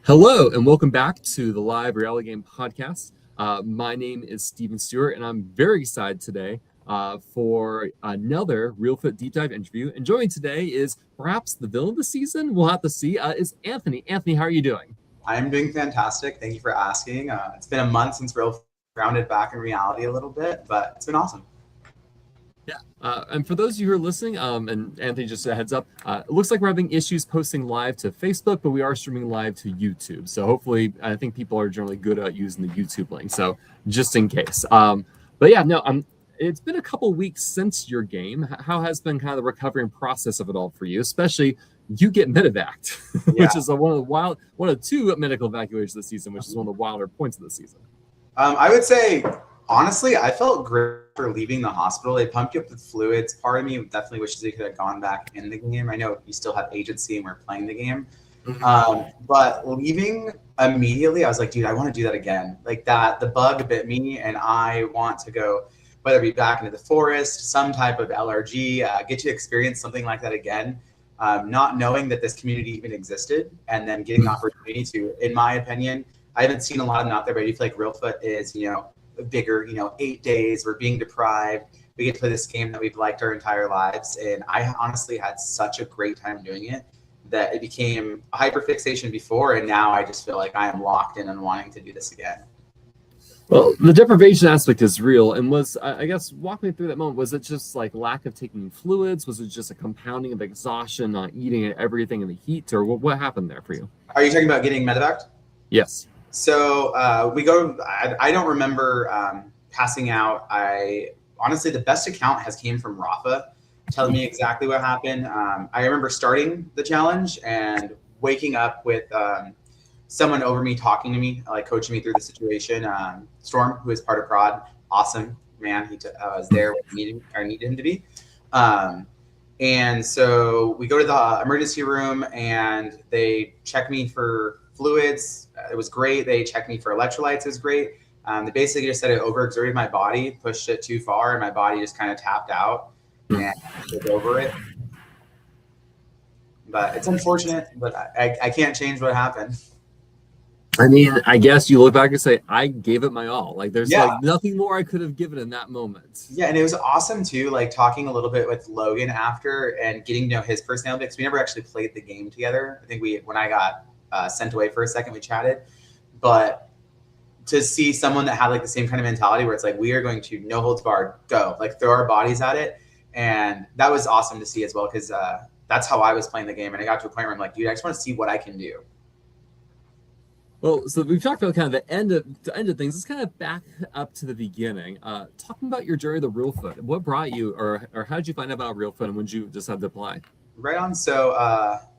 Hello, and welcome back to the live reality game podcast. My name is Steven Stewart, and I'm very excited today for another Reelfoot deep dive interview. And joining today is perhaps the villain of the season. We'll have to see. Is Anthony. Anthony, how are you doing? I'm doing fantastic. Thank you for asking. It's been a month since Reelfoot grounded back in reality a little bit, but it's been awesome. Yeah. And for those of you who are listening, and Anthony, just a heads up, it looks like we're having issues posting live to Facebook, but we are streaming live to YouTube. So hopefully, I think people are generally good at using the YouTube link. So just in case. But yeah, no, it's been a couple weeks since your game. How has been kind of the recovery and process of it all for you? Especially you get medevaced, which is one of two medical evacuations this season, which is one of the wilder points of the season. I would say, honestly, I felt great for leaving the hospital. They pumped you up with fluids. Part of me definitely wishes they could have gone back in the game. I know you still have agency and we're playing the game. But leaving immediately, I was like, dude, I want to do that again. Like that, the bug bit me and I want to go, whether it be back into the forest, some type of LRG, get to experience something like that again. Not knowing that this community even existed and then getting the opportunity to, in my opinion, I haven't seen a lot of them out there, but I do feel like Reelfoot is, bigger, 8 days, we're being deprived. We get to play this game that we've liked our entire lives. And I honestly had such a great time doing it that it became a hyperfixation before. And now I just feel like I am locked in and wanting to do this again. Well, the deprivation aspect is real. And I guess, walk me through that moment. Was it just like lack of taking fluids? Was it just a compounding of exhaustion, not eating everything in the heat? Or what happened there for you? Are you talking about getting medevaced? Yes. So I don't remember passing out. Honestly, the best account came from Rafa telling me exactly what happened. I remember starting the challenge and waking up with someone over me talking to me, like coaching me through the situation. Storm, who is part of Prod, awesome man. He was there when I needed him to be. And so we go to the emergency room and they check me for fluids. It was great. They checked me for electrolytes. It was great. They basically just said it overexerted my body, pushed it too far, and my body just kind of tapped out and took over it. But it's unfortunate, but I can't change what happened. I mean, I guess you look back and say, I gave it my all. Like, there's like nothing more I could have given in that moment. Yeah, and it was awesome, too, like talking a little bit with Logan after and getting to know his personality, because we never actually played the game together. I think when I got sent away for a second, we chatted. But to see someone that had like the same kind of mentality where it's like, we are going to no holds barred, go, like throw our bodies at it. And that was awesome to see as well, because that's how I was playing the game. And I got to a point where I'm like, dude, I just want to see what I can do. Well, so we've talked about kind of the end of things. Let's kind of back up to the beginning. Talking about your journey to Reelfoot. What brought you, or how did you find out about Reelfoot, and when did you decide to apply? Right on. So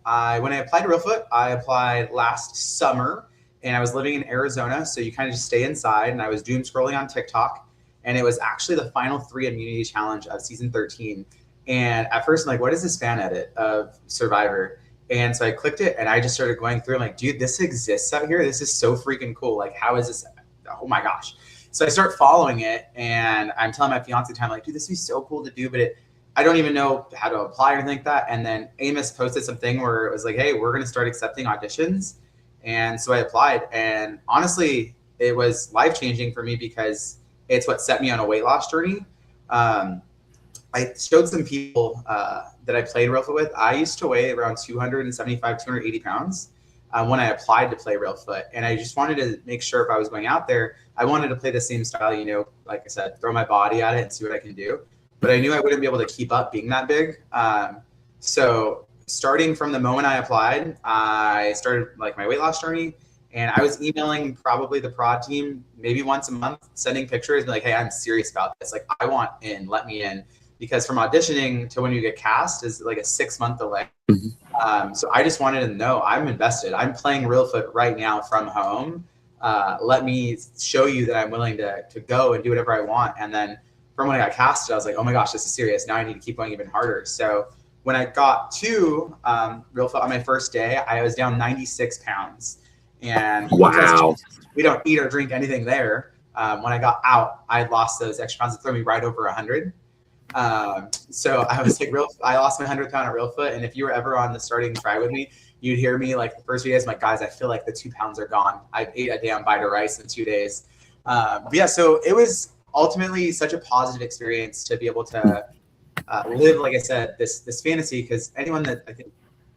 when I applied to Reelfoot, I applied last summer, and I was living in Arizona. So you kind of just stay inside, and I was doom scrolling on TikTok, and it was actually the final 3 immunity challenge of season 13. And at first, I'm like, what is this fan edit of Survivor? And so I clicked it and I just started going through. I'm like, dude, this exists out here. This is so freaking cool. Like, how is this? Oh my gosh. So I start following it and I'm telling my fiance time, like, dude, this would be so cool to do, but I don't even know how to apply or anything like that. And then Amos posted something where it was like, hey, we're going to start accepting auditions. And so I applied. And honestly, it was life-changing for me because it's what set me on a weight loss journey. I showed some people that I played Reelfoot with. I used to weigh around 275, 280 pounds when I applied to play Reelfoot. And I just wanted to make sure if I was going out there, I wanted to play the same style, like I said, throw my body at it and see what I can do. But I knew I wouldn't be able to keep up being that big. So starting from the moment I applied, I started like my weight loss journey. And I was emailing probably the prod team maybe once a month, sending pictures, like, hey, I'm serious about this. Like, I want in, let me in. Because from auditioning to when you get cast is like a 6-month delay. So I just wanted to know I'm invested. I'm playing Reelfoot right now from home. Let me show you that I'm willing to go and do whatever I want. And then from when I got casted, I was like, oh my gosh, this is serious. Now I need to keep going even harder. So when I got to Reelfoot on my first day, I was down 96 pounds. And wow, we don't eat or drink anything there. When I got out, I lost those extra pounds that threw me right over 100. So I was like, I lost my 100th pound at Reelfoot. And if you were ever on the starting try with me, you'd hear me like the first few days, I'm like, guys, I feel like the 2 pounds are gone. I've ate a damn bite of rice in 2 days. But yeah, so it was ultimately such a positive experience to be able to live, like I said, this fantasy, because anyone that I think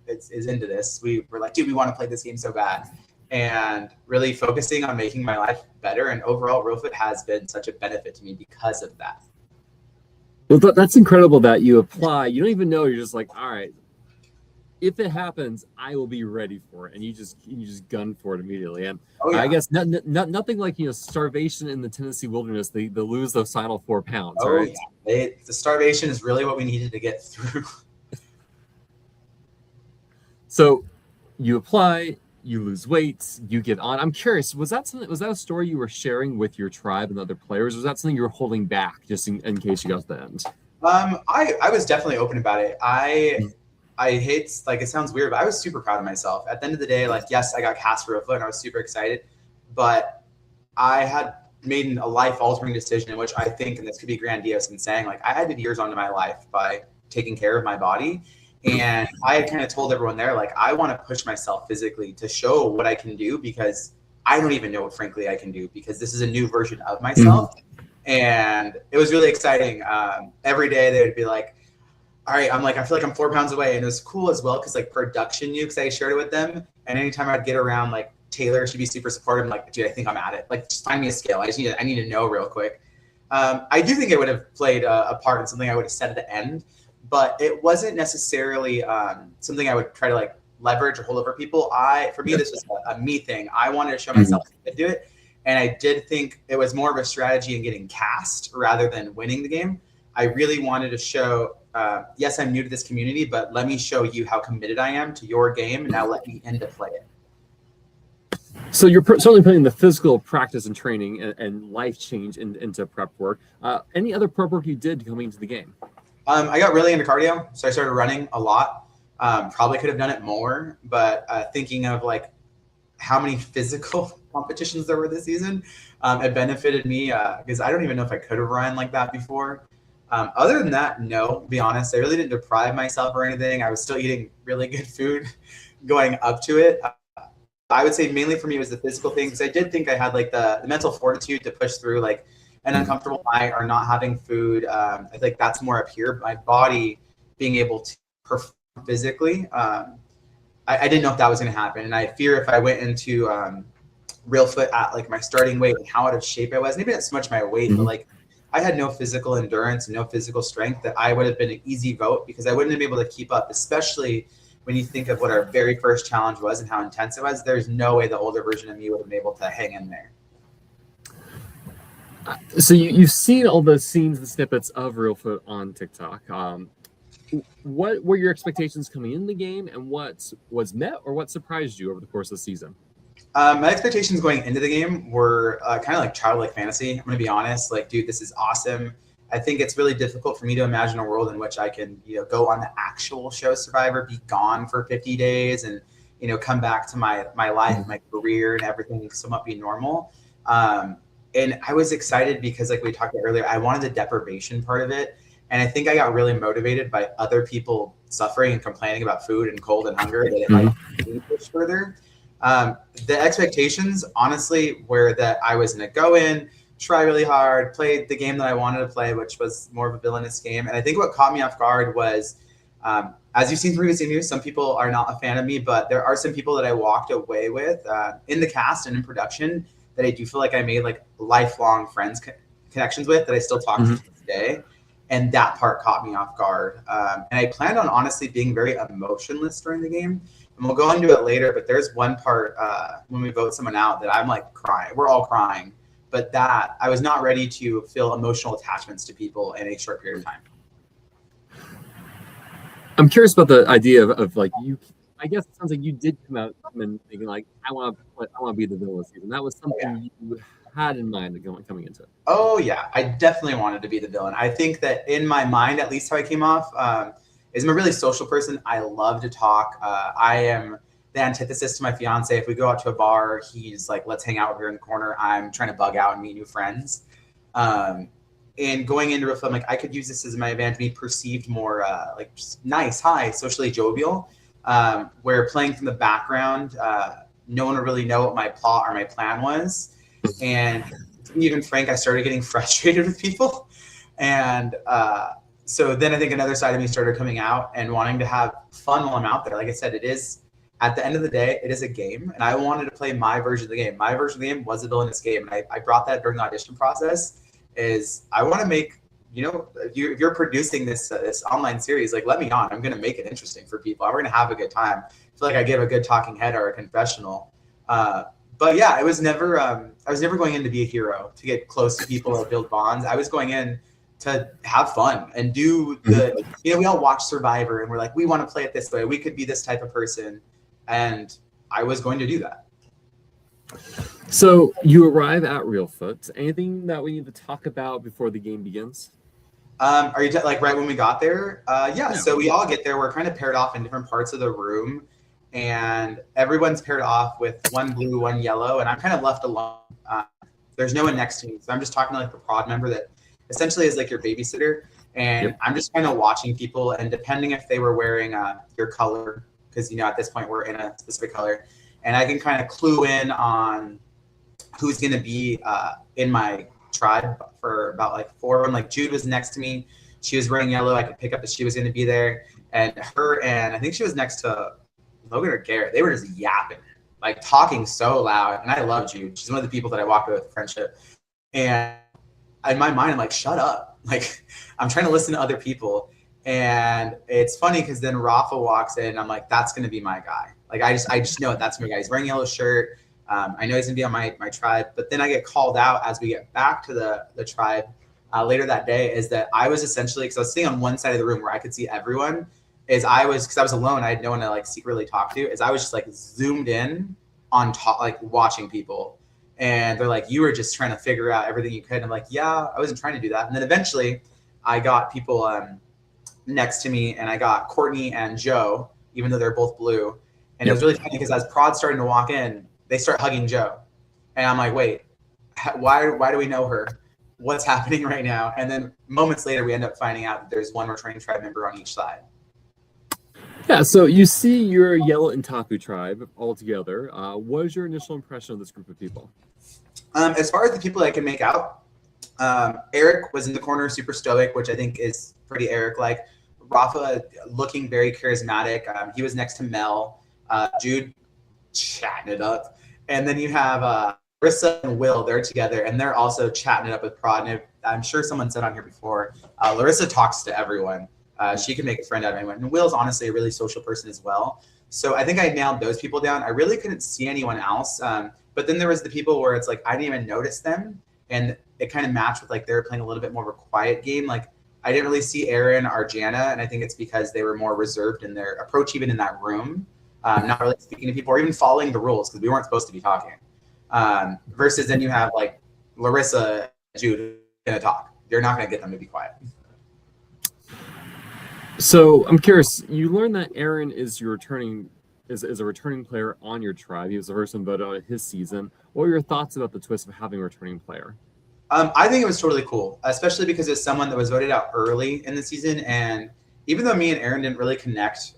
is into this, we were like, dude, we want to play this game so bad. And really focusing on making my life better. And overall, Reelfoot has been such a benefit to me because of that. Well, that's incredible that you apply. You don't even know. You're just like, all right, if it happens, I will be ready for it, and you just gun for it immediately. And I guess nothing like starvation in the Tennessee wilderness. They lose those final 4 pounds. Oh right? Yeah, the starvation is really what we needed to get through. So, you apply, you lose weight, you get on. I'm curious, was that a story you were sharing with your tribe and other players? Or was that something you were holding back just in case you got to the end? I was definitely open about it. I hate, like, it sounds weird, but I was super proud of myself. At the end of the day, like, yes, I got cast for Reelfoot and I was super excited, but I had made a life-altering decision in which I think, and this could be grandiose in saying, like, I added years onto my life by taking care of my body. And I had kind of told everyone there, like, I want to push myself physically to show what I can do, because I don't even know what, frankly, I can do, because this is a new version of myself. And it was really exciting. Every day they would be like, all right, I'm like, I feel like I'm 4 pounds away. And it was cool as well, because like production knew, because I shared it with them. And anytime I'd get around, like, Taylor, she'd be super supportive. I'm like, dude, I think I'm at it. Like, just find me a scale. I need to know real quick. I do think it would have played a part in something I would have said at the end, but it wasn't necessarily something I would try to like leverage or hold over people. For me, this was a me thing. I wanted to show myself I could do it. And I did think it was more of a strategy in getting cast rather than winning the game. I really wanted to show, yes, I'm new to this community, but let me show you how committed I am to your game. Now let me end to play it. So you're certainly putting the physical practice and training and life change into prep work. Any other prep work you did coming into the game? I got really into cardio, so I started running a lot. Probably could have done it more, but thinking of like how many physical competitions there were this season, it benefited me because I don't even know if I could have run like that before. Other than that, no, to be honest, I really didn't deprive myself or anything. I was still eating really good food going up to it. I would say mainly for me was the physical thing, because I did think I had like the mental fortitude to push through like an uncomfortable night or not having food. I think that's more up here. My body being able to perform physically, I didn't know if that was going to happen. And I fear if I went into Reelfoot at like my starting weight and how out of shape I was, maybe not so much my weight, but like I had no physical endurance and no physical strength, that I would have been an easy vote, because I wouldn't have been able to keep up, especially when you think of what our very first challenge was and how intense it was. There's no way the older version of me would have been able to hang in there. So you've seen all the scenes and snippets of Reelfoot on TikTok. What were your expectations coming in the game, and what was met or what surprised you over the course of the season? My expectations going into the game were kind of like childlike fantasy. I'm going to be honest. Like, dude, this is awesome. I think it's really difficult for me to imagine a world in which I can, go on the actual show Survivor, be gone for 50 days, and, come back to my life, my career, and everything somewhat be normal. And I was excited because, like we talked about earlier, I wanted the deprivation part of it. And I think I got really motivated by other people suffering and complaining about food and cold and hunger, that it might be pushed further. The expectations, honestly, were that I was going to go in, try really hard, play the game that I wanted to play, which was more of a villainous game. And I think what caught me off guard was, as you've seen from previous interviews, some people are not a fan of me, but there are some people that I walked away with in the cast and in production that I do feel like I made like lifelong connections with, that I still talk to today. And that part caught me off guard. And I planned on honestly being very emotionless during the game. And we'll go into it later, but there's one part when we vote someone out that I'm like crying. We're all crying. But that, I was not ready to feel emotional attachments to people in a short period of time. I'm curious about the idea of like you. I guess it sounds like you did come out and thinking like, I want to be the villain this season. That was something you had in mind coming into it. Oh yeah, I definitely wanted to be the villain. I think that in my mind, at least how I came off, is I'm a really social person. I love to talk. I am the antithesis to my fiance. If we go out to a bar, he's like, let's hang out over here in the corner. I'm trying to bug out and meet new friends. And going into Reelfoot, like I could use this as my advantage, be perceived more like just nice, hi, socially jovial. where playing from the background, no one would really know what my plot or my plan was. And to be even frank, I started getting frustrated with people. And so then I think another side of me started coming out and wanting to have fun while I'm out there. Like I said, it is, at the end of the day, it is a game. And I wanted to play my version of the game. My version of the game was a villainous game. And I brought that during the audition process, is I want to make, if you're producing this online series, like, let me on. I'm going to make it interesting for people. We're going to have a good time. I feel like I give a good talking head or a confessional. But yeah, I was never going in to be a hero, to get close to people or build bonds. I was going in to have fun and do we all watch Survivor and we're like, we want to play it this way. We could be this type of person. And I was going to do that. So you arrive at Reelfoot. Anything that we need to talk about before the game begins? Are you like right when we got there? Yeah. So we all get there. We're kind of paired off in different parts of the room, and everyone's paired off with one blue, one yellow, and I'm kind of left alone. There's no one next to me, so I'm just talking to like the prod member that essentially is like your babysitter, and I'm just kind of watching people, and depending if they were wearing your color, because at this point we're in a specific color, and I can kind of clue in on who's going to be in my tribe for about like 4 of them. Like Jude was next to me. She was wearing yellow. I could pick up that she was going to be there. And her, and I think she was next to Logan or Garrett. They were just yapping, like talking so loud. And I love Jude. She's one of the people that I walked with friendship. And in my mind, I'm like, shut up. Like, I'm trying to listen to other people. And it's funny because then Rafa walks in and I'm like, that's going to be my guy. Like, I just know it. That's my guy. He's wearing a yellow shirt. I know he's gonna be on my tribe, but then I get called out as we get back to the tribe later that day. Is that I was essentially, because I was sitting on one side of the room where I could see everyone. Because I was alone, I had no one to like secretly talk to. Is I was just like zoomed in on top, like watching people, and they're like, "You were just trying to figure out everything you could." And I'm like, "Yeah, I wasn't trying to do that." And then eventually, I got people next to me, and I got Courtney and Joe, even though they're both blue. And it was really funny because as Prod's starting to walk in, they start hugging Joe. And I'm like, wait, why do we know her? What's happening right now? And then moments later, we end up finding out that there's one returning tribe member on each side. Yeah, so you see your Yellow and Taku tribe all together. What is your initial impression of this group of people? As far as the people that I can make out, Eric was in the corner, super stoic, which I think is pretty Eric-like. Rafa looking very charismatic. He was next to Mel. Jude chatting it up. And then you have Larissa and Will, they're together, and they're also chatting it up with Prod. And I'm sure someone said on here before, Larissa talks to everyone. She can make a friend out of anyone. And Will's honestly a really social person as well. So I think I nailed those people down. I really couldn't see anyone else. But then there was the people where it's like, I didn't even notice them. And it kind of matched with like, they were playing a little bit more of a quiet game. Like I didn't really see Aaron or Jana. And I think it's because they were more reserved in their approach, even in that room. Not really speaking to people or even following the rules because we weren't supposed to be talking. Versus then you have like Larissa and Jude gonna talk. You're not gonna get them to be quiet. So I'm curious, you learned that Aaron is a returning player on your tribe. He was the first one voted on his season. What are your thoughts about the twist of having a returning player? I think it was totally cool, especially because it's someone that was voted out early in the season. And even though me and Aaron didn't really connect,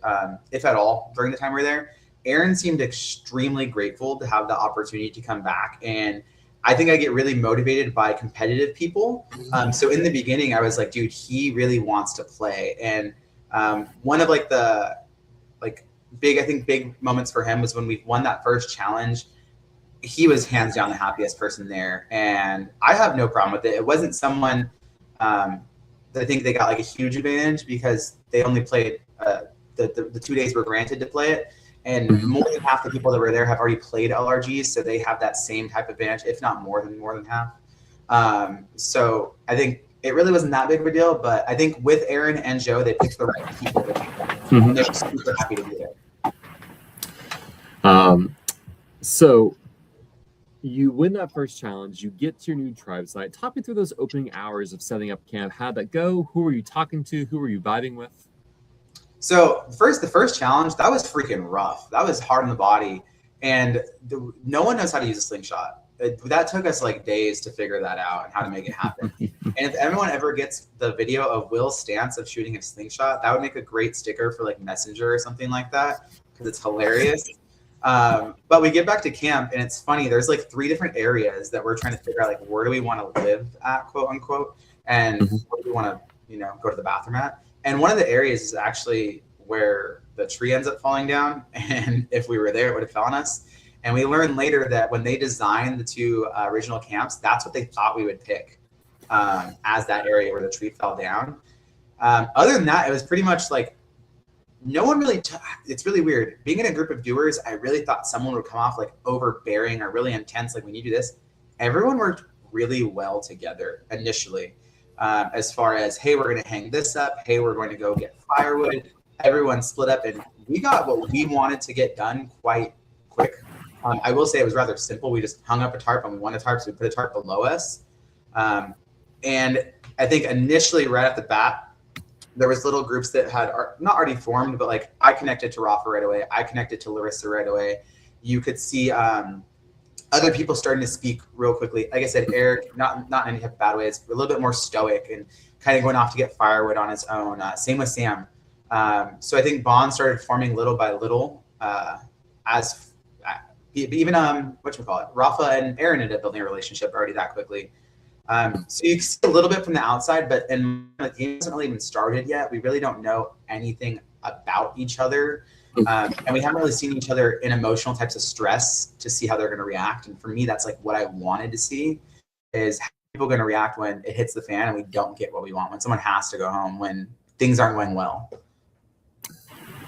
if at all, during the time we were there, Aaron seemed extremely grateful to have the opportunity to come back. And I think I get really motivated by competitive people. So in the beginning, I was like, dude, he really wants to play. And one of like the big moments for him was when we won that first challenge. He was hands down the happiest person there. And I have no problem with it. It wasn't someone I think they got like a huge advantage because they only played the 2 days were granted to play it. And more than half the people that were there have already played LRGs, so they have that same type of advantage, if not more than half. So I think it really wasn't that big of a deal, but I think with Aaron and Joe, they picked the right people to be there. They're super happy to be there. So you win that first challenge, you get to your new tribe site. Talk me through those opening hours of setting up camp. How'd that go? Who were you talking to? Who were you vibing with? So the first challenge, that was freaking rough. That was hard on the body. And no one knows how to use a slingshot. that took us like days to figure that out and how to make it happen. And if anyone ever gets the video of Will's stance of shooting a slingshot, that would make a great sticker for like Messenger or something like that, because it's hilarious. But we get back to camp, and it's funny. There's like 3 different areas that we're trying to figure out, like, where do we want to live at, quote unquote, and where do we want to, go to the bathroom at. And one of the areas is actually where the tree ends up falling down. And if we were there, it would have fell on us. And we learned later that when they designed the 2 original camps, that's what they thought we would pick as that area where the tree fell down. Other than that, it was pretty much like, no one really, it's really weird. Being in a group of doers, I really thought someone would come off like overbearing or really intense, like, when you do this. Everyone worked really well together initially, as far as, hey, we're going to hang this up. Hey, we're going to go get firewood. Everyone split up, and we got what we wanted to get done quite quick. I will say it was rather simple. We just hung up a tarp, and we wanted a tarp, so we put a tarp below us. And I think initially, right off the bat, there was little groups that had not already formed, but like I connected to Rafa right away. I connected to Larissa right away. You could see other people starting to speak real quickly. Like I said, Eric, not in any type of bad way, it's a little bit more stoic and kind of going off to get firewood on his own. Same with Sam. So I think bonds started forming little by little as even Rafa and Aaron ended up building a relationship already that quickly. So you can see a little bit from the outside, but the game hasn't really even started yet. We really don't know anything about each other. And we haven't really seen each other in emotional types of stress to see how they're going to react. And for me, that's like what I wanted to see, is how people going to react when it hits the fan and we don't get what we want, when someone has to go home, when things aren't going well.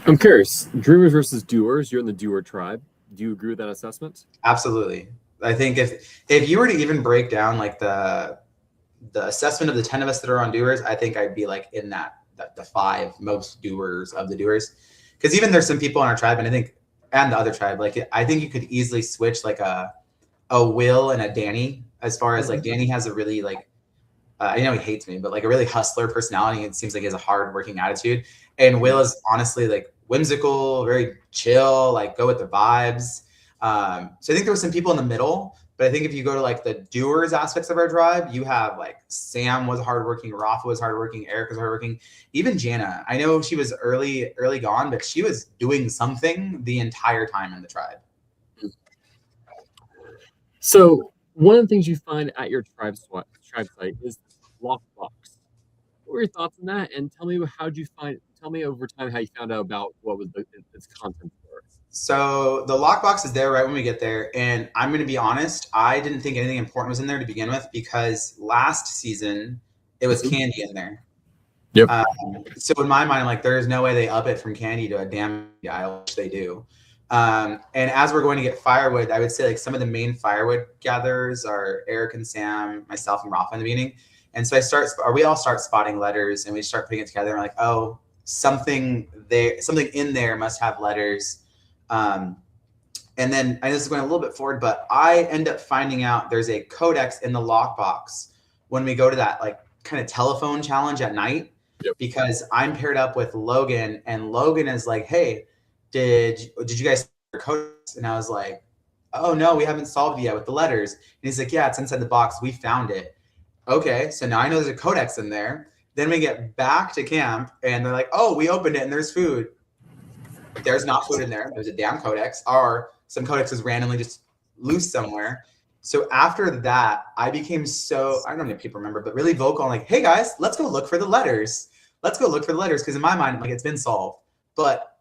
I'm curious, dreamers versus doers, you're in the doer tribe. Do you agree with that assessment? Absolutely. I think if you were to even break down like the assessment of the 10 of us that are on doers, I think I'd be like in the 5 most doers of the doers. Because even there's some people in our tribe, and the other tribe, like I think you could easily switch like a Will and a Danny, as far as like Danny has a really like, I know he hates me, but like a really hustler personality. It seems like he has a hard working attitude. And Will is honestly like whimsical, very chill, like go with the vibes. So I think there were some people in the middle, but I think if you go to like the doers aspects of our tribe, you have like Sam was hardworking, Rafa was hardworking, Eric was hardworking, even Jana. I know she was early gone, but she was doing something the entire time in the tribe. So one of the things you find at your tribe site is lockbox. What were your thoughts on that? And tell me over time how you found out about what was its content for. So the lockbox is there right when we get there. And I'm going to be honest, I didn't think anything important was in there to begin with, because last season it was candy in there. Yep. So in my mind, I'm like, there's no way they up it from candy to a damn aisle, which they do. And as we're going to get firewood, I would say like some of the main firewood gatherers are Eric and Sam, myself and Rafa in the beginning. And so we all start spotting letters, and we start putting it together. And we're like, oh, something in there must have letters. And then I know this is going a little bit forward, but I end up finding out there's a codex in the lockbox when we go to that like kind of telephone challenge at night. Yep. Because I'm paired up with Logan, and Logan is like, hey, did you guys solve your codex? And I was like, oh no, we haven't solved it yet with the letters. And he's like, yeah, it's inside the box. We found it. Okay, so now I know there's a codex in there. Then we get back to camp, and they're like, oh, we opened it and there's food. There's not food in there. There's a damn codex, or some codexes randomly just loose somewhere. So after that, I became I don't know if people remember, but really vocal. I'm like, hey guys, let's go look for the letters. Because in my mind, like, it's been solved. But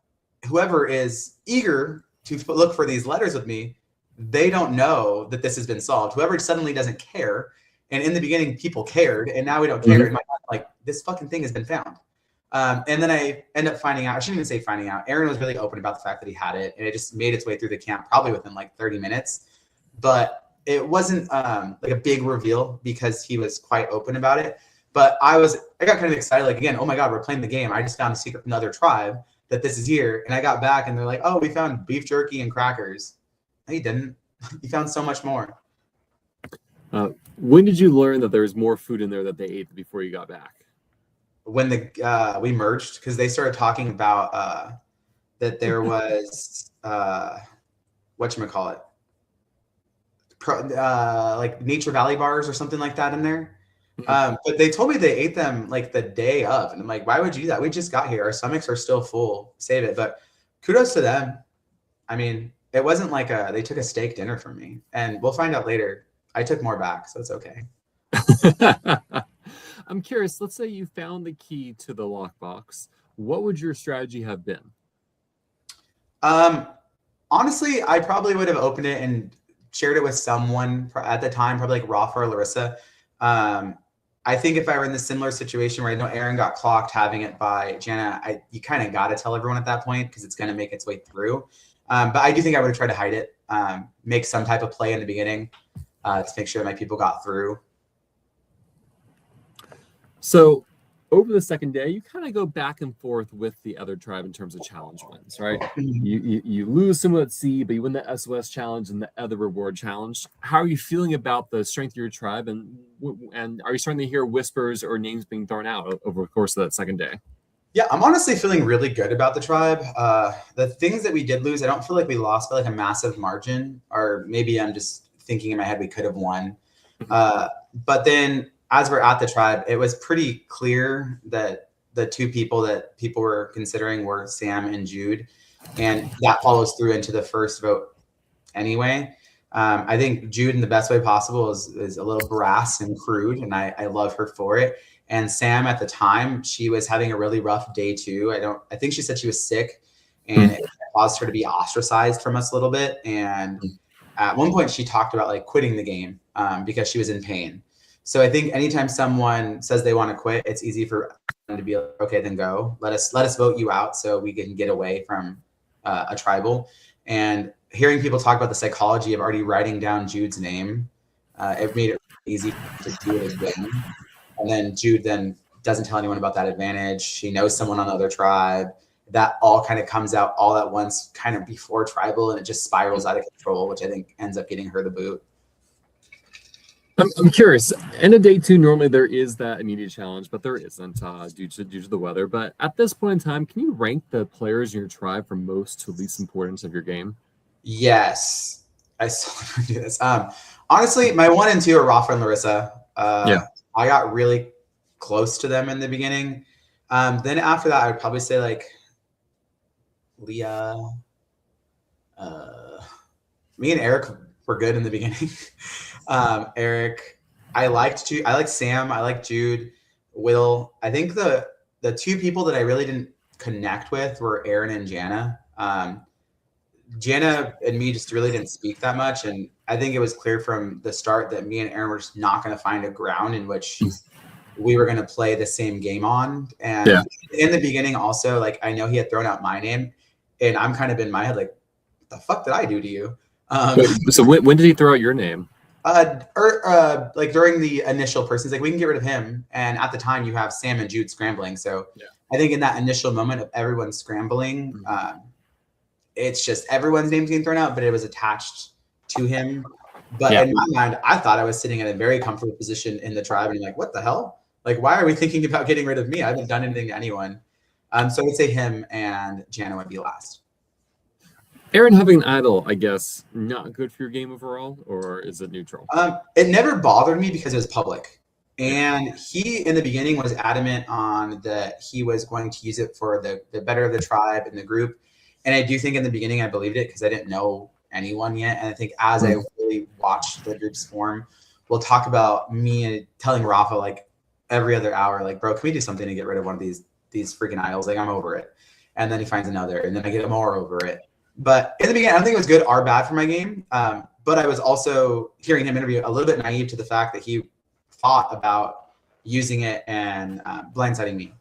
whoever is eager to look for these letters with me, they don't know that this has been solved. Whoever suddenly doesn't care. And in the beginning, people cared, and now we don't care. Mm-hmm. Like, this fucking thing has been found. And then I end up finding out, I shouldn't even say finding out, Aaron was really open about the fact that he had it, and it just made its way through the camp probably within like 30 minutes. But it wasn't like a big reveal because he was quite open about it. But I got kind of excited, like, again, oh my God, we're playing the game. I just found a secret from another tribe that this is here. And I got back and they're like, oh, we found beef jerky and crackers. No, you didn't. You found so much more. When did you learn that there was more food in there that they ate before you got back? When we merged, because they started talking about that there was whatchamacallit, like Nature Valley bars or something like that in there. Mhm. But they told me they ate them like the day of, and I'm like, why would you do that? We just got here. Our stomachs are still full. Save it. But kudos to them. I mean, it wasn't like they took a steak dinner from me, and we'll find out later. I took more back, so it's okay. I'm curious, let's say you found the key to the lockbox. What would your strategy have been? Um, Honestly, I probably would have opened it and shared it with someone at the time, probably like Rafa or Larissa. Um, I think if I were in the similar situation where I know Aaron got clocked having it by Jana, you kind of got to tell everyone at that point because it's going to make its way through. But I do think I would have tried to hide it, make some type of play in the beginning to make sure that my people got through. So over the second day, you kind of go back and forth with the other tribe in terms of challenge wins, right? You lose some at sea, but you win the SOS challenge and the other reward challenge. How are you feeling about the strength of your tribe, and are you starting to hear whispers or names being thrown out over the course of that second day? Yeah, I'm honestly feeling really good about the tribe. The things that we did lose, I don't feel like we lost by like a massive margin, or maybe I'm just thinking in my head we could have won. But then as we're at the tribe, it was pretty clear that the two people that people were considering were Sam and Jude. And that follows through into the first vote anyway. I think Jude, in the best way possible, is a little brass and crude, and I love her for it. And Sam, at the time, she was having a really rough day too. I think she said she was sick, and it caused her to be ostracized from us a little bit. And at one point, she talked about like quitting the game because she was in pain. So I think anytime someone says they want to quit, it's easy for them to be like, okay, then go. Let us vote you out so we can get away from a tribal. And hearing people talk about the psychology of already writing down Jude's name, it made it easy to do it again. And then Jude then doesn't tell anyone about that advantage. She knows someone on the other tribe. That all kind of comes out all at once, kind of before tribal, and it just spirals out of control, which I think ends up getting her the boot. I'm curious. In a day two, normally there is that immediate challenge, but there isn't due to the weather. But at this point in time, can you rank the players in your tribe from most to least importance of your game? Yes, I still do this. Honestly, my 1 and 2 are Rafa and Larissa. Yeah. I got really close to them in the beginning. Then after that, I would probably say like Leah. Me and Eric were good in the beginning. Eric, I liked Sam. I liked Jude, Will. I think the two people that I really didn't connect with were Aaron and Jana. Jana and me just really didn't speak that much, and I think it was clear from the start that me and Aaron were just not going to find a ground in which we were going to play the same game on. And in the beginning, also, like, I know he had thrown out my name, and I'm kind of in my head like, what the fuck did I do to you? So when did he throw out your name? Like during the initial person, he's like, we can get rid of him. And at the time, you have Sam and Jude scrambling. So I think in that initial moment of everyone scrambling, it's just everyone's names getting thrown out, but it was attached to him. But in my mind, I thought I was sitting in a very comfortable position in the tribe, and I'm like, what the hell? Like, why are we thinking about getting rid of me? I haven't done anything to anyone. So I would say him and Jana would be last. Aaron having an idol, I guess, not good for your game overall, or is it neutral? It never bothered me because it was public. And he, in the beginning, was adamant on that he was going to use it for the better of the tribe and the group. And I do think in the beginning I believed it because I didn't know anyone yet. And I think as I really watched the groups form, we'll talk about me telling Rafa like every other hour, like, bro, can we do something to get rid of one of these freaking idols? Like, I'm over it. And then he finds another, and then I get more over it. But in the beginning, I don't think it was good or bad for my game. But I was also hearing him interview a little bit naive to the fact that he thought about using it and blindsiding me.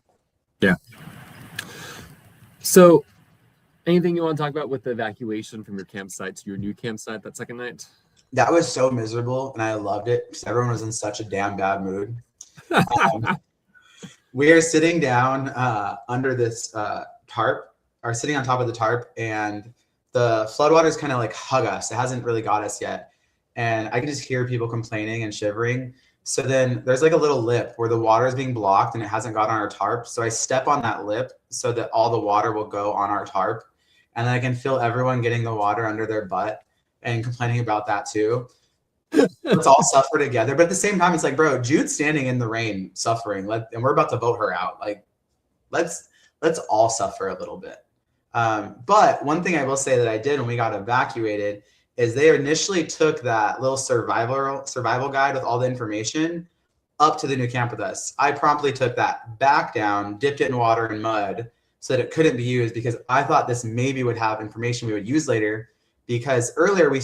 Yeah. So anything you want to talk about with the evacuation from your campsite to your new campsite that second night? That was so miserable, and I loved it because everyone was in such a damn bad mood. We are sitting down under this tarp, or sitting on top of the tarp, and the floodwaters kind of like hug us. It hasn't really got us yet. And I can just hear people complaining and shivering. So then there's like a little lip where the water is being blocked and it hasn't got on our tarp. So I step on that lip so that all the water will go on our tarp. And then I can feel everyone getting the water under their butt and complaining about that too. let's all suffer together. But at the same time, it's like, bro, Jude's standing in the rain suffering, and we're about to vote her out. Like, let's all suffer a little bit. But one thing I will say that I did when we got evacuated is they initially took that little survival guide with all the information up to the new camp with us. I promptly took that back down, dipped it in water and mud so that it couldn't be used, because I thought this maybe would have information we would use later, because earlier we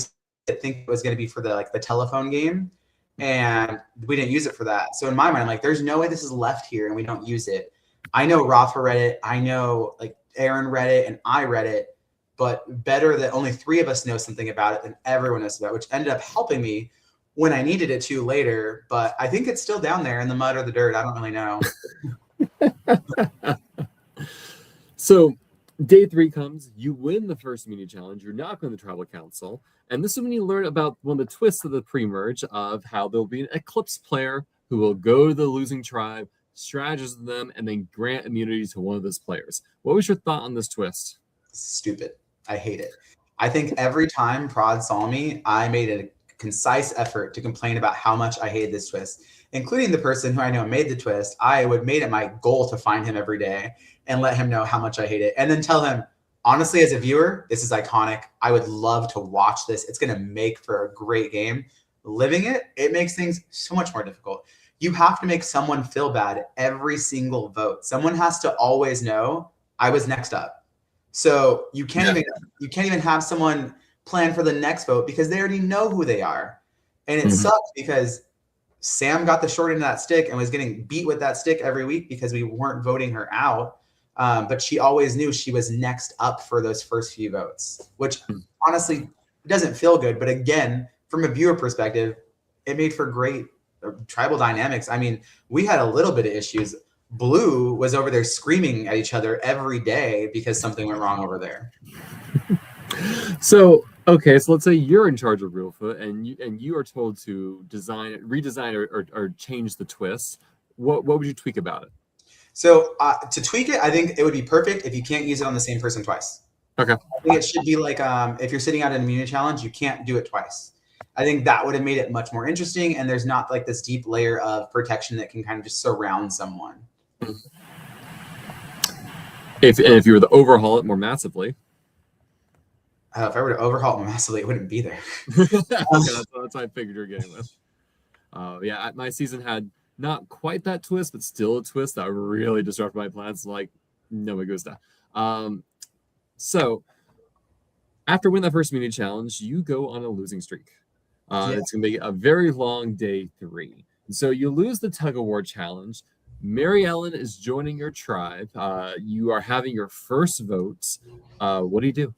think it was going to be for the telephone game, and we didn't use it for that. So in my mind, I'm like, there's no way this is left here and we don't use it. I know Rafa read it. I know like Aaron read it and I read it, but better that only 3 of us know something about it than everyone knows about it, which ended up helping me when I needed it to later. But I think it's still down there in the mud or the dirt. I don't really know. So day 3 comes, you win the first mini challenge, you're not going to the tribal council, and this is when you learn about one of the twists of the pre-merge of how there'll be an Eclipse player who will go to the losing tribe, strategize with them, and then grant immunity to one of those players. What was your thought on this twist? Stupid. I hate it. I think every time Prod saw me, I made a concise effort to complain about how much I hated this twist, including the person who I know made the twist. I would made it my goal to find him every day and let him know how much I hate it, and then tell him, honestly, as a viewer, this is iconic. I would love to watch this. It's going to make for a great game. Living it, it makes things so much more difficult. You have to make someone feel bad every single vote. Someone has to always know I was next up. So you can't even have someone plan for the next vote because they already know who they are. And it sucks because Sam got the short end of that stick and was getting beat with that stick every week because we weren't voting her out. But she always knew she was next up for those first few votes, which honestly doesn't feel good. But again, from a viewer perspective, it made for great tribal dynamics. I mean, we had a little bit of issues. Blue was over there screaming at each other every day because something went wrong over there. So, okay, so let's say you're in charge of Reelfoot and you are told to redesign or change the twist. What would you tweak about it? So to tweak it, I think it would be perfect if you can't use it on the same person twice. Okay. I think it should be like if you're sitting out an immunity challenge, you can't do it twice. I think that would have made it much more interesting, and there's not like this deep layer of protection that can kind of just surround someone. If you were to overhaul it more massively. If I were to overhaul it massively, it wouldn't be there. Okay, that's what I figured you're getting with. Yeah, my season had not quite that twist, but still a twist that really disrupted my plans. Like, no me gusta. So after winning that first mini challenge, you go on a losing streak. It's gonna be a very long day 3. And so you lose the tug of war challenge. Mary Ellen is joining your tribe. You are having your first votes. What do you do?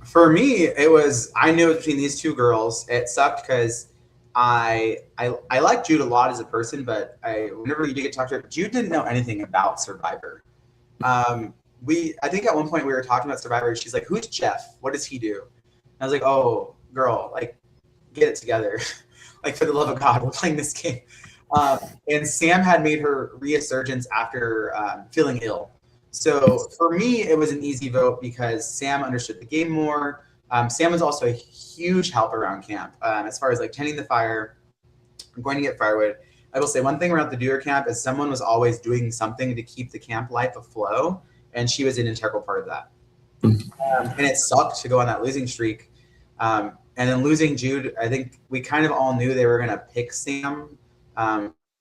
For me, I knew it was between these 2 girls. It sucked because I like Jude a lot as a person, but whenever you did get to talk to her, Jude didn't know anything about Survivor. I think at one point we were talking about Survivor. She's like, "Who's Jeff? What does he do?" And I was like, "Oh, girl, like, get it together. Like, for the love of God, we're playing this game." And Sam had made her resurgence after feeling ill. So for me, it was an easy vote because Sam understood the game more. Sam was also a huge help around camp as far as like tending the fire, going to get firewood. I will say one thing about the Doer camp is someone was always doing something to keep the camp life afloat, and she was an integral part of that. And it sucked to go on that losing streak. And then losing Jude, I think we kind of all knew they were going to pick Sam.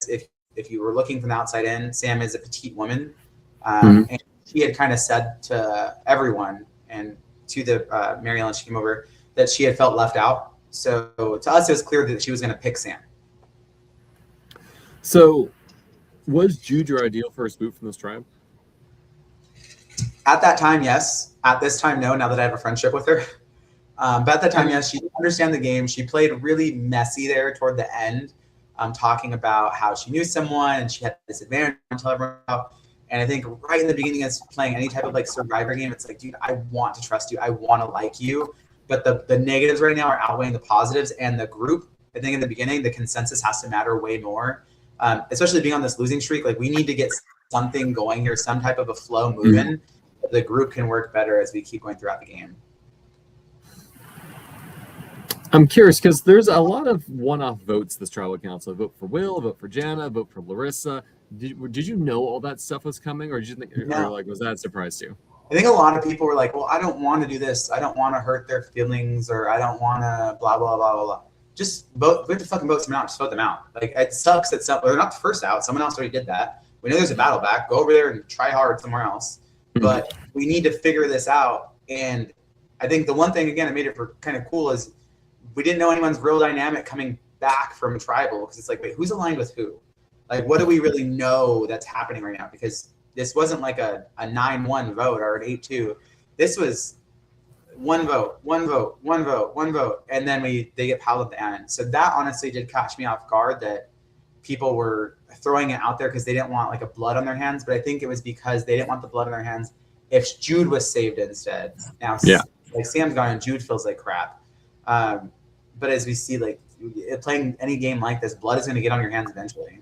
If you were looking from the outside in, Sam is a petite woman. And she had kind of said to everyone and to the Mary Ellen, she came over, that she had felt left out. So to us, it was clear that she was going to pick Sam. So was Jude your ideal first boot from this tribe? At that time, yes. At this time, no, now that I have a friendship with her. But at that time, yes, she didn't understand the game. She played really messy there toward the end, talking about how she knew someone and she had this advantage to tell everyone about. And I think right in the beginning of playing any type of like Survivor game, it's like, dude, I want to trust you. I want to like you. But the negatives right now are outweighing the positives, and the group, I think in the beginning, the consensus has to matter way more, especially being on this losing streak. Like, we need to get something going here, some type of a flow moving. The group can work better as we keep going throughout the game. I'm curious because there's a lot of one-off votes this tribal council. Vote for Will, vote for Jana, vote for Larissa. Did you know all that stuff was coming, or did you think, or No. like was that a surprise to you? I think a lot of people were like, well, I don't want to do this. I don't want to hurt their feelings, or I don't want to blah, blah, blah, blah, blah. Just vote. We have to fucking vote someone out. Just vote them out. Like, it sucks that they're not the first out. Someone else already did that. We know there's a battle back. Go over there and try hard somewhere else. But we need to figure this out. And I think the one thing, again, that made it for kind of cool is we didn't know anyone's real dynamic coming back from tribal, because it's like, wait, who's aligned with who? Like, what do we really know that's happening right now? Because this wasn't like a 9-1 vote or an 8-2. This was one vote, one vote, one vote, one vote, and then they get piled at the end. So that honestly did catch me off guard, that people were throwing it out there because they didn't want like a blood on their hands. But I think it was because they didn't want the blood on their hands if Jude was saved instead. Now, Yeah. like Sam's gone and Jude feels like crap. But as we see, like playing any game like this, blood is going to get on your hands eventually.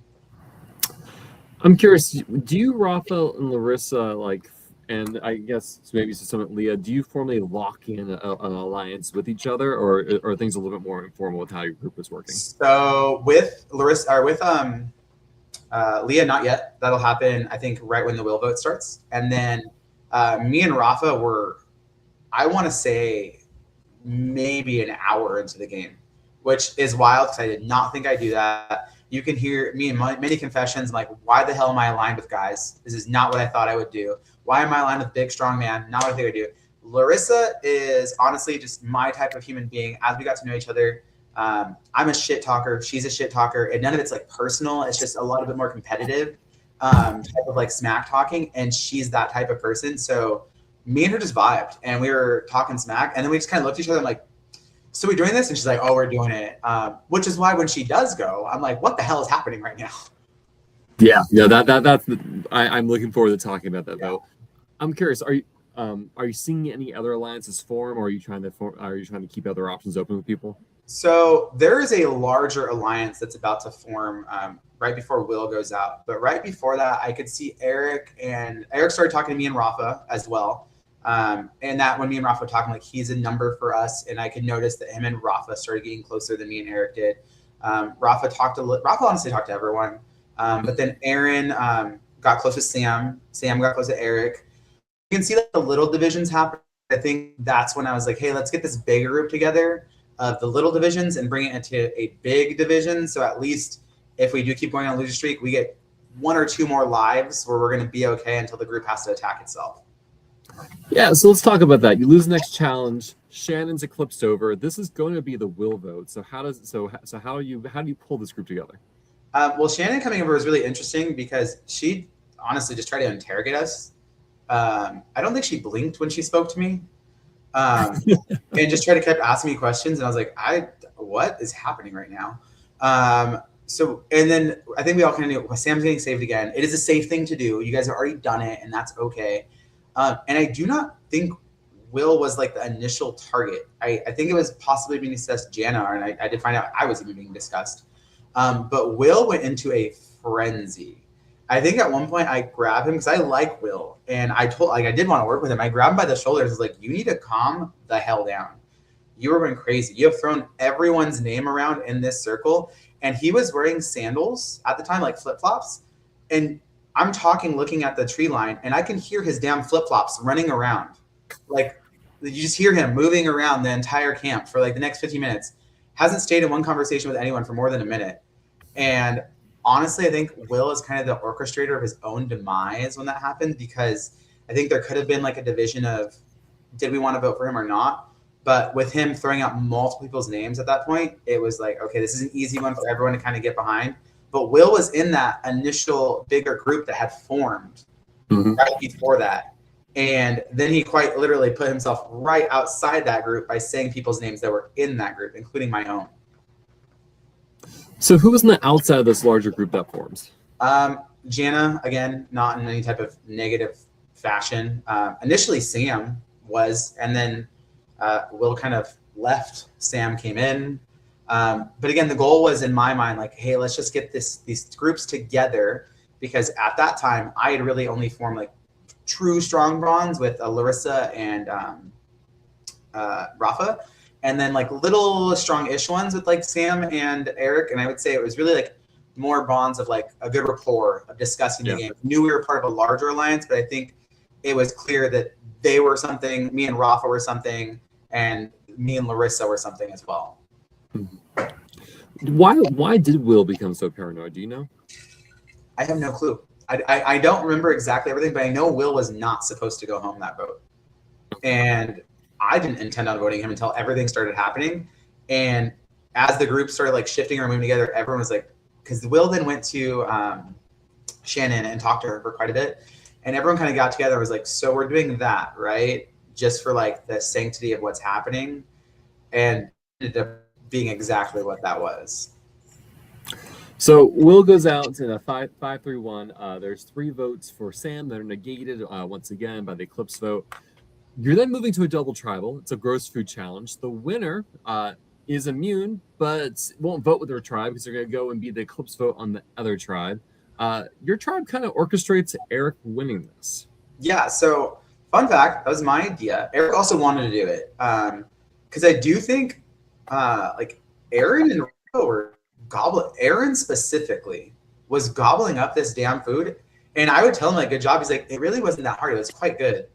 I'm curious. Do you, Rafa and Larissa, like, and I guess maybe to some Leah, do you formally lock in an alliance with each other, or are things a little bit more informal with how your group is working? So with Larissa, or with Leah, not yet. That'll happen, I think, right when the will vote starts. And then me and Rafa were, I want to say, maybe an hour into the game, which is wild because I did not think I'd do that. You can hear me in many confessions, like, why the hell am I aligned with guys? This is not what I thought I would do. Why am I aligned with big, strong man? Not what I think I do. Larissa is honestly just my type of human being. As we got to know each other, I'm a shit talker. She's a shit talker. And none of it's like personal. It's just a little bit more competitive type of like smack talking. And she's that type of person. So me and her just vibed and we were talking smack. And then we just kind of looked at each other and like, so we're doing this? And she's like, oh, we're doing it. Which is why when she does go, I'm like, what the hell is happening right now? Yeah, I'm looking forward to talking about that though. I'm curious, are you seeing any other alliances form, or are you trying to keep other options open with people? So there is a larger alliance that's about to form right before Will goes out. But right before that, I could see Eric started talking to me and Rafa as well. And that when me and Rafa were talking, like, he's a number for us. And I could notice that him and Rafa started getting closer than me and Eric did. Rafa honestly talked to everyone. But then Aaron got close to Sam. Sam got close to Eric. You can see that the little divisions happen. I think that's when I was like, hey, let's get this bigger group together of the little divisions and bring it into a big division. So at least if we do keep going on a losing streak, we get 1 or 2 more lives where we're going to be okay until the group has to attack itself. Yeah, so let's talk about that. You lose the next challenge. Shannon's eclipsed over. This is going to be the will vote. So how do you pull this group together? Well, Shannon coming over was really interesting because she honestly just tried to interrogate us. I don't think she blinked when she spoke to me, and just tried to keep asking me questions. And I was like, what is happening right now? And then I think we all kind of knew, Sam's getting saved again. It is a safe thing to do. You guys have already done it, and that's okay. And I do not think Will was like the initial target. I think it was possibly being discussed Jana, and I did find out I was even being discussed. But Will went into a frenzy. I think at one point I grabbed him because I like Will, and I did want to work with him. I grabbed him by the shoulders. I was like, you need to calm the hell down. You were going crazy. You have thrown everyone's name around in this circle. And he was wearing sandals at the time, like flip-flops. And I'm looking at the tree line, and I can hear his damn flip-flops running around. Like, you just hear him moving around the entire camp for like the next 15 minutes. Hasn't stayed in one conversation with anyone for more than a minute. And honestly, I think Will is kind of the orchestrator of his own demise when that happened, because I think there could have been like a division of, did we want to vote for him or not? But with him throwing out multiple people's names at that point, it was like, okay, this is an easy one for everyone to kind of get behind. But Will was in that initial bigger group that had formed right before that. And then he quite literally put himself right outside that group by saying people's names that were in that group, including my own. So who was on the outside of this larger group that forms? Jana, again, not in any type of negative fashion. Initially, Sam was, and then Will kind of left. Sam came in. But again, the goal was in my mind, like, hey, let's just get these groups together, because at that time, I had really only formed like true strong bonds with Larissa and Rafa. and then like little strong-ish ones with like Sam and Eric. And I would say it was really like more bonds of like a good rapport of discussing the game. Knew we were part of a larger alliance, but I think it was clear that they were something, me and Rafa were something, and me and Larissa were something as well. Why did Will become so paranoid? Do you know? I have no clue. I don't remember exactly everything, but I know Will was not supposed to go home that vote. And I didn't intend on voting him until everything started happening. And as the group started like shifting or moving together, everyone was like, because Will then went to Shannon and talked to her for quite a bit. And everyone kind of got together and was like, so we're doing that, right? Just for like the sanctity of what's happening. And it ended up being exactly what that was. So Will goes out to the 5-3-1. There's 3 votes for Sam that are negated once again by the Eclipse vote. You're then moving to a double tribal. It's a gross food challenge. The winner is immune, but won't vote with their tribe because they're going to go and be the Eclipse vote on the other tribe. Your tribe kind of orchestrates Eric winning this. Yeah, so fun fact, that was my idea. Eric also wanted to do it because I do think like Aaron and Rico were Aaron specifically was gobbling up this damn food, and I would tell him like, good job. He's like, it really wasn't that hard. It was quite good.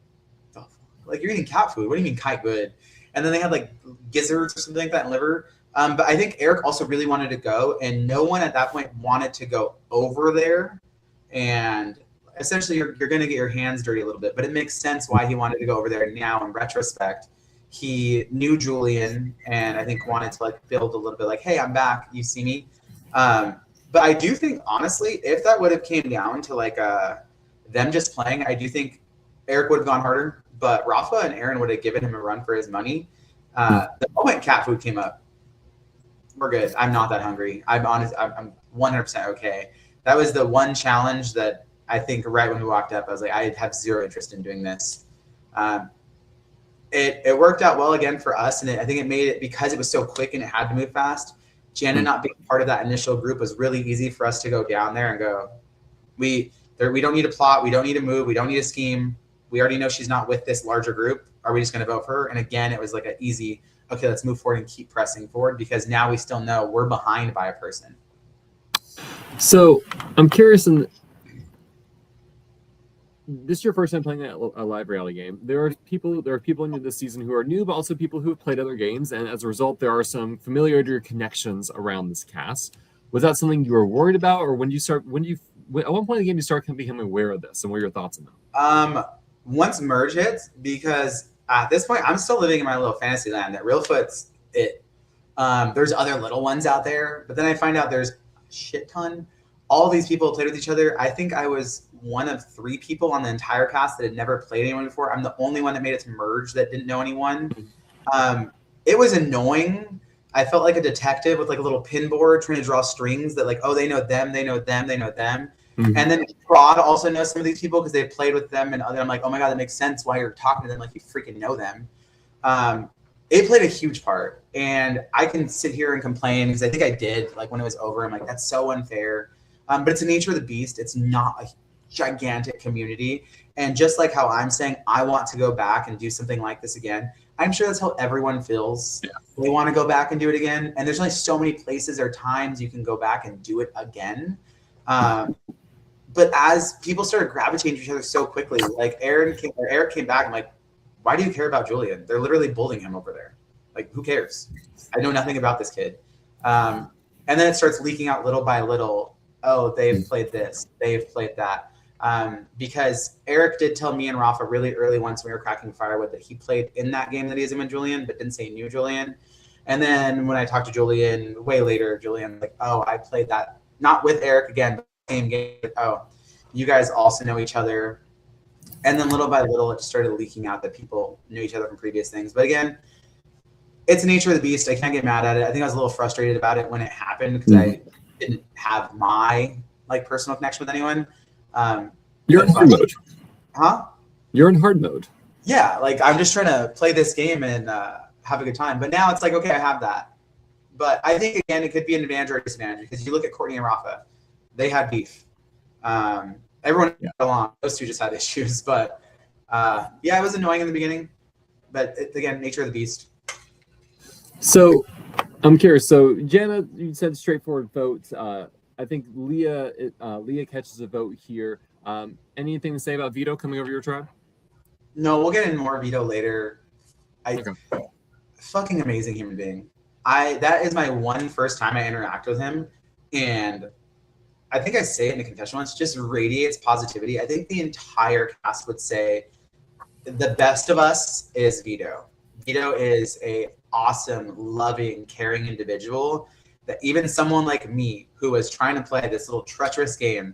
Like, you're eating cat food. What do you mean quite good? And then they had like gizzards or something like that and liver. But I think Eric also really wanted to go, and no one at that point wanted to go over there. And essentially you're going to get your hands dirty a little bit, but it makes sense why he wanted to go over there now in retrospect. He knew Julian and I think wanted to like build a little bit like, hey, I'm back. You see me? But I do think, honestly, if that would have came down to like them just playing, I do think Eric would have gone harder, but Rafa and Aaron would have given him a run for his money. The moment cat food came up, we're good. I'm not that hungry. I'm honest. I'm 100% okay. That was the one challenge that I think right when we walked up, I was like, I have zero interest in doing this. It worked out well again for us, and I think it made it, because it was so quick and it had to move fast. Jana not being part of that initial group was really easy for us to go down there and go, we don't need a plot, we don't need to move, we don't need a scheme. We already know she's not with this larger group. Are we just going to vote for her? And again, it was like an easy, okay, let's move forward and keep pressing forward, because now we still know we're behind by a person. So I'm curious, this is your first time playing a live reality game. There are people in this season who are new, but also people who have played other games, and as a result, there are some familiarity or connections around this cast. Was that something you were worried about, or at one point in the game you start becoming aware of this, and what are your thoughts on that? Once merge hits, because at this point I'm still living in my little fantasy land that Reelfoot's it. There's other little ones out there, but then I find out there's a shit ton. All these people played with each other. I think I was one of 3 people on the entire cast that had never played anyone before. I'm the only one that made it to merge that didn't know anyone. It was annoying. I felt like a detective with like a little pin board trying to draw strings that like, oh, they know them, they know them, they know them. Mm-hmm. And then Prod also knows some of these people because they played with them, and I'm like, oh my God, that makes sense why you're talking to them like you freaking know them. It played a huge part, and I can sit here and complain because I think I did, like when it was over, I'm like, that's so unfair. But it's the nature of the beast. It's not a gigantic community. And just like how I'm saying, I want to go back and do something like this again, I'm sure that's how everyone feels. Yeah. They want to go back and do it again. And there's only so many places or times you can go back and do it again. But as people started gravitating to each other so quickly, like Eric came back, I'm like, why do you care about Julian? They're literally bullying him over there. Like, who cares? I know nothing about this kid. And then it starts leaking out little by little. Oh, they've played this, they've played that. Because Eric did tell me and Rafa really early once when we were cracking firewood that he played in that game that he was in with Julian, but didn't say he knew Julian. And then when I talked to Julian way later, Julian like, oh, I played that, not with Eric again, but same game. Oh, you guys also know each other. And then little by little, it just started leaking out that people knew each other from previous things. But again, it's the nature of the beast. I can't get mad at it. I think I was a little frustrated about it when it happened because I didn't have my like personal connection with anyone. You're in hard mode. Huh? You're in hard mode. Yeah, like I'm just trying to play this game and have a good time. But now it's like, okay, I have that. But I think, again, it could be an advantage or a disadvantage because you look at Courtney and Rafa. They had beef. Everyone got along. Those two just had issues. But, yeah, it was annoying in the beginning. But, again, nature of the beast. So I'm curious. So Jana, you said straightforward vote. I think Leah catches a vote here. Anything to say about Vito coming over your tribe? No, we'll get in more Vito later. Okay. Fucking amazing human being. That is my first time I interact with him, and I think I say it in the confession once, just radiates positivity. I think the entire cast would say the best of us is Vito. Vito is a awesome, loving, caring individual that even someone like me who was trying to play this little treacherous game,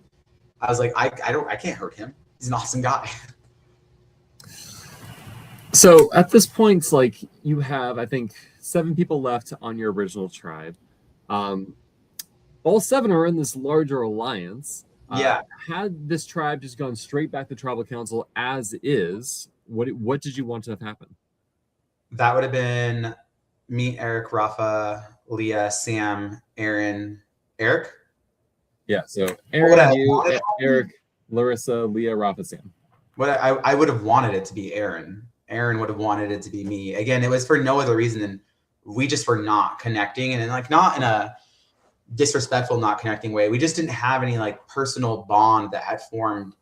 I was like, I can't hurt him. He's an awesome guy. So at this point, like you have, I think, 7 people left on your original tribe. All 7 are in this larger alliance. Yeah. Had this tribe just gone straight back to tribal council as is, what did you want to have happen? That would have been me, Eric, Rafa, Leah, Sam, Aaron, Eric. Yeah, so Aaron, you, Eric, Larissa, Leah, Rafa, Sam. What I would have wanted it to be Aaron. Aaron would have wanted it to be me. Again, it was for no other reason than we just were not connecting, and like not in a disrespectful, not connecting way. We just didn't have any like personal bond that had formed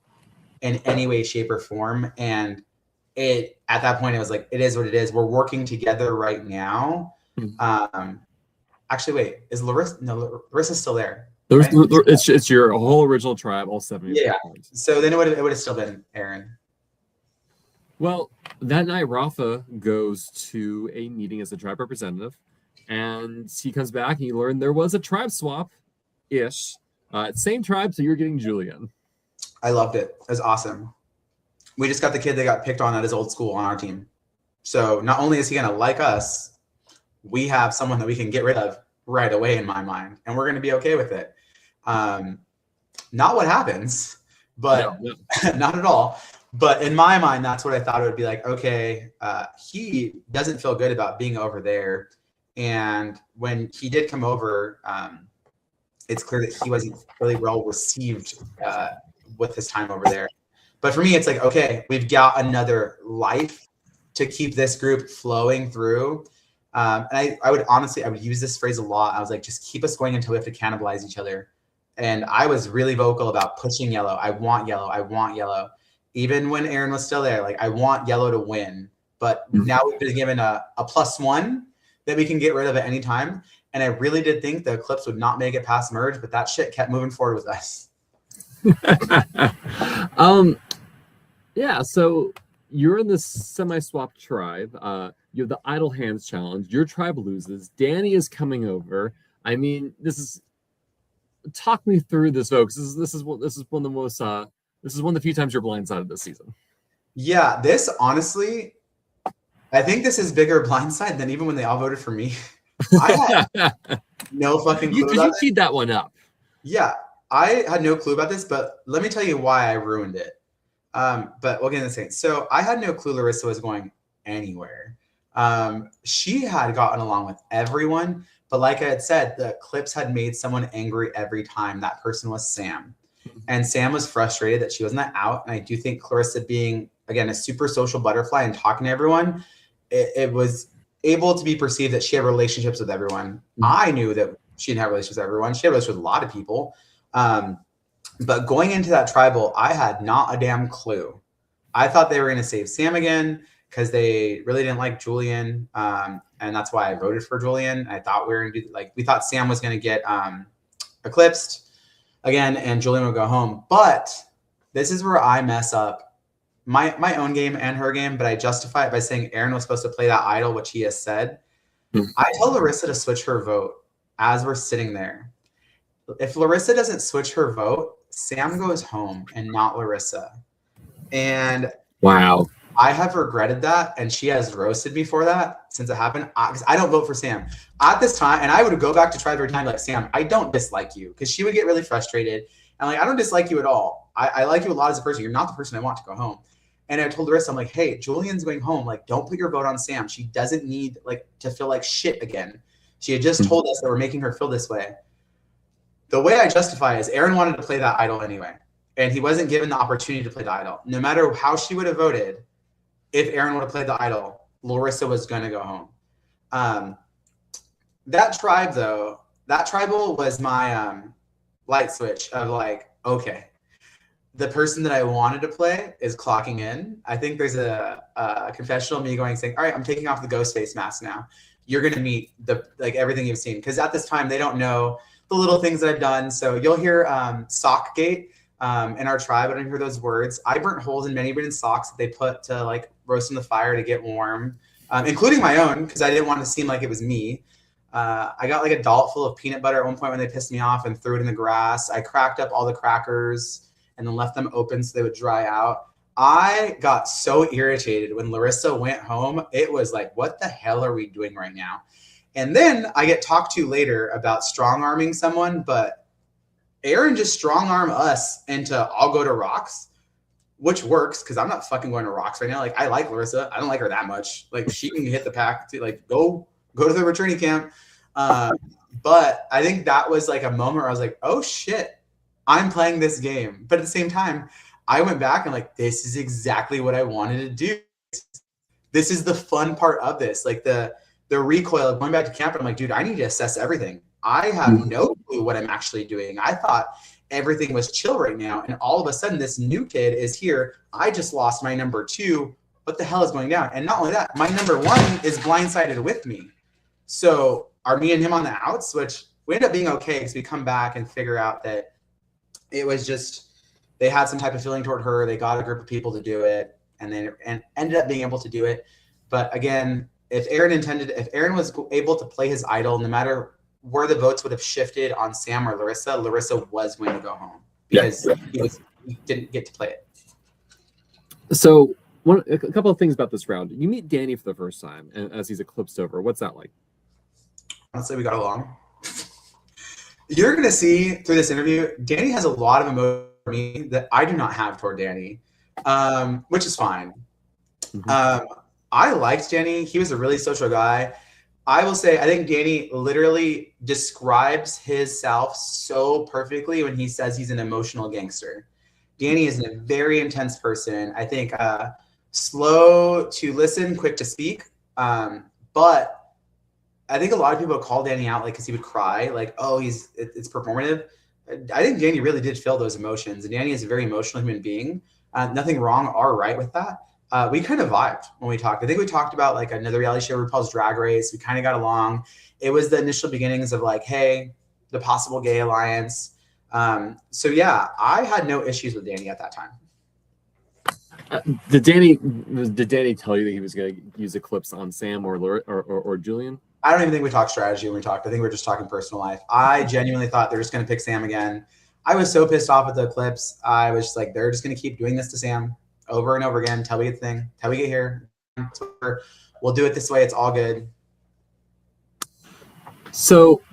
in any way, shape, or form. And it at that point, it was like, it is what it is. We're working together right now. Actually, wait, is Larissa? No, Larissa's still there. Right? It's your whole original tribe, all 7 of you. Yeah. So then it would have still been Aaron. Well, that night, Rafa goes to a meeting as a tribe representative, and he comes back and he learned there was a tribe swap-ish. Same tribe, so you're getting Julian. I loved it. It was awesome. We just got the kid that got picked on at his old school on our team. So not only is he going to like us, we have someone that we can get rid of right away in my mind, and we're going to be okay with it. Not what happens, but no. Not at all. But in my mind, that's what I thought it would be like. Okay, he doesn't feel good about being over there. And when he did come over, it's clear that he wasn't really well received with his time over there. But for me, it's like, okay, we've got another life to keep this group flowing through. And I would use this phrase a lot. I was like, just keep us going until we have to cannibalize each other. And I was really vocal about pushing yellow. I want yellow. I want yellow. Even when Aaron was still there, like I want yellow to win. But now we've been given a +1 that we can get rid of at any time. And I really did think the Eclipse would not make it past merge, but that shit kept moving forward with us. Yeah, so you're in this semi-swap tribe. You have the Idle Hands challenge. Your tribe loses. Danny is coming over. I mean, talk me through this, folks. This is one of the most this is one of the few times you're blindsided this season. Yeah, this honestly, I think this is bigger blindside than even when they all voted for me. I had no fucking clue you keyed that one up. Yeah, I had no clue about this, but let me tell you why I ruined it. But we'll get into this. So I had no clue Larissa was going anywhere. She had gotten along with everyone, but like I had said, the clips had made someone angry every time. That person was Sam. And Sam was frustrated that she wasn't out. And I do think Clarissa being, again, a super social butterfly and talking to everyone, it was able to be perceived that she had relationships with everyone. I knew that she didn't have relationships with everyone. She had relationships with a lot of people. But going into that tribal, I had not a damn clue. I thought they were going to save Sam again because they really didn't like Julian. And that's why I voted for Julian. I thought we thought Sam was going to get eclipsed again and Julian would go home. But this is where I mess up my own game and her game, but I justify it by saying Aaron was supposed to play that idol, which he has said. I tell Larissa to switch her vote as we're sitting there. If Larissa doesn't switch her vote, Sam goes home and not Larissa. And wow, I have regretted that, and she has roasted me for that since it happened. Because I don't vote for Sam at this time, and I would go back to try every time like, Sam, I don't dislike you, because she would get really frustrated. And like, I don't dislike you at all. I like you a lot as a person. You're not the person I want to go home. And I told Larissa, I'm like, hey, Julian's going home. Like, don't put your vote on Sam. She doesn't need like to feel like shit again. She had just told us that we're making her feel this way. The way I justify is Aaron wanted to play that idol anyway, and he wasn't given the opportunity to play the idol. No matter how she would have voted, if Aaron would have played the idol, Larissa was going to go home. That tribe though, that tribal was my light switch of like, okay, the person that I wanted to play is clocking in. I think there's a confessional of me going saying, all right, I'm taking off the ghost face mask now. You're gonna meet the like everything you've seen. Because at this time they don't know the little things that I've done. So you'll hear sockgate in our tribe. I don't hear those words. I burnt holes in many women's socks that they put to like roast in the fire to get warm, including my own, because I didn't want to seem like it was me. I got like a dollop full of peanut butter at one point when they pissed me off and threw it in the grass. I cracked up all the crackers and then left them open so they would dry out. I got so irritated when Larissa went home. It was like, what the hell are we doing right now? And then I get talked to later about strong arming someone, but Aaron just strong arm us into I'll go to rocks, which works because I'm not fucking going to rocks right now. Like I like Larissa. I don't like her that much. Like she can hit the pack to like go to the returning camp. But I think that was like a moment where I was like, oh shit, I'm playing this game. But at the same time, I went back and like, this is exactly what I wanted to do. This is the fun part of this. Like the recoil of going back to camp. I'm like, dude, I need to assess everything. I have no clue what I'm actually doing. I thought everything was chill right now. And all of a sudden this new kid is here. I just lost my number 2. What the hell is going down? And not only that, my number 1 is blindsided with me. So are me and him on the outs, which we end up being okay because we come back and figure out that it was just, they had some type of feeling toward her. They got a group of people to do it and ended up being able to do it. But again, if Aaron was able to play his idol, no matter where the votes would have shifted on Sam or Larissa was going to go home because he didn't get to play it. So a couple of things about this round. You meet Danny for the first time as he's eclipsed over. What's that like? Honestly, we got along. You're going to see through this interview, Danny has a lot of emotion for me that I do not have toward Danny, which is fine. Mm-hmm. I liked Danny. He was a really social guy. I will say, I think Danny literally describes himself so perfectly when he says he's an emotional gangster. Danny is a very intense person. I think slow to listen, quick to speak. But I think a lot of people call Danny out like because he would cry, like, oh, it's performative. I think Danny really did feel those emotions. And Danny is a very emotional human being. Nothing wrong or right with that. We kind of vibed when we talked. I think we talked about like another reality show, RuPaul's Drag Race. We kind of got along. It was the initial beginnings of like, hey, the possible gay alliance. So yeah, I had no issues with Danny at that time. Did Danny tell you that he was going to use Eclipse on Sam or Julian? I don't even think we talked strategy when we talked. I think we were just talking personal life. I genuinely thought they were just going to pick Sam again. I was so pissed off with the Eclipse. I was just like, they're just going to keep doing this to Sam over and over again till we get the thing, till we get here. We'll do it this way. It's all good. So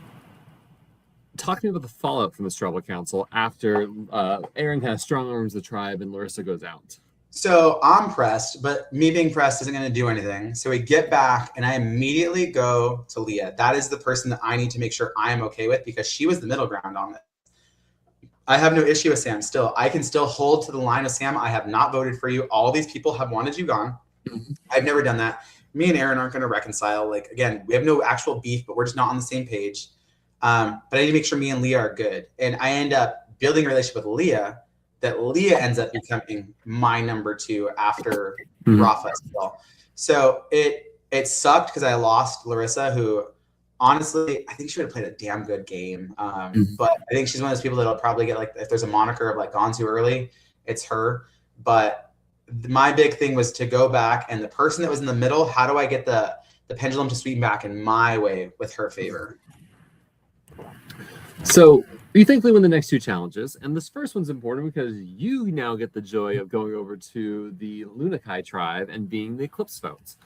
talking about the fallout from this tribal council after Aaron has strong arms the tribe and Larissa goes out. So I'm pressed, but me being pressed isn't going to do anything. So we get back and I immediately go to Leah. That is the person that I need to make sure I am okay with because she was the middle ground on this. I have no issue with Sam still. I can still hold to the line of Sam. I have not voted for you. All these people have wanted you gone. Mm-hmm. I've never done that. Me and Aaron aren't going to reconcile. Like, again, we have no actual beef, but we're just not on the same page. But I need to make sure me and Leah are good. And I end up building a relationship with Leah that Leah ends up becoming my number 2 after Rafa as well. So it sucked because I lost Larissa, who honestly, I think she would have played a damn good game. But I think she's one of those people that'll probably get like, if there's a moniker of like gone too early, it's her. But my big thing was to go back and the person that was in the middle, how do I get the pendulum to swing back in my way with her favor? So you thankfully win the next 2 challenges. And this first one's important because you now get the joy of going over to the Lunakai tribe and being the Eclipse votes.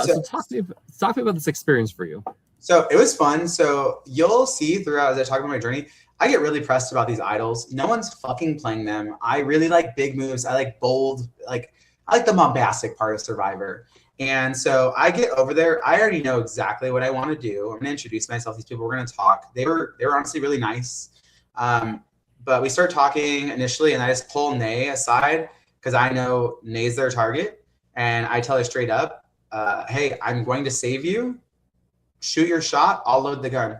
So talk to me about this experience for you. So it was fun. So you'll see throughout as I talk about my journey, I get really pressed about these idols. No one's fucking playing them. I really like big moves. I like bold, I like the bombastic part of Survivor. And so I get over there. I already know exactly what I want to do. I'm going to introduce myself. These people, we're going to talk. They were honestly really nice. But we start talking initially and I just pull Nay aside because I know Nay's their target. And I tell her straight up, hey, I'm going to save you. shoot your shot. I'll load the gun.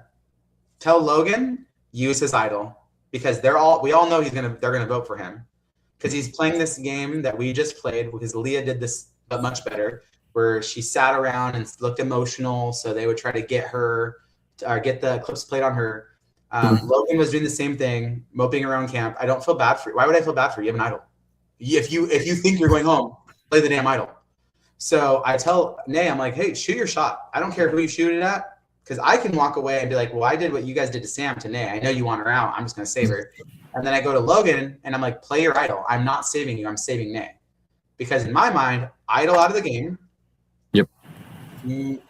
Tell Logan, use his idol, because we all know they're gonna vote for him, because he's playing this game that we just played, because Leah did this but much better, where she sat around and looked emotional, so they would try to get her or get the clips played on her. Logan was doing the same thing, moping around camp. I don't feel bad for you. Why would I feel bad for you? You have an idol. If you think you're going home, play the damn idol. So I tell Nay, I'm like, hey, shoot your shot. I don't care who you shoot it at, because I can walk away and be like, well, I did what you guys did to Sam to Nay. I know you want her out. I'm just going to save her. And then I go to Logan and I'm like, play your idol. I'm not saving you. I'm saving Nay. Because in my mind, idol out of the game. Yep.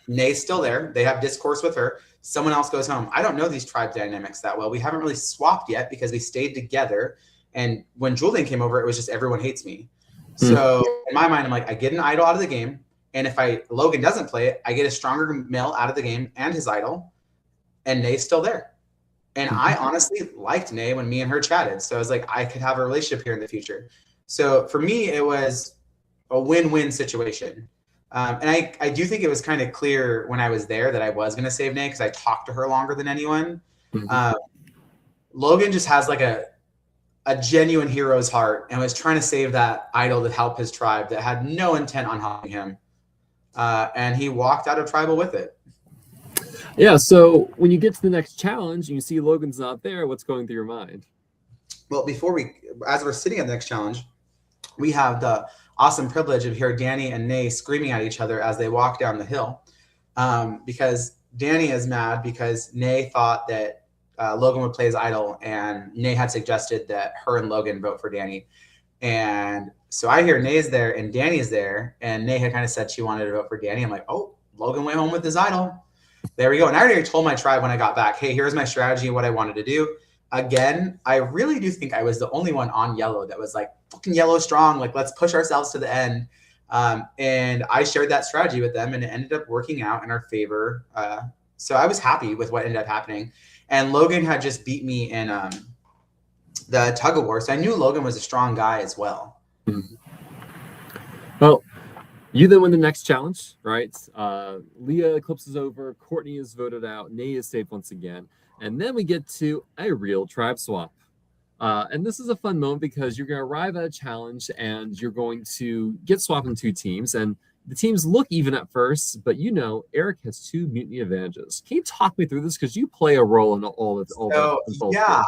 Nay's still there. They have discourse with her. Someone else goes home. I don't know these tribe dynamics that well. We haven't really swapped yet because we stayed together. And when Julian came over, it was just everyone hates me. So in my mind, I'm like, I get an idol out of the game. And if Logan doesn't play it, I get a stronger male out of the game and his idol. And Nay's still there. And I honestly liked Nay when me and her chatted. So I was like, I could have a relationship here in the future. So for me, it was a win-win situation. And I do think it was kind of clear when I was there that I was going to save Nay, because I talked to her longer than anyone. Logan just has like a genuine hero's heart and was trying to save that idol to help his tribe that had no intent on helping him. And he walked out of tribal with it. Yeah, so when you get to the next challenge and you see Logan's not there, what's going through your mind? Well, as we're sitting at the next challenge, we have the awesome privilege of hearing Danny and Nay screaming at each other as they walk down the hill. Because Danny is mad because Nay thought that Logan would play his idol, and Nay had suggested that her and Logan vote for Danny. And so I hear Nay's there and Danny's there, and Nay had kind of said she wanted to vote for Danny. I'm like, oh, Logan went home with his idol. There we go. And I already told my tribe when I got back, hey, here's my strategy and what I wanted to do. Again, I really do think I was the only one on yellow that was like, fucking yellow strong. Like, let's push ourselves to the end. And I shared that strategy with them, and it ended up working out in our favor. So I was happy with what ended up happening. And Logan had just beat me in the tug of war. So I knew Logan was a strong guy as well. Well, you then win the next challenge, right? Leah eclipses over. Courtney is voted out. Nay is safe once again. And then we get to a real tribe swap. And this is a fun moment because you're going to arrive at a challenge and you're going to get swapped in two teams. And the teams look even at first, but you know Eric has two mutiny advantages. Can you talk me through this? Because you play a role in all of both. Yeah.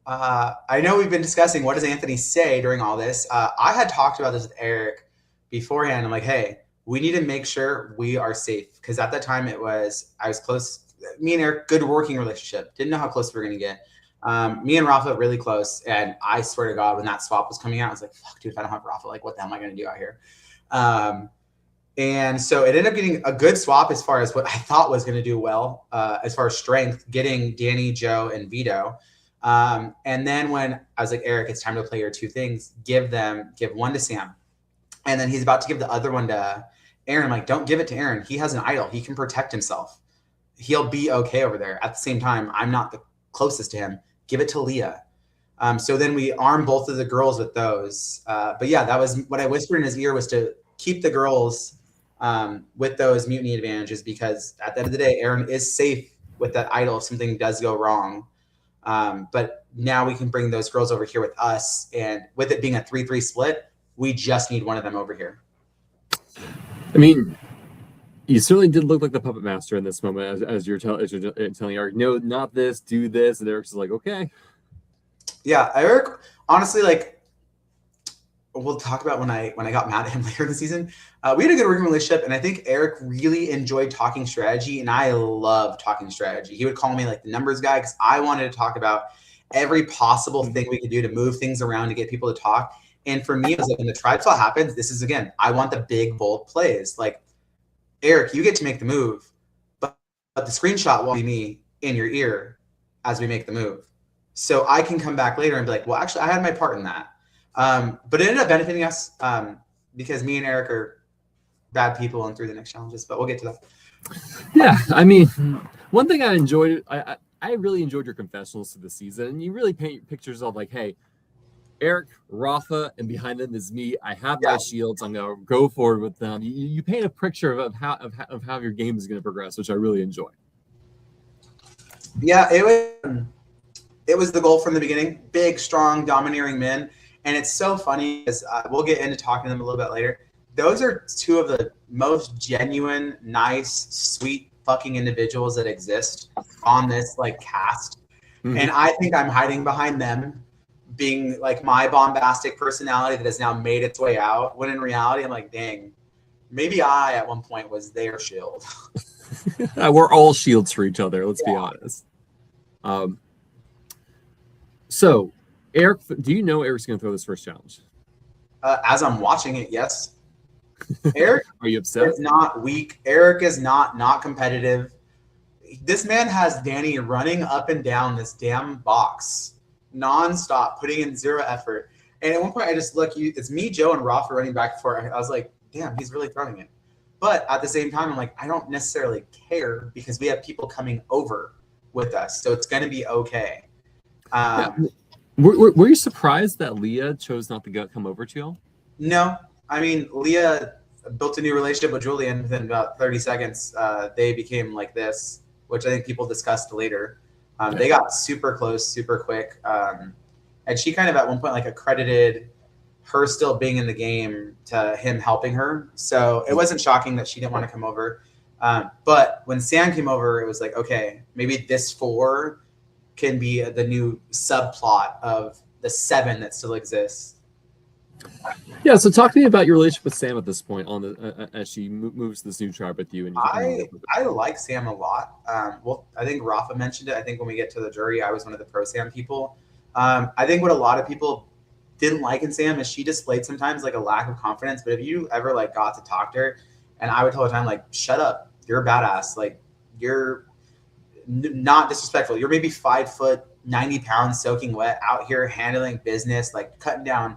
I know we've been discussing what does Anthony say during all this. I had talked about this with Eric beforehand. I'm like, hey, we need to make sure we are safe. Because at that time I was close. Me and Eric, good working relationship. Didn't know how close we were going to get. Me and Rafa really close. And I swear to God, when that swap was coming out, I was like, fuck, dude, if I don't have Rafa, like, what the hell am I going to do out here? And so it ended up getting a good swap as far as what I thought was going to do well, as far as strength, getting Danny, Joe, and Vito. And then when I was like, Eric, it's time to play your two things, give one to Sam. And then he's about to give the other one to Aaron. I'm like, don't give it to Aaron. He has an idol. He can protect himself. He'll be okay over there. At the same time, I'm not the closest to him. Give it to Leah. So then we arm both of the girls with those. But yeah, that was what I whispered in his ear, was to keep the girls with those mutiny advantages, because at the end of the day, Aaron is safe with that idol if something does go wrong. But now we can bring those girls over here with us, and with it being a 3-3 split, we just need one of them over here. I mean, you certainly did look like the puppet master in this moment, as you're telling Eric, no, not this, do this, and Eric's like, okay. Yeah, Eric, honestly, like, we'll talk about when I got mad at him later in the season. We had a good working relationship, and I think Eric really enjoyed talking strategy, and I love talking strategy. He would call me like the numbers guy, because I wanted to talk about every possible thing we could do to move things around to get people to talk. And for me, it was like, when the tribe swap happens, this is, again, I want the big, bold plays. Like, Eric, you get to make the move, but the screenshot will be me in your ear as we make the move. So I can come back later and be like, well, actually, I had my part in that. But it ended up benefiting us because me and Eric are bad people and through the next challenges, but we'll get to that. Yeah, I mean, one thing I enjoyed, I really enjoyed your confessionals to the season, and you really paint pictures of like, hey, Eric, Rafa, and behind them is me. I have my shields. I'm gonna go forward with them. You paint a picture of how your game is going to progress, which I really enjoy. Yeah, it was the goal from the beginning. Big, strong, domineering men. And it's so funny because we'll get into talking to them a little bit later. Those are two of the most genuine, nice, sweet fucking individuals that exist on this like cast. Mhm. And I think I'm hiding behind them being like my bombastic personality that has now made its way out. When in reality, I'm like, dang, maybe I at one point was their shield. We're all shields for each other. Let's be honest. So, Eric, do you know Eric's going to throw this first challenge? As I'm watching it, yes. Eric Are you upset? is not weak. Eric is not competitive. This man has Danny running up and down this damn box nonstop, putting in zero effort. And at one point, I just look, it's me, Joe, and Rafa running back and forth. I was like, damn, he's really throwing it. But at the same time, I'm like, I don't necessarily care because we have people coming over with us. So it's going to be okay. Yeah. Were you surprised that Leah chose not to come over to y'all? No. I mean, Leah built a new relationship with Julian within about 30 seconds. They became like this, which I think people discussed later. They got super close, super quick. And she kind of at one point like accredited her still being in the game to him helping her. So it wasn't shocking that she didn't want to come over. But when Sam came over, it was like, okay, maybe this 4 can be the new subplot of the 7 that still exists. Yeah, so talk to me about your relationship with Sam at this point on the as she moves to this new tribe with you. And I like Sam a lot. Well, I think Rafa mentioned it. I think when we get to the jury, I was one of the pro Sam people. I think what a lot of people didn't like in Sam is she displayed sometimes like a lack of confidence. But if you ever like got to talk to her, and I would tell her time like, shut up, you're a badass. Like you're not disrespectful. You're maybe 5 foot, 90 pounds, soaking wet, out here handling business, like cutting down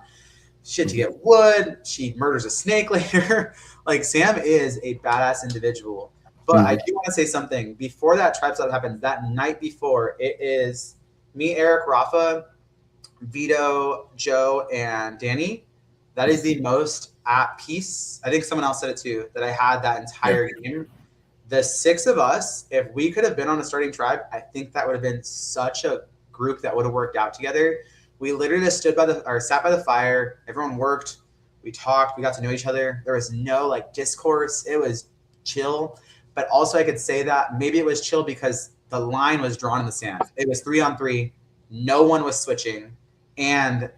shit to get wood. She murders a snake later. Like Sam is a badass individual. But I do want to say something before that tribe stuff happens. That night before, it is me, Eric, Rafa, Vito, Joe, and Danny. That is the most at peace. I think someone else said it too, that I had that entire game. The 6 of us, if we could have been on a starting tribe, I think that would have been such a group that would have worked out together. We literally just sat by the fire. Everyone worked. We talked. We got to know each other. There was no like discourse. It was chill. But also I could say that maybe it was chill because the line was drawn in the sand. It was 3-on-3. No one was switching. And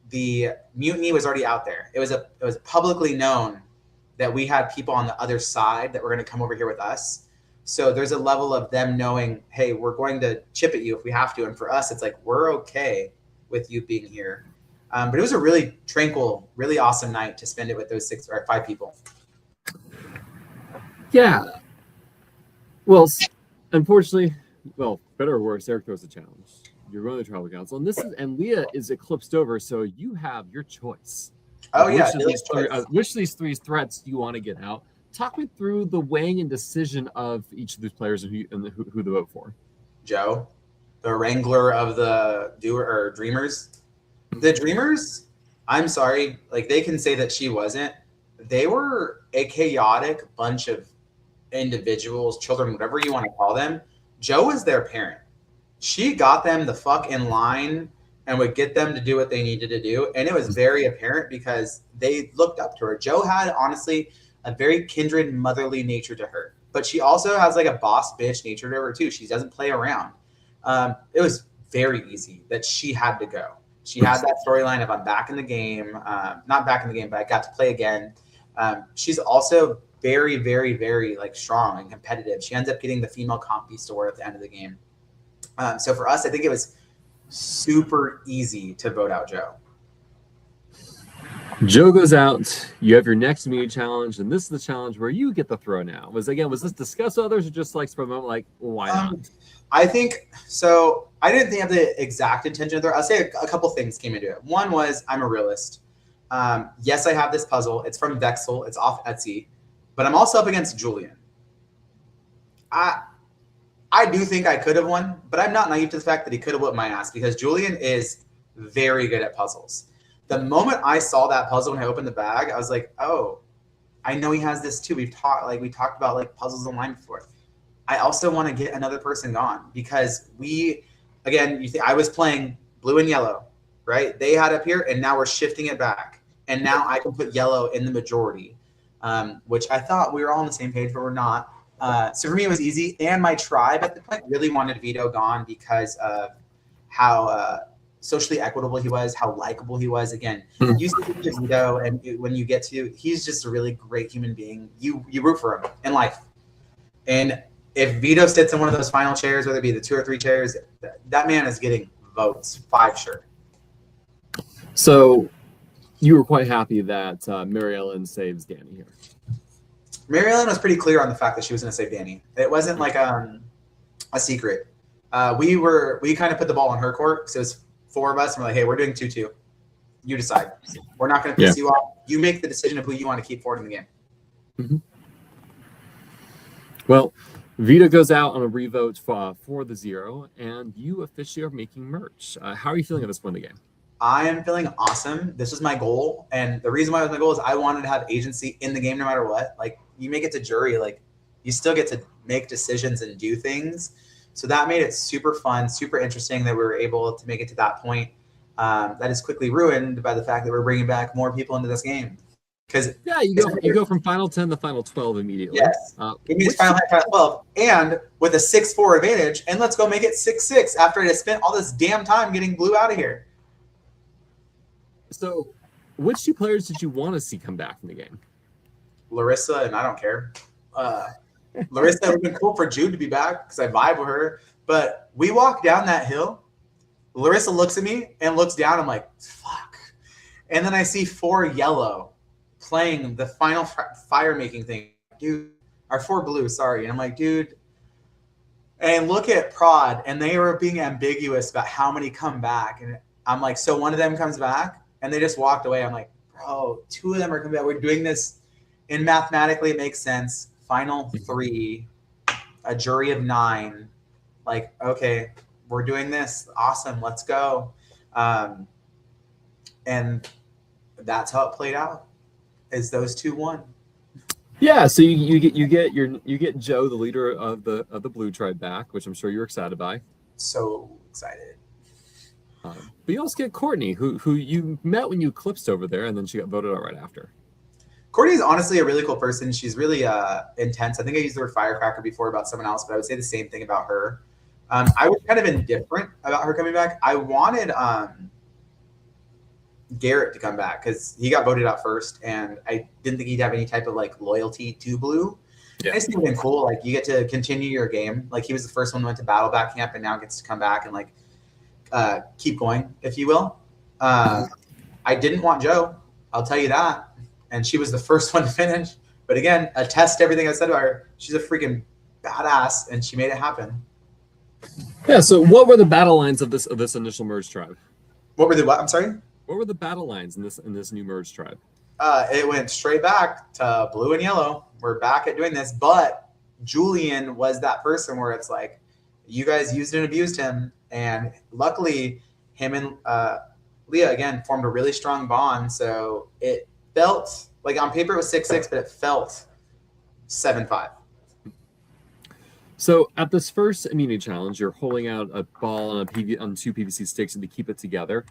the mutiny was already out there. It was publicly known that we had people on the other side that were going to come over here with us. So there's a level of them knowing, hey, we're going to chip at you if we have to. And for us, it's like, we're okay with you being here. But it was a really tranquil, really awesome night to spend it with those 6 or 5 people. Yeah. Well, unfortunately, better or worse, Eric throws a challenge. You're running the tribal council, and Leah is eclipsed over, so you have your choice. Oh yeah, which of these 3 threats you want to get out? Talk me through the weighing and decision of each of these players and who to vote for. Joe, the wrangler of the Dreamers. The Dreamers, I'm sorry, like they can say that she wasn't. They were a chaotic bunch of individuals, children, whatever you want to call them. Joe was their parent. She got them the fuck in line and would get them to do what they needed to do. And it was very apparent because they looked up to her. Joe had, honestly, a very kindred motherly nature to her. But she also has like a boss bitch nature to her too. She doesn't play around. It was very easy that she had to go. She had that storyline of I'm back in the game. Not back in the game, but I got to play again. She's also very, very, very like strong and competitive. She ends up getting the female comp beast award at the end of the game. So for us, I think it was super easy to vote out Joe. Joe goes out. You have your next media challenge, and this is the challenge where you get the throw now. Was this discussed with others or just like for a moment, like why not? I think so. I didn't think of the exact intention of there. I'll say a couple things came into it. One was I'm a realist. Yes, I have this puzzle. It's from Vexel. It's off Etsy, but I'm also up against Julian. I do think I could have won, but I'm not naive to the fact that he could have whipped my ass because Julian is very good at puzzles. The moment I saw that puzzle when I opened the bag, I was like, oh, I know he has this too. We talked about like puzzles online before. I also want to get another person gone because I was playing blue and yellow, right? They had up here, and now we're shifting it back. And now I can put yellow in the majority, which I thought we were all on the same page, but we're not. So for me, it was easy. And my tribe at the point really wanted Vito gone because of how socially equitable he was, how likable he was. Again, you see Vito, and when you get to, he's just a really great human being. You root for him in life. And if Vito sits in one of those final chairs, whether it be the 2 or 3 chairs, that man is getting votes, 5 sure. So you were quite happy that Mary Ellen saves Danny here. Mary Ellen was pretty clear on the fact that she was going to save Danny. It wasn't like a secret. We kind of put the ball in her court. So it was 4 of us, and we're like, hey, we're doing 2-2. You decide. We're not going to piss you off. You make the decision of who you want to keep forward in the game. Mm-hmm. Well, Vito goes out on a revote for the 0, and you officially are making merch. How are you feeling at this point in the game? I am feeling awesome. This was my goal. And the reason why it was my goal is I wanted to have agency in the game no matter what. Like, you make it to jury, like, you still get to make decisions and do things. So that made it super fun, super interesting that we were able to make it to that point. That is quickly ruined by the fact that we're bringing back more people into this game. Because you go from final 10 to final 12 immediately. Yes. Give me this final 12, and with a 6-4 advantage, and let's go make it 6-6 after it has spent all this damn time getting blue out of here. So, which 2 players did you want to see come back in the game? Larissa, and I don't care. Larissa, it would have been cool for Jude to be back because I vibe with her. But we walk down that hill. Larissa looks at me and looks down. I'm like, fuck. And then I see 4 yellow playing the final fire making thing. Dude, or 4 blue, sorry. And I'm like, dude. And look at Prod, and they were being ambiguous about how many come back. And I'm like, so one of them comes back? And they just walked away. I'm like, bro, 2 of them are coming back. We're doing this, and mathematically it makes sense. Final 3, a jury of 9. Like, okay, we're doing this. Awesome, let's go. And that's how it played out. Is those 2 won? Yeah, so you get Joe, the leader of the Blue Tribe, back, which I'm sure you're excited by. So excited. But you also get Courtney, who you met when you eclipsed over there, and then she got voted out right after. Courtney's honestly a really cool person. She's really intense. I think I used the word firecracker before about someone else, but I would say the same thing about her. I was kind of indifferent about her coming back. I wanted Garrett to come back because he got voted out first, and I didn't think he'd have any type of like loyalty to blue. Yeah. I just think it'd been cool. Like, you get to continue your game. Like, he was the first one who went to battle back camp, and now gets to come back and like keep going, if you will. I didn't want Joe. I'll tell you that. And she was the first one to finish. But again, attest to everything I said about her. She's a freaking badass, and she made it happen. Yeah. So, what were the battle lines of this initial merge tribe? What were the what? I'm sorry. What were the battle lines in this new merge tribe? It went straight back to blue and yellow. We're back at doing this, but Julian was that person where it's like, you guys used and abused him, and luckily, him and Leah again formed a really strong bond. So it felt like on paper it was 6-6, but it felt 7-5. So at this first immunity challenge, you're holding out a ball on 2 PVC sticks to keep it together.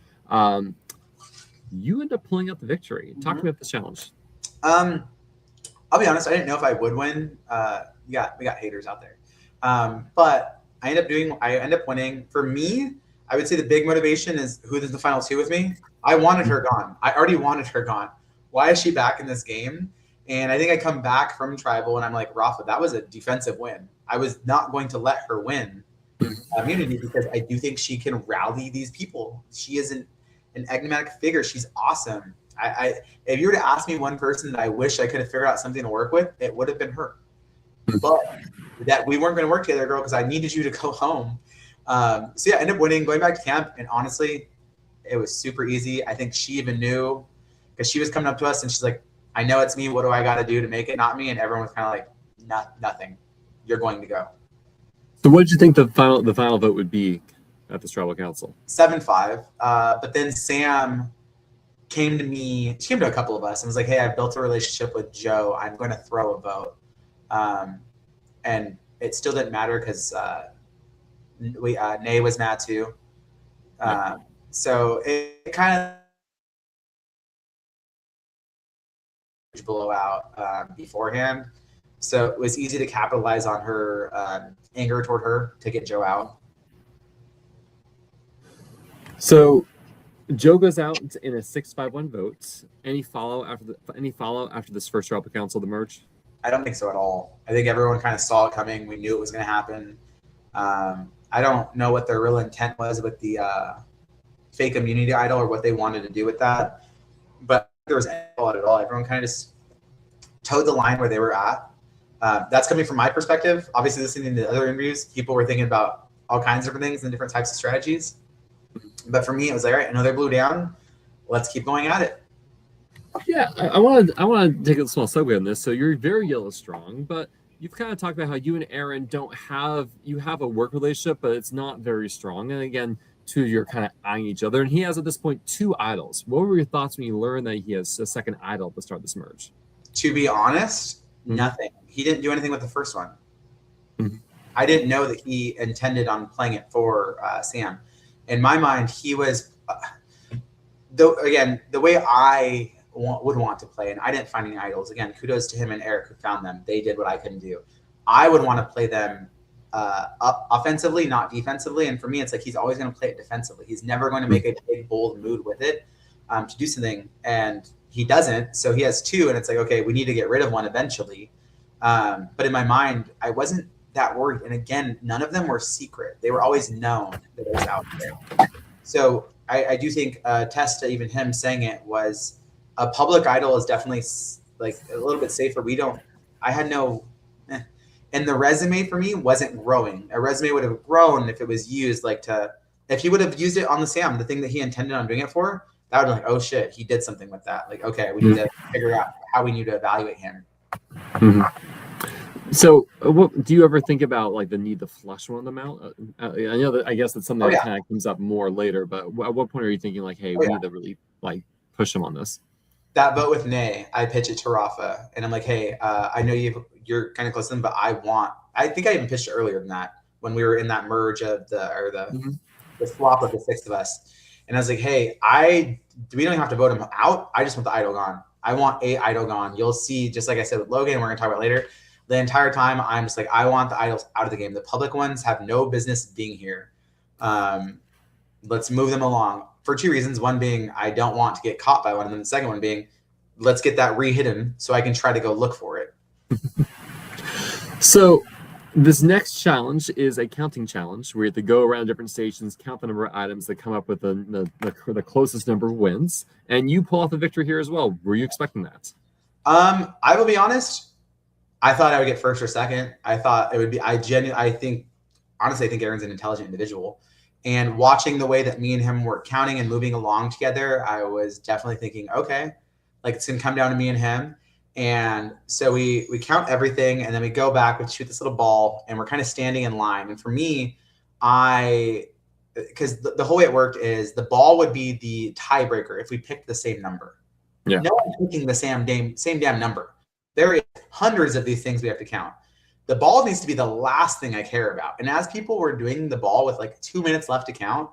You end up pulling out the victory. Talk to me about this challenge. I'll be honest, I didn't know if I would win. We got haters out there. But I end up winning. For me, I would say the big motivation is who does the final 2 with me. I wanted her gone. I already wanted her gone. Why is she back in this game? And I think I come back from tribal and I'm like, Rafa, that was a defensive win. I was not going to let her win immunity because I do think she can rally these people. She is an enigmatic figure. She's awesome. If you were to ask me one person that I wish I could have figured out something to work with, it would have been her. But that we weren't going to work together, girl, because I needed you to go home. So yeah, I ended up winning, going back to camp, and honestly, it was super easy. I think she even knew because she was coming up to us and she's like, I know it's me. What do I got to do to make it not me? And everyone was kind of like, nothing. You're going to go. So what did you think the final vote would be at this tribal council? 7-5. But then Sam came to me. She came to a couple of us and was like, hey, I've built a relationship with Joe. I'm going to throw a vote. And it still didn't matter because Nay was mad too. So it kind of blowout beforehand. So it was easy to capitalize on her anger toward her to get Joe out. So Joe goes out in a 6-5-1 vote. Any follow after this first tribal council to merge? I don't think so at all. I think everyone kind of saw it coming. We knew it was going to happen. I don't know what their real intent was with the fake immunity idol or what they wanted to do with that, but there was any thought at all. Everyone kind of just towed the line where they were at. That's coming from my perspective. Obviously, listening to the other interviews, people were thinking about all kinds of different things and different types of strategies. But for me, it was like, all right, I know they blew down. Let's keep going at it. Yeah, I want to take a small segue on this. So you're very yellow strong, but you've kind of talked about how you and Aaron have a work relationship, but it's not very strong. And again, two of you are kind of eyeing each other. And he has at this point 2 idols. What were your thoughts when you learned that he has a second idol to start this merge? To be honest, nothing. He didn't do anything with the first one. I didn't know that he intended on playing it for Sam. In my mind, he was, the way I would want to play, and I didn't find any idols. Again, kudos to him and Eric who found them. They did what I couldn't do. I would want to play them offensively, not defensively. And for me, it's like he's always going to play it defensively. He's never going to make a big, bold move with it to do something. And he doesn't. So he has 2, and it's like, okay, we need to get rid of one eventually. But in my mind, I wasn't that worried. And again, none of them were secret. They were always known that it was out there. So I do think test to even him saying it was a public idol is definitely like a little bit safer. And the resume for me wasn't growing. A resume would have grown if it was used if he would have used it on the Sam, the thing that he intended on doing it for, that would have been like, oh shit, he did something with that. Like, okay, we need to figure out how we need to evaluate him. So, what do you ever think about like the need to flush one of them out? I know that I guess that's something that kind of comes up more later. But at what point are you thinking like, hey, we need to really like push him on this? That vote with Nay, I pitch it to Rafa, and I'm like, hey, I know you're kind of close to them, but I think I even pitched it earlier than that when we were in that merge of the swap of the 6 of us, and I was like, hey, we don't have to vote him out. I just want the idol gone. I want a idol gone. You'll see, just like I said with Logan, we're gonna talk about later. The entire time, I'm just like, I want the idols out of the game. The public ones have no business being here. Let's move them along for 2 reasons. One being, I don't want to get caught by one of them. The second one being, let's get that re-hidden so I can try to go look for it. So this next challenge is a counting challenge where you have to go around different stations, count the number of items that come up with the closest number of wins. And you pull off a victory here as well. Were you expecting that? I will be honest. I thought I would get first or second. I thought it would be, honestly, I think Aaron's an intelligent individual. And watching the way that me and him were counting and moving along together, I was definitely thinking, okay, like it's going to come down to me and him. And so we count everything, and then we go back, we shoot this little ball, and we're kind of standing in line. And for me, because the whole way it worked is the ball would be the tiebreaker if we picked the same number. Yeah. No one's picking the same damn number. There is hundreds of these things we have to count. The ball needs to be the last thing I care about. And as people were doing the ball with like 2 minutes left to count,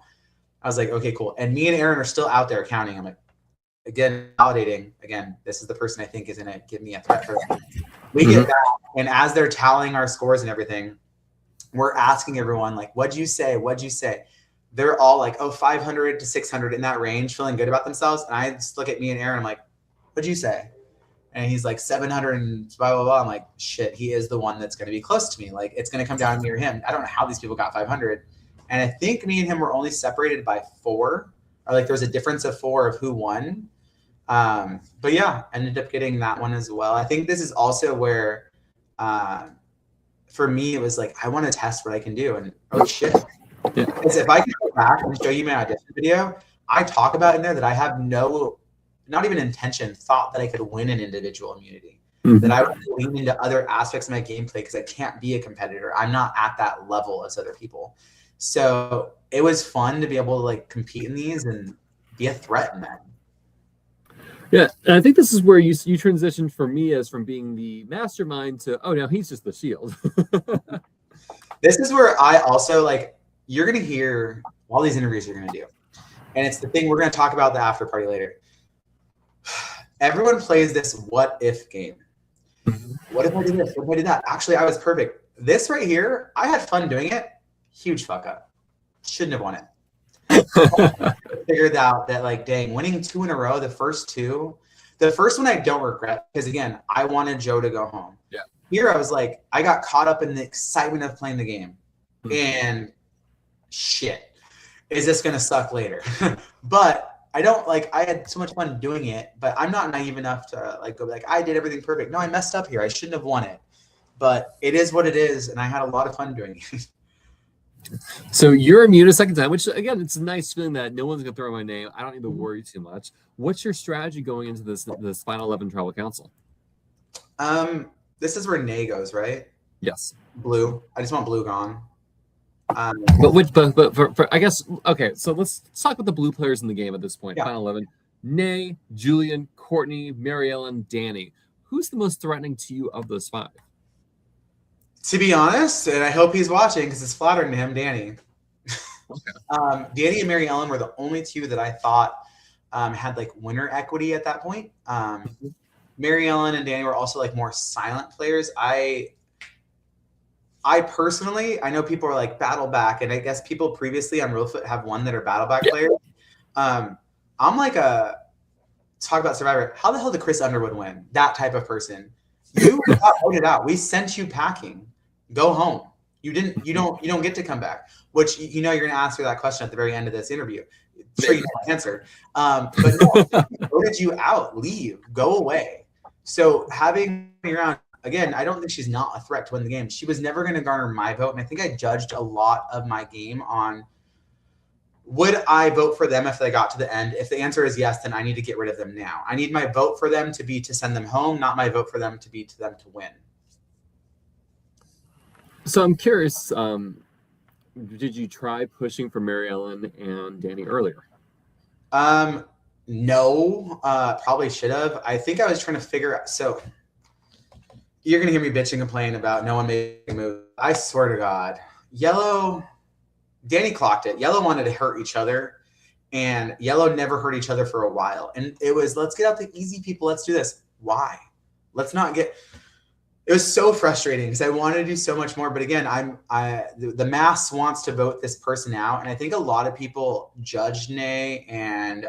I was like, okay, cool. And me and Aaron are still out there counting. I'm like, again, validating. Again, this is the person I think is going to give me a threat for them. We get back, and as they're tallying our scores and everything, we're asking everyone, like, what'd you say? What'd you say? They're all like, oh, 500 to 600 in that range, feeling good about themselves. And I just look at me and Aaron, I'm like, what'd you say? And he's like 700 and blah, blah, blah. I'm like, shit, he is the one that's going to be close to me. Like, it's going to come down to me or him. I don't know how these people got 500. And I think me and him were only separated by 4, or like there was a difference of 4 of who won. But yeah, ended up getting that one as well. I think this is also where, for me, it was like, I want to test what I can do. And oh shit. Yeah. Because if I can go back and show you my audition video, I talk about in there that I have not even intention, thought that I could win an individual immunity, that I would lean into other aspects of my gameplay because I can't be a competitor. I'm not at that level as other people. So it was fun to be able to like compete in these and be a threat in them. Yeah, and I think this is where you transitioned for me as from being the mastermind to, oh, now he's just the shield. This is where I also like, you're going to hear all these interviews you're going to do. And it's the thing we're going to talk about the after party later. Everyone plays this what if game. What if I did this? What if I did that? Actually, I was perfect. This right here, I had fun doing it. Huge fuck up. Shouldn't have won it. Figured out that like, dang, winning 2 in a row, the first one I don't regret because again, I wanted Joe to go home. Yeah. Here I was like, I got caught up in the excitement of playing the game. And shit, is this gonna suck later? But I don't like, I had so much fun doing it, but I'm not naive enough to like go like, I did everything perfect. No, I messed up here. I shouldn't have won it. But it is what it is, and I had a lot of fun doing it. So you're immune a second time, which again, it's a nice feeling that no one's gonna throw my name. I don't need to worry too much. What's your strategy going into this final 11 tribal council? This is where Nay goes, right? Yes. Blue. I just want blue gone. But for I guess okay. So let's talk about the blue players in the game at this point. Yeah. Final 11: Nay, Julian, Courtney, Mary Ellen, Danny. Who's the most threatening to you of those 5? To be honest, and I hope he's watching because it's flattering to him, Danny. Okay. Danny and Mary Ellen were the only 2 that I thought had like winner equity at that point. Mary Ellen and Danny were also like more silent players. I personally, I know people are like battle back, and I guess people previously on Reelfoot have won that are battle back players. I'm like talk about Survivor. How the hell did Chris Underwood win? That type of person. You got voted out. We sent you packing. Go home. You don't get to come back. Which you're going to answer that question at the very end of this interview. Sure, you don't answer. But no, voted you out. Leave. Go away. So having me around. Again, I don't think she's not a threat to win the game. She was never going to garner my vote. And I think I judged a lot of my game on would I vote for them if they got to the end? If the answer is yes, then I need to get rid of them now. I need my vote for them to be to send them home, not my vote for them to be to them to win. So I'm curious, did you try pushing for Mary Ellen and Danny earlier? No, probably should have. I think I was trying to figure out. So you're going to hear me bitching and complaining about no one making moves. I swear to God, Yellow, Danny clocked it. Yellow wanted to hurt each other, and Yellow never hurt each other for a while. And it was, let's get out the easy people. Let's do this. Why? Let's not get. It was so frustrating because I wanted to do so much more. But again, the mass wants to vote this person out, and I think a lot of people judged Nay and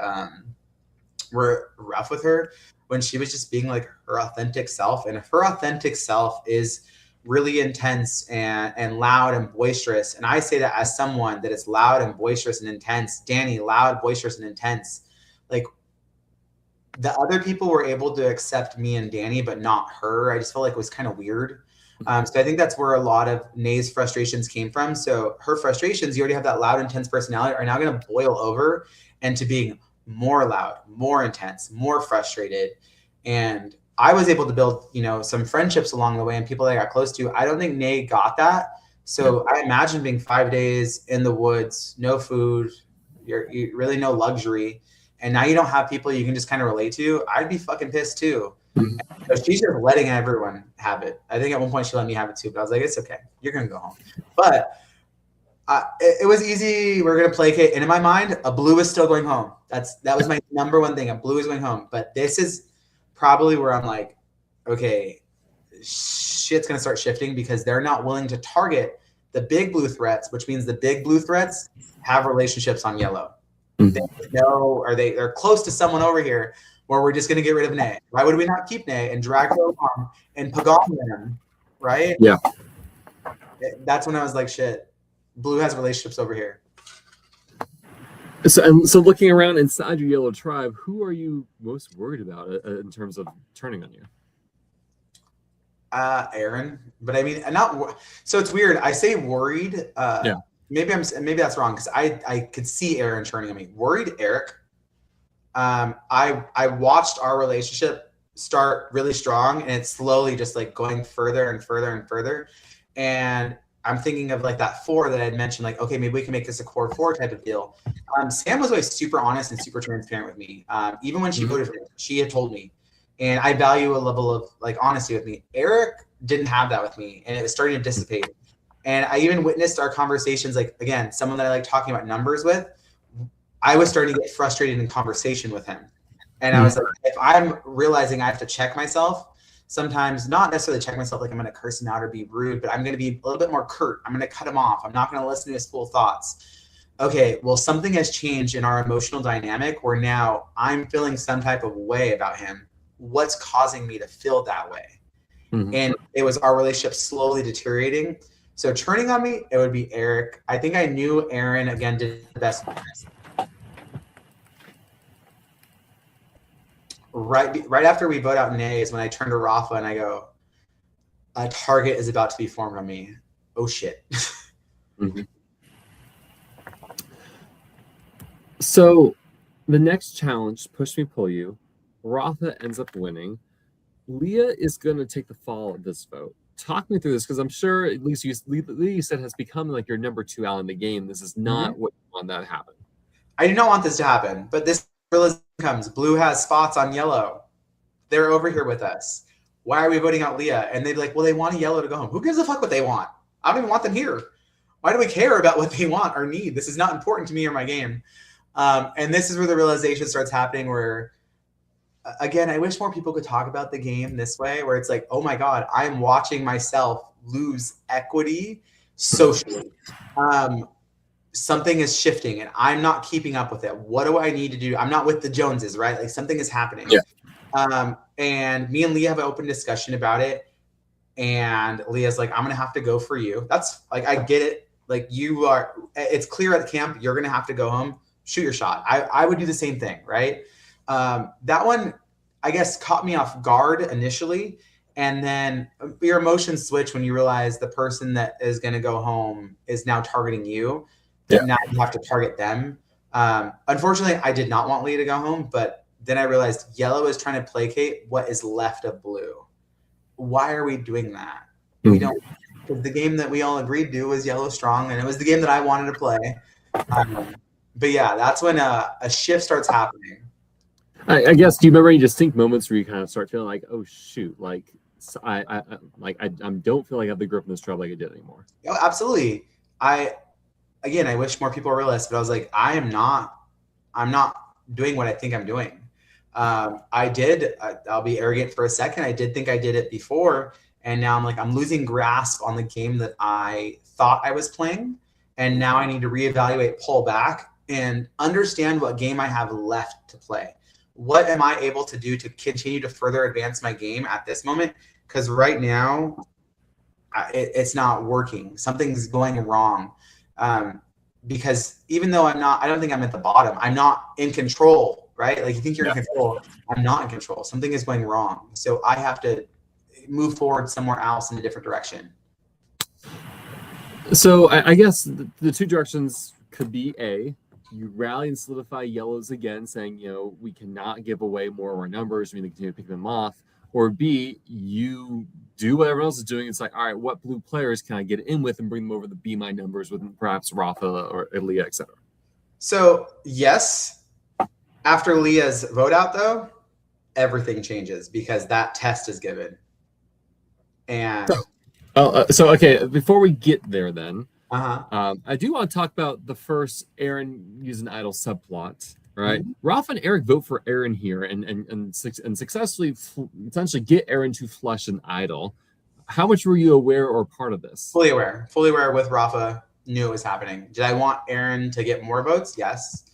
were rough with her when she was just being like her authentic self. And if her authentic self is really intense and loud and boisterous, and I say that as someone that is loud and boisterous and intense, Danny, loud, boisterous and intense, like the other people were able to accept me and Danny, but not her. I just felt like it was kind of weird. So I think that's where a lot of Nay's frustrations came from. So her frustrations, you already have that loud, intense personality, are now going to boil over into being more loud, more intense, more frustrated. And I was able to build, some friendships along the way and people that I got close to. I don't think Nay got that. So I imagine being 5 days in the woods, no food, you really no luxury. And now you don't have people you can just kind of relate to. I'd be fucking pissed too. So she's just letting everyone have it. I think at one point she let me have it too, but I was like, it's okay. You're going to go home. But it was easy. We're going to placate. And in my mind, a blue is still going home. That was my number one thing. A blue is going home. But this is probably where I'm like, okay, shit's going to start shifting because they're not willing to target the big blue threats, which means the big blue threats have relationships on yellow. They know, or they're close to someone over here where we're just going to get rid of Nay. Why would we not keep Nay and drag her along and pagong them, right? Yeah. That's when I was like, shit, blue has relationships over here. So looking around inside your yellow tribe, who are you most worried about in terms of turning on you? Aaron, but I mean, not. So it's weird. I say worried. Yeah. Maybe that's wrong because I could see Aaron turning on me. Worried Eric. I watched our relationship start really strong and it's slowly just like going further and further and further. And I'm thinking of like that 4 that I had mentioned, like, okay, maybe we can make this a core 4 type of deal. Sam was always super honest and super transparent with me. Even when she voted for me, she had told me, and I value a level of like honesty with me. Eric didn't have that with me and it was starting to dissipate. And I even witnessed our conversations, like, again, someone that I like talking about numbers with, I was starting to get frustrated in conversation with him. And I was like, if I'm realizing I have to check myself, sometimes not necessarily check myself like I'm going to curse him out or be rude, but I'm going to be a little bit more curt. I'm going to cut him off. I'm not going to listen to his full thoughts. Okay, well, something has changed in our emotional dynamic where now I'm feeling some type of way about him. What's causing me to feel that way? And it was our relationship slowly deteriorating. So turning on me, it would be Eric. I think I knew Aaron, again, did the best. Right after we vote out Nay is when I turn to Rafa and I go, a target is about to be formed on me. Oh, shit. So the next challenge, Push Me, Pull You, Rafa ends up winning. Leah is going to take the fall of this vote. Talk me through this, because I'm sure, at least you said, has become like your number 2 out in the game. This is not what you want that to happen. I do not want this to happen, but this realization comes. Blue has spots on yellow. They're over here with us. Why are we voting out Leah? And they'd be like, well, they want a yellow to go home. Who gives a fuck what they want? I don't even want them here. Why do we care about what they want or need? This is not important to me or my game. And this is where the realization starts happening where, again, I wish more people could talk about the game this way, where it's like, oh my God, I'm watching myself lose equity socially. Something is shifting and I'm not keeping up with it. What do I need to do? I'm not with the Joneses, right? Like something is happening. Yeah. And me and Leah have an open discussion about it. And Leah's like, I'm going to have to go for you. That's like, I get it. Like it's clear at the camp, you're going to have to go home, shoot your shot. I would do the same thing, right? That one, I guess, caught me off guard initially. And then your emotions switch when you realize the person that is going to go home is now targeting you. Yeah. Now you have to target them. Unfortunately, I did not want Leah to go home, but then I realized yellow is trying to placate what is left of blue. Why are we doing that? We don't. Because the game that we all agreed to was yellow strong, and it was the game that I wanted to play. But yeah, that's when a shift starts happening. I guess, do you remember any distinct moments where you kind of start feeling like, oh shoot, like I don't feel like I have the grip in this trouble like I did anymore? Oh, absolutely. I wish more people realized, but I was like, I'm not doing what I think I'm doing. I'll be arrogant for a second. I did think I did it before. And now I'm like, I'm losing grasp on the game that I thought I was playing. And now I need to reevaluate, pull back, and understand what game I have left to play. What am I able to do to continue to further advance my game at this moment? Because right now, it's not working. Something's going wrong. Because even though I don't think I'm at the bottom. I'm not in control, right? Like you think you're in control. I'm not in control. Something is going wrong. So I have to move forward somewhere else in a different direction. So I guess the two directions could be A, you rally and solidify yellows again, saying, we cannot give away more of our numbers. We need to continue to pick them off. Or B, you do what everyone else is doing. It's like, all right, what blue players can I get in with and bring them over the B my numbers with perhaps Rafa or Leah, etc. So yes, after Leah's vote out though, everything changes because that test is given. And so okay, before we get there then, I do want to talk about the first Aaron using idol subplot, right? Rafa and Eric vote for Aaron here and successfully essentially get Aaron to flush an idol. How much were you aware or part of this? Fully aware with Rafa, knew it was happening. Did I want Aaron to get more votes? Yes.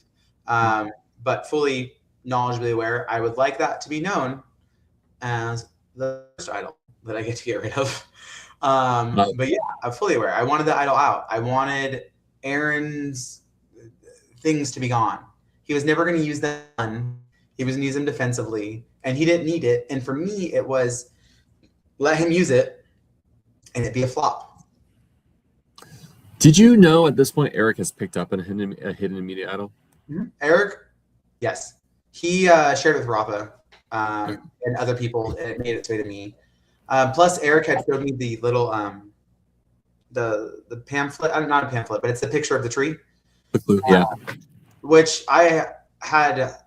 But fully knowledgeably aware, I would like that to be known as the first idol that I get to get rid of. But yeah, I'm fully aware. I wanted the idol out. I wanted Aaron's things to be gone. He was never going to use them. He was going to use them defensively, and he didn't need it. And for me, it was let him use it, and it be a flop. Did you know at this point Eric has picked up a hidden immediate idol? Eric, yes. He shared with Rafa and other people, and it made its way to me. Plus, Eric had showed me the little the pamphlet. Not a pamphlet, but it's the picture of the tree. The clue, yeah. Which I had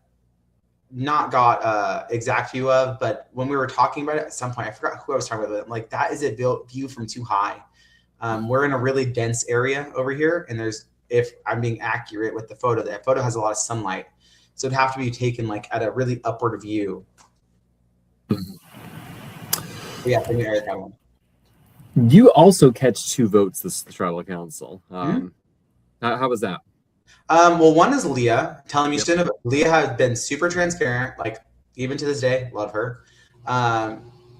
not got exact view of, but when we were talking about it at some point, I forgot who I was talking about. I'm like, that is a view from too high. We're in a really dense area over here, and if I'm being accurate with the photo, that photo has a lot of sunlight, so it'd have to be taken like at a really upward view. Yeah, I knew Eric had one. You also catch 2 votes this tribal council. How was that? Well, one is Leah telling me Yep. she didn't have, Leah has been super transparent, like even to this day, love her.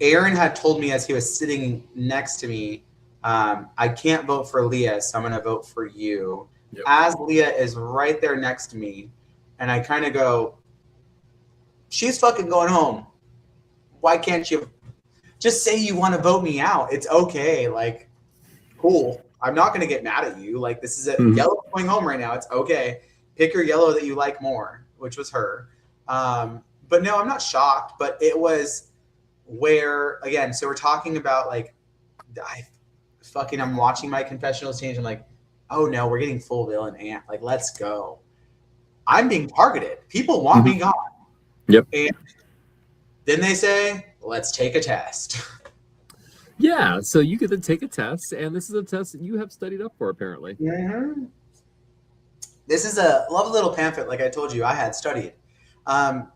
Aaron had told me as he was sitting next to me, I can't vote for Leah, so I'm going to vote for you. Yep. As Leah is right there next to me, and I kind of go, she's fucking going home. Why can't you just say you want to vote me out? It's okay. Like, cool. I'm not going to get mad at you. Like, this is a yellow going home right now. It's okay. Pick your yellow that you like more, which was her. But no, I'm not shocked. But it was where, again, so we're talking about like, I'm watching my confessionals change. I'm like, oh no, we're getting full villain ant. Like, let's go. I'm being targeted. People want me gone. Yep. And then they say, let's take a test. Yeah, so you get to take a test, and this is a test that you have studied up for, apparently. Mm-hmm. This is a lovely little pamphlet, like I told you, I had studied. And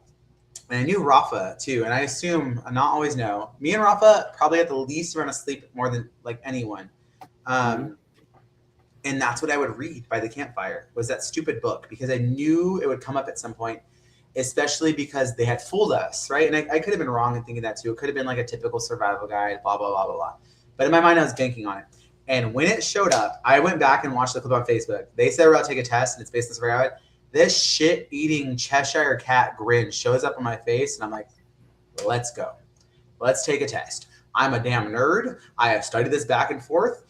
I knew Rafa, too, and I assume, not always know, me and Rafa probably had the least amount of sleep more than, like, anyone. And that's what I would read by the campfire, was that stupid book, because I knew it would come up at some point, especially because they had fooled us, right? And I could have been wrong in thinking that too. It could have been like a typical survival guide, blah, blah, blah, blah, blah. But in my mind, I was banking on it. And when it showed up, I went back and watched the clip on Facebook. They said we're about to take a test, and it's based on survival guide. This shit-eating Cheshire cat grin shows up on my face, and I'm like, let's go. Let's take a test. I'm a damn nerd. I have studied this back and forth.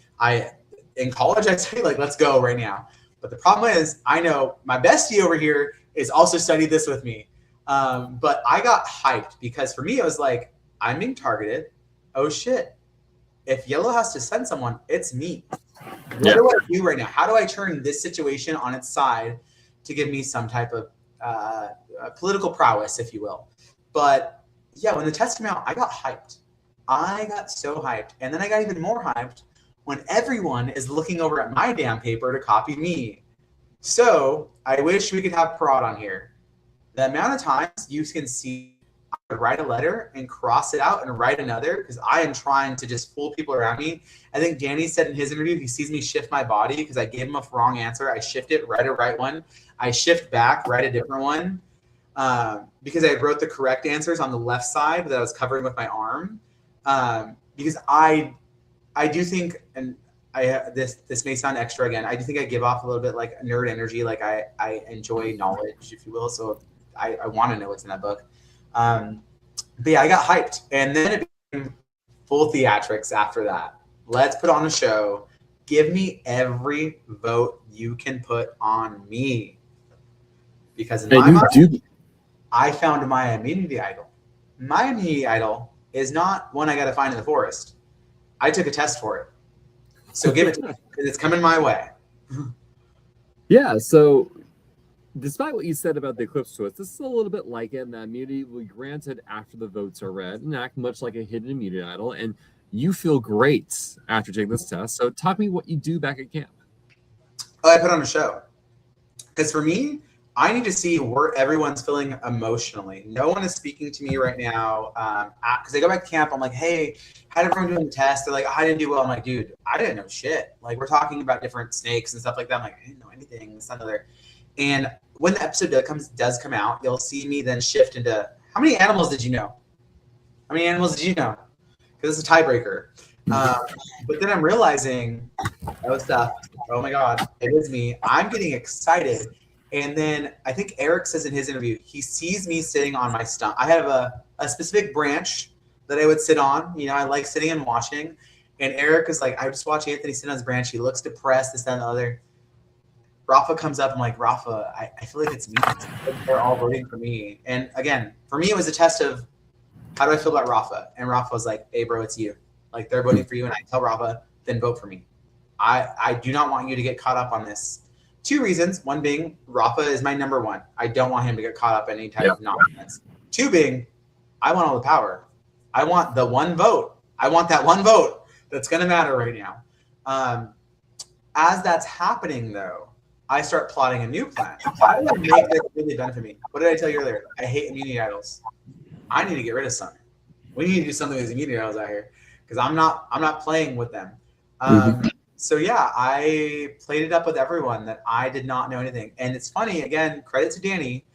In college, I'd say, like, let's go right now. But the problem is, I know my bestie over here is also studied this with me. But I got hyped because for me, it was like, I'm being targeted. Oh, shit. If Yellow has to send someone, it's me. What do I do right now? How do I turn this situation on its side to give me some type of political prowess, if you will? But yeah, when the test came out, I got hyped. I got so hyped. And then I got even more hyped when everyone is looking over at my damn paper to copy me. So I wish we could have Parad on here. The amount of times you can see I would write a letter and cross it out and write another because I am trying to just fool people around me. I think Danny said in his interview, he sees me shift my body because I gave him a wrong answer. I shift it, write a right one. I shift back, write a different one because I wrote the correct answers on the left side that I was covering with my arm. Because I do think, and this may sound extra again, I do think I give off a little bit like nerd energy. Like I enjoy knowledge, if you will. So I want to know what's in that book. But yeah, I got hyped. And then it became full theatrics after that. Let's put on a show. Give me every vote you can put on me. Because in my mind, I found my immunity idol. My immunity idol is not one I got to find in the forest. I took a test for it. So give it to me because it's coming my way. Yeah, so despite what you said about the eclipse twist, this is a little bit like it. That immunity will be granted after the votes are read and act much like a hidden immunity idol. And you feel great after taking this test. So talk me what you do back at camp. Oh, I put on a show. Because for me, I need to see where everyone's feeling emotionally. No one is speaking to me right now. Because I go back to camp, I'm like, hey, how'd everyone do in the test? They're like, I didn't do well. I'm like, dude, I didn't know shit. Like, we're talking about different snakes and stuff like that. I'm like, I didn't know anything. This, another. And when the episode does come out, you'll see me then shift into, how many animals did you know? How many animals did you know? Because it's a tiebreaker. But then I'm realizing, oh my God, it is me. I'm getting excited. And then I think Eric says in his interview, he sees me sitting on my stump. I have a specific branch that I would sit on. You know, I like sitting and watching. And Eric is like, I just watch Anthony sit on his branch. He looks depressed, this, that, and the other. Rafa comes up. I'm like, Rafa, I feel like it's me. They're all voting for me. And again, for me, it was a test of how do I feel about Rafa? And Rafa was like, hey, bro, it's you. Like, they're voting for you. And I tell Rafa, then vote for me. I do not want you to get caught up on this. 2 reasons. One being, Rafa is my number one. I don't want him to get caught up in any type of nonsense. 2 being, I want all the power. I want the one vote. I want that one vote that's going to matter right now. As that's happening, though, I start plotting a new plan. How do I make this really benefit me? What did I tell you earlier? I hate immunity idols. I need to get rid of some. We need to do something with these immunity idols out here because I'm not playing with them. So yeah, I played it up with everyone that I did not know anything. And it's funny, again, credit to Danny.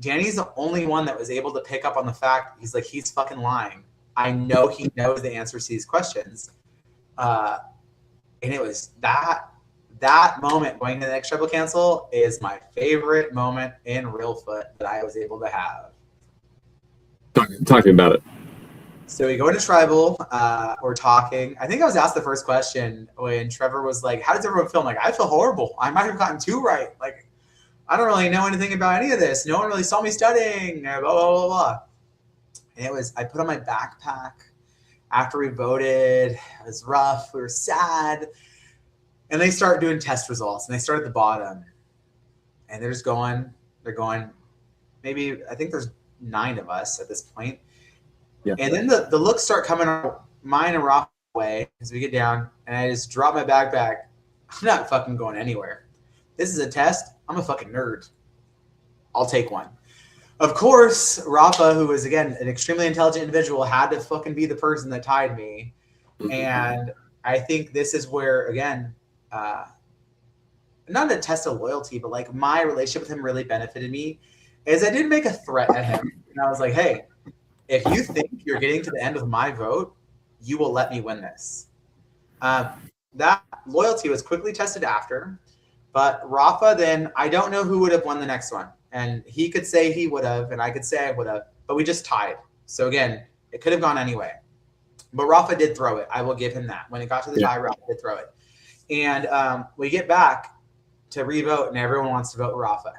Danny's the only one that was able to pick up on the fact he's fucking lying. I know he knows the answers to these questions. And it was that moment going to the next tribal council is my favorite moment in Reelfoot that I was able to have. Talking about it. So we go into tribal, we're talking. I think I was asked the first question when Trevor was like, how does everyone feel? I'm like, I feel horrible. I might have gotten 2 right. Like, I don't really know anything about any of this. No one really saw me studying, blah, blah, blah, blah. And I put on my backpack after we voted. It was rough. We were sad. And they start doing test results, and they start at the bottom. And they're just going. They're going. Maybe, I think there's 9 of us at this point. Yeah. And then the looks start coming mine and Rock way as we get down, and I just drop my backpack. I'm not fucking going anywhere. This is a test. I'm a fucking nerd. I'll take one. Of course, Rafa, who was, again, an extremely intelligent individual, had to fucking be the person that tied me. And I think this is where, again, not a test of loyalty, but like my relationship with him really benefited me, is I did make a threat at him. And I was like, hey, if you think you're getting to the end of my vote, you will let me win this. That loyalty was quickly tested after. But Rafa, then, I don't know who would have won the next one. And he could say he would have, and I could say I would have, but we just tied. So again, it could have gone anyway. But Rafa did throw it. I will give him that. When it got to the tie, Rafa did throw it. And we get back to revote, and everyone wants to vote Rafa.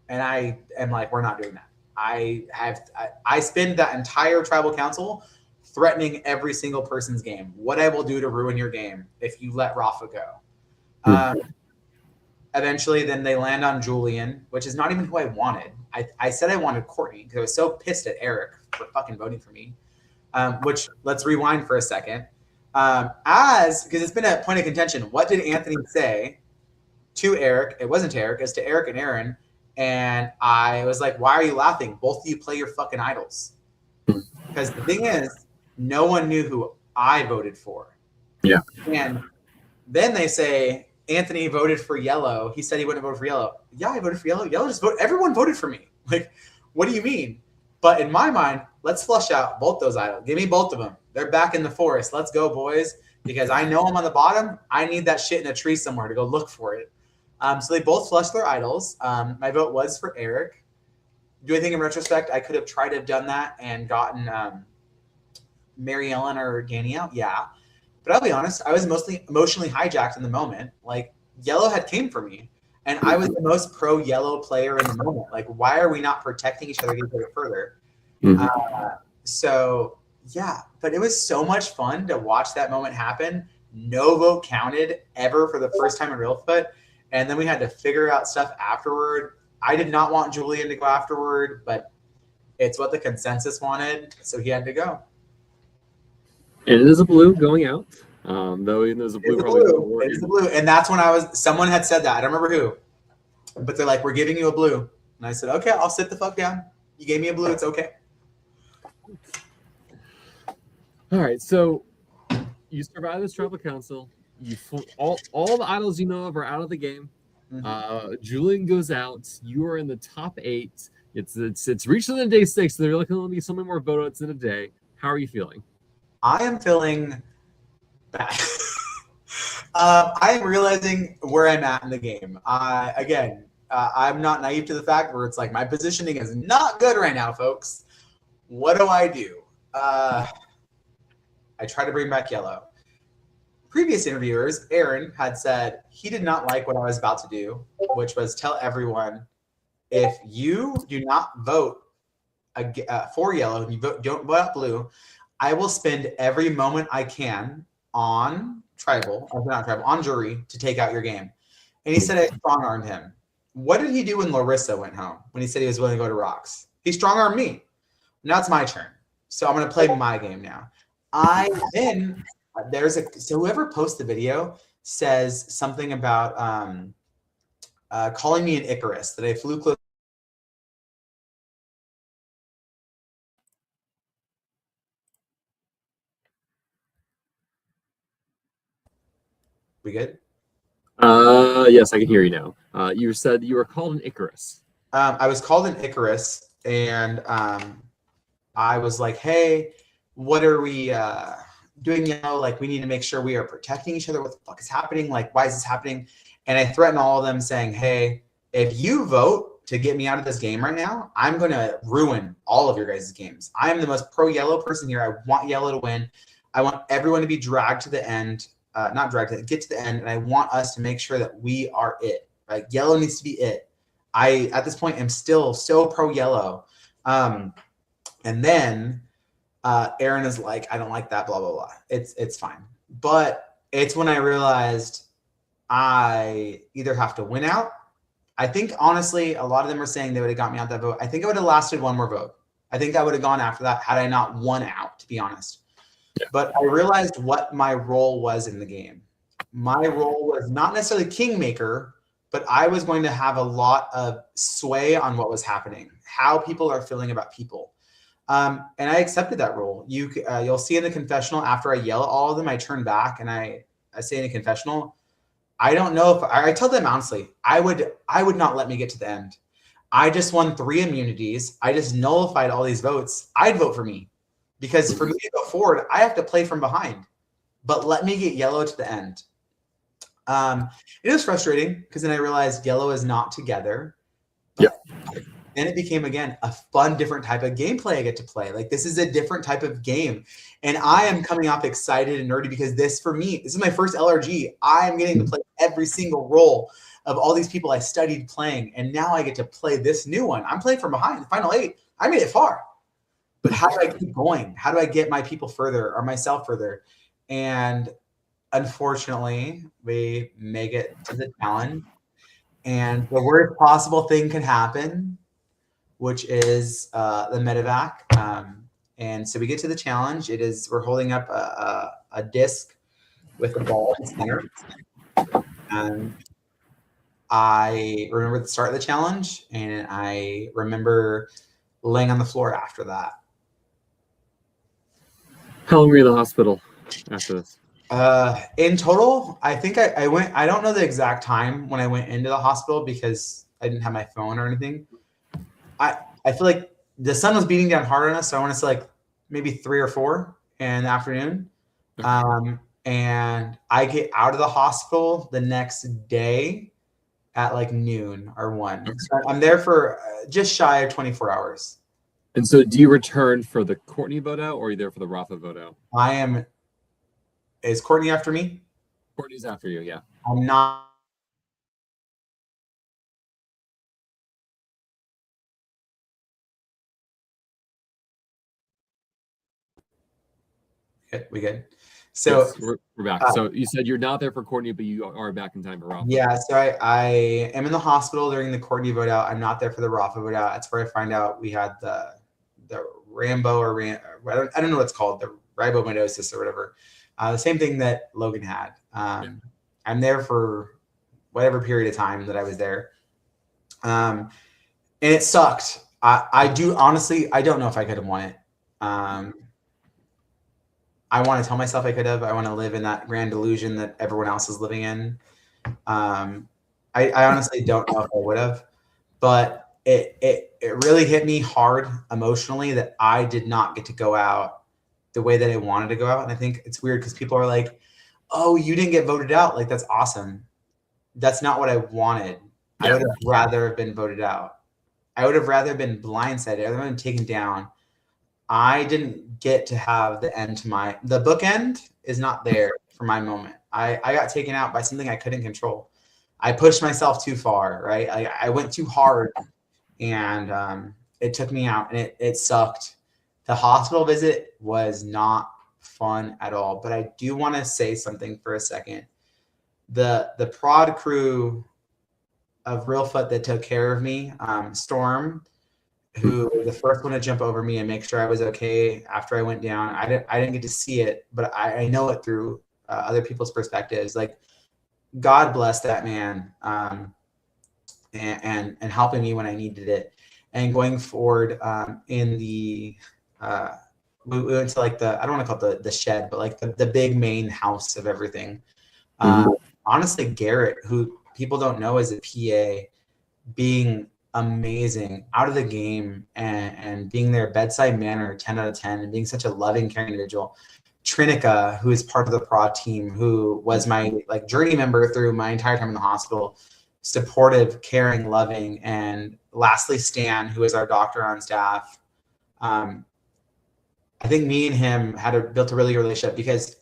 And I am like, we're not doing that. I spend that entire tribal council threatening every single person's game. What I will do to ruin your game if you let Rafa go. Eventually, then they land on Julian, which is not even who I wanted. I said I wanted Courtney because I was so pissed at Eric for fucking voting for me. Which, let's rewind for a second. Because it's been a point of contention. What did Anthony say to Eric? It wasn't to Eric. It's to Eric and Aaron. And I was like, why are you laughing? Both of you play your fucking idols. Because the thing is, no one knew who I voted for. Yeah. And then they say, Anthony voted for yellow. He said he wouldn't vote for yellow. Yeah, I voted for yellow. Yellow just voted. Everyone voted for me. Like, what do you mean? But in my mind, let's flush out both those idols. Give me both of them. They're back in the forest. Let's go, boys. Because I know I'm on the bottom. I need that shit in a tree somewhere to go look for it. So they both flushed their idols. My vote was for Eric. Do I think in retrospect I could have tried to have done that and gotten Mary Ellen or Danny out? Yeah. But I'll be honest, I was mostly emotionally hijacked in the moment. Like, yellow had came for me. And I was the most pro-yellow player in the moment. Like, why are we not protecting each other to get further? So, yeah. But it was so much fun to watch that moment happen. No vote counted ever for the first time in Reelfoot. And then we had to figure out stuff afterward. I did not want Julian to go afterward, but it's what the consensus wanted, so he had to go. And it is a blue going out. Though even though there's a blue, it is a blue. And that's when someone had said that. I don't remember who. But they're like, we're giving you a blue. And I said, okay, I'll sit the fuck down. You gave me a blue, it's okay. All right, so you survive this tribal council. All the idols you know of are out of the game. Julian goes out. You are in the top 8. It's reaching the day 6. So there are going to be so many more vote outs in a day. How are you feeling? I am feeling bad. I am realizing where I'm at in the game. I'm not naive to the fact where it's like my positioning is not good right now, folks. What do? I try to bring back yellow. Previous interviewers, Aaron, had said he did not like what I was about to do, which was tell everyone, if you do not vote for yellow and you don't vote out blue, I will spend every moment I can on on jury to take out your game. And he said I strong-armed him. What did he do when Larissa went home? When he said he was willing to go to rocks? He strong-armed me. Now it's my turn. So I'm going to play my game now. I then So whoever posts the video says something about calling me an Icarus, that I flew close. We good? Yes, I can hear you now. You said you were called an Icarus. I was called an Icarus, and I was like, hey, what are we doing now? Like, we need to make sure we are protecting each other. What the fuck is happening? Like, why is this happening? And I threatened all of them saying, hey, if you vote to get me out of this game right now, I'm going to ruin all of your guys' games. I am the most pro yellow person here. I want yellow to win. I want everyone to be dragged to the end, not dragged to get to the end. And I want us to make sure that we are it. Like, yellow needs to be it. I, at this point, am still so pro yellow. And then Aaron is like, I don't like that, blah, blah, blah. It's fine. But it's when I realized I either have to win out. I think, honestly, a lot of them are saying they would have got me out that vote. I think it would have lasted one more vote. I think I would have gone after that had I not won out, to be honest. Yeah. But I realized what my role was in the game. My role was not necessarily kingmaker, but I was going to have a lot of sway on what was happening, how people are feeling about people. And I accepted that role. You'll see in the confessional, after I yell at all of them, I turn back and I say in the confessional, I don't know if I tell them honestly, I would not let me get to the end. I just won 3 immunities. I just nullified all these votes. I'd vote for me, because for me to go forward, I have to play from behind. But let me get yellow to the end. It was frustrating because then I realized yellow is not together. Yeah. And it became, again, a fun, different type of gameplay I get to play. Like, this is a different type of game. And I am coming off excited and nerdy because this, for me, this is my first LRG. I'm getting to play every single role of all these people I studied playing. And now I get to play this new one. I'm playing from behind. The final 8, I made it far. But how do I keep going? How do I get my people further or myself further? And unfortunately, we make it to the challenge. And the worst possible thing can happen, which is the medevac. And so we get to the challenge. We're holding up a disc with a ball in the center. And I remember the start of the challenge, and I remember laying on the floor after that. How long were you in the hospital after this? In total, I think I went, I don't know the exact time when I went into the hospital because I didn't have my phone or anything. I feel like the sun was beating down hard on us. So I want to say like maybe 3 or 4 in the afternoon. And I get out of the hospital the next day at like noon or 1. So I'm there for just shy of 24 hours. And so do you return for the Courtney vote out, or are you there for the Rafa vote out? Is Courtney after me? Courtney's after you, yeah. I'm not. We good? So yes, we're back. So you said you're not there for Courtney, but you are back in time for Rafa. Yeah, so I am in the hospital during the Courtney vote out. I'm not there for the Rafa vote out. That's where I find out we had the Rambo or I don't know what it's called, the ribomatosis or whatever. The same thing that Logan had. I'm there for whatever period of time that I was there. And it sucked. I do honestly, I don't know if I could have won it. I want to tell myself I could have. I want to live in that grand delusion that everyone else is living in. I honestly don't know if I would have, but it really hit me hard emotionally that I did not get to go out the way that I wanted to go out. And I think it's weird because people are like, oh, you didn't get voted out. Like, that's awesome. That's not what I wanted. Yeah. I would have rather have been voted out. I would have rather been blindsided. I would have been taken down. I didn't get to have the end to the bookend is not there for my moment. I got taken out by something I couldn't control. I pushed myself too far, right? I went too hard, and it took me out, and it sucked. The hospital visit was not fun at all, but I do want to say something for a second. The prod crew of Reelfoot that took care of me, Storm, who was the first one to jump over me and make sure I was okay after I went down. I didn't get to see it, but I know it through other people's perspectives. Like, God bless that man, and helping me when I needed it. And going forward, in the we went to like I don't want to call it the shed, but like the big main house of everything. Honestly, Garrett, who people don't know is a PA, being amazing out of the game and being their bedside manner 10 out of 10 and being such a loving, caring individual. Trinica, who is part of the prod team, who was my like journey member through my entire time in the hospital, supportive, caring, loving. And lastly, Stan, who is our doctor on staff. I think me and him built a really good relationship, because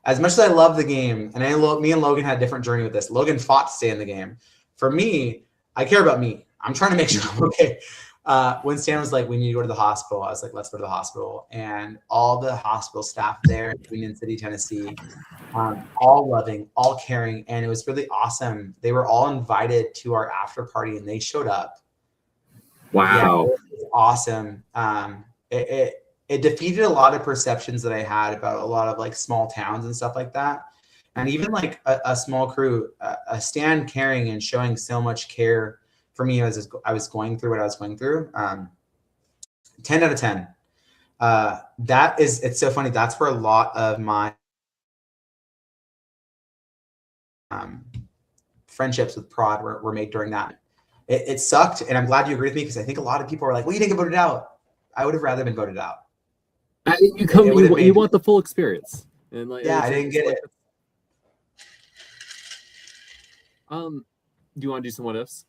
as much as I love the game, and me and Logan had a different journey with this. Logan fought to stay in the game. For me, I care about me. I'm trying to make sure I'm okay. When Stan was like, we need to go to the hospital, I was like, let's go to the hospital. And all the hospital staff there in Union City, Tennessee, all loving, all caring. And it was really awesome. They were all invited to our after party and they showed up. Wow. Yeah, it was awesome. It defeated a lot of perceptions that I had about a lot of like small towns and stuff like that. And even like a small crew, a Stan caring and showing so much care for me as I was going through what I was going through. 10 out of 10. It's so funny. That's where a lot of my friendships with prod were made during that. It sucked. And I'm glad you agree with me, because I think a lot of people are like, well, you didn't get voted out. I would have rather been voted out. You want the full experience. And like, yeah, I didn't get it. Do you want to do some what ifs?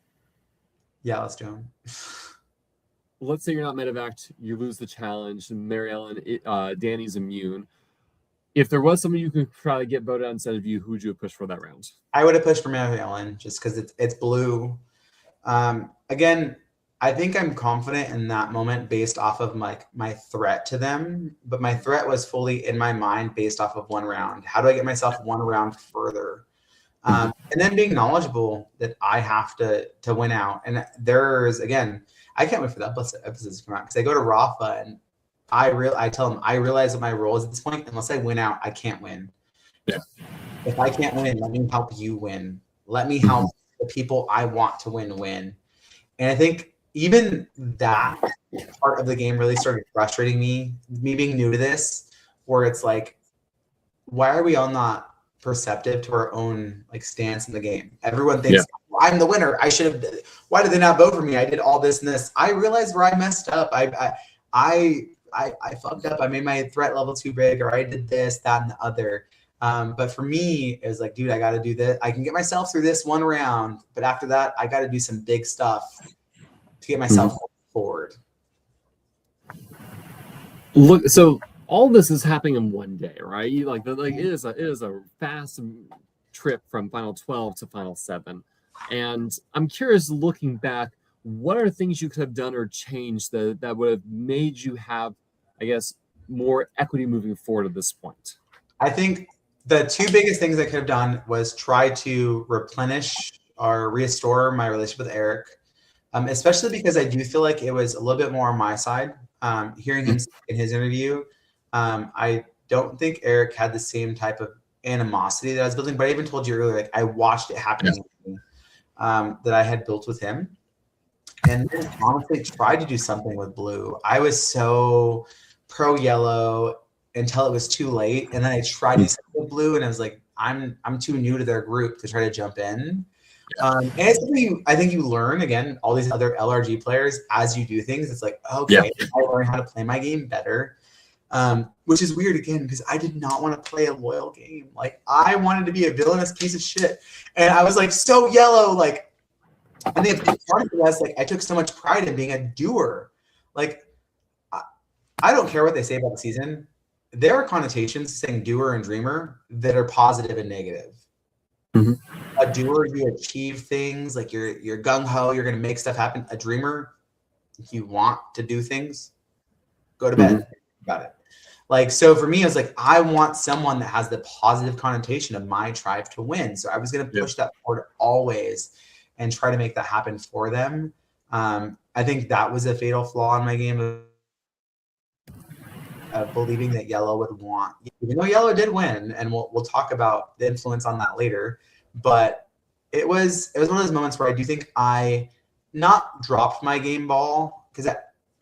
Yeah, let's do them. Let's say you're not medevaced, you lose the challenge, and Mary Ellen, Danny's immune. If there was someone you could probably get voted out instead of you, who would you have pushed for that round? I would have pushed for Mary Ellen, just because it's blue. Again, I think I'm confident in that moment based off of my threat to them, but my threat was fully in my mind based off of one round. How do I get myself one round further? And then being knowledgeable that I have to win out. And again, I can't wait for the episodes to come out, because I go to Rafa and I tell him, I realize what my role is at this point. Unless I win out, I can't win. Yeah. If I can't win, let me help you win. Let me help the people I want to win. And I think even that part of the game really started frustrating me being new to this, where it's like, why are we all not perceptive to our own like stance in the game? Everyone thinks, well, I'm the winner. Why did they not vote for me? I did all this and this. I realized where I messed up. I fucked up. I made my threat level too big, or I did this, that, and the other. But for me, it was like, dude, I got to do this. I can get myself through this one round, but after that, I got to do some big stuff to get myself forward. Look, so all this is happening in one day, right? It is a fast trip from Final 12 to Final 7. And I'm curious, looking back, what are things you could have done or changed that would have made you have, I guess, more equity moving forward at this point? I think the two biggest things I could have done was try to replenish or restore my relationship with Eric, especially because I do feel like it was a little bit more on my side. Hearing him in his interview, I don't think Eric had the same type of animosity that I was building, but I even told you earlier, like I watched it happening that I had built with him. And then honestly tried to do something with blue. I was so pro yellow until it was too late. And then I tried to do something with blue, and I was like, I'm too new to their group to try to jump in. And it's something I think you learn, again, all these other LRG players, as you do things. It's like, okay, I learned how to play my game better. Which is weird, again, because I did not want to play a loyal game. Like, I wanted to be a villainous piece of shit. And I was like so yellow, like, and the part of it was like I took so much pride in being a doer. Like, I don't care what they say about the season. There are connotations saying doer and dreamer that are positive and negative. Mm-hmm. A doer, you achieve things, like you're gung ho, you're gonna make stuff happen. A dreamer, you want to do things, go to bed about it. Like, so for me, I was like, I want someone that has the positive connotation of my drive to win. So I was gonna push that forward always and try to make that happen for them. I think that was a fatal flaw in my game of believing that yellow would want, even though yellow did win, and we'll talk about the influence on that later. But it was one of those moments where I do think I not dropped my game ball, because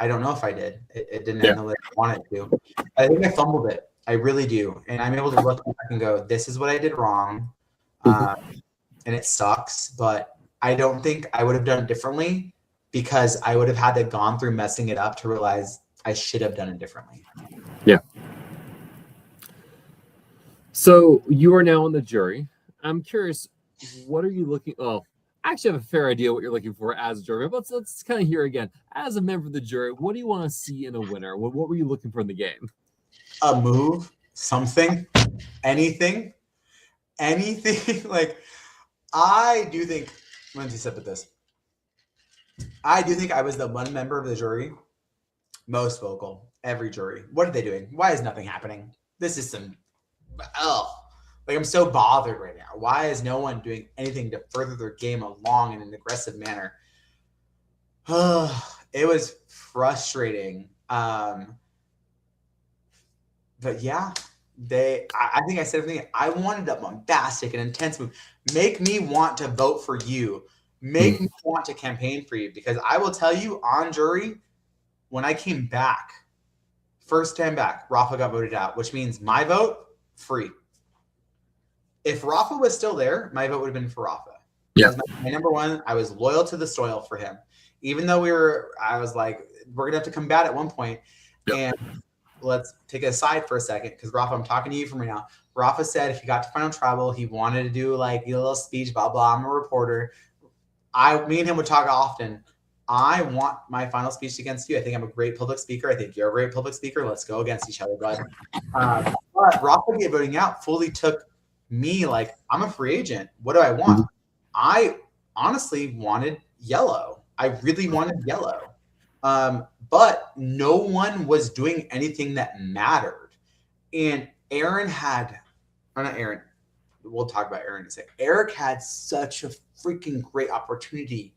I don't know if I did. It didn't end the way I wanted to. I think I fumbled it. I really do, and I'm able to look back and go, "This is what I did wrong," and it sucks. But I don't think I would have done it differently, because I would have had to gone through messing it up to realize I should have done it differently. Yeah. So you are now on the jury. I'm curious, what are you looking? Oh, I actually have a fair idea what you're looking for as a jury. But let's kind of hear again. As a member of the jury, what do you want to see in a winner? What were you looking for in the game? A move, something, anything. Like, I do think, let me sip at this. I do think I was the one member of the jury most vocal. Every jury. What are they doing? Why is nothing happening? This is some, like, I'm so bothered right now. Why is no one doing anything to further their game along in an aggressive manner? It was frustrating. But yeah, I think I said everything. I wanted a bombastic and intense move. Make me want to vote for you. Make me want to campaign for you. Because I will tell you, on jury, when I came back, first time back, Rafa got voted out, which means my vote, free. If Rafa was still there, my vote would have been for Rafa. Yeah. My number one, I was loyal to the soil for him. Even though I was like, we're going to have to combat at one point. And let's take it aside for a second, because Rafa, I'm talking to you from right now. Rafa said if he got to final tribal, he wanted to do like a little speech, blah, blah. I'm a reporter. Me and him would talk often. I want my final speech against you. I think I'm a great public speaker. I think you're a great public speaker. Let's go against each other, bud. But Rafa get voting out fully took me like, I'm a free agent. What do I want? I honestly wanted yellow. I really wanted yellow. But no one was doing anything that mattered. And Aaron had, or not Aaron, we'll talk about Aaron in a second. Eric had such a freaking great opportunity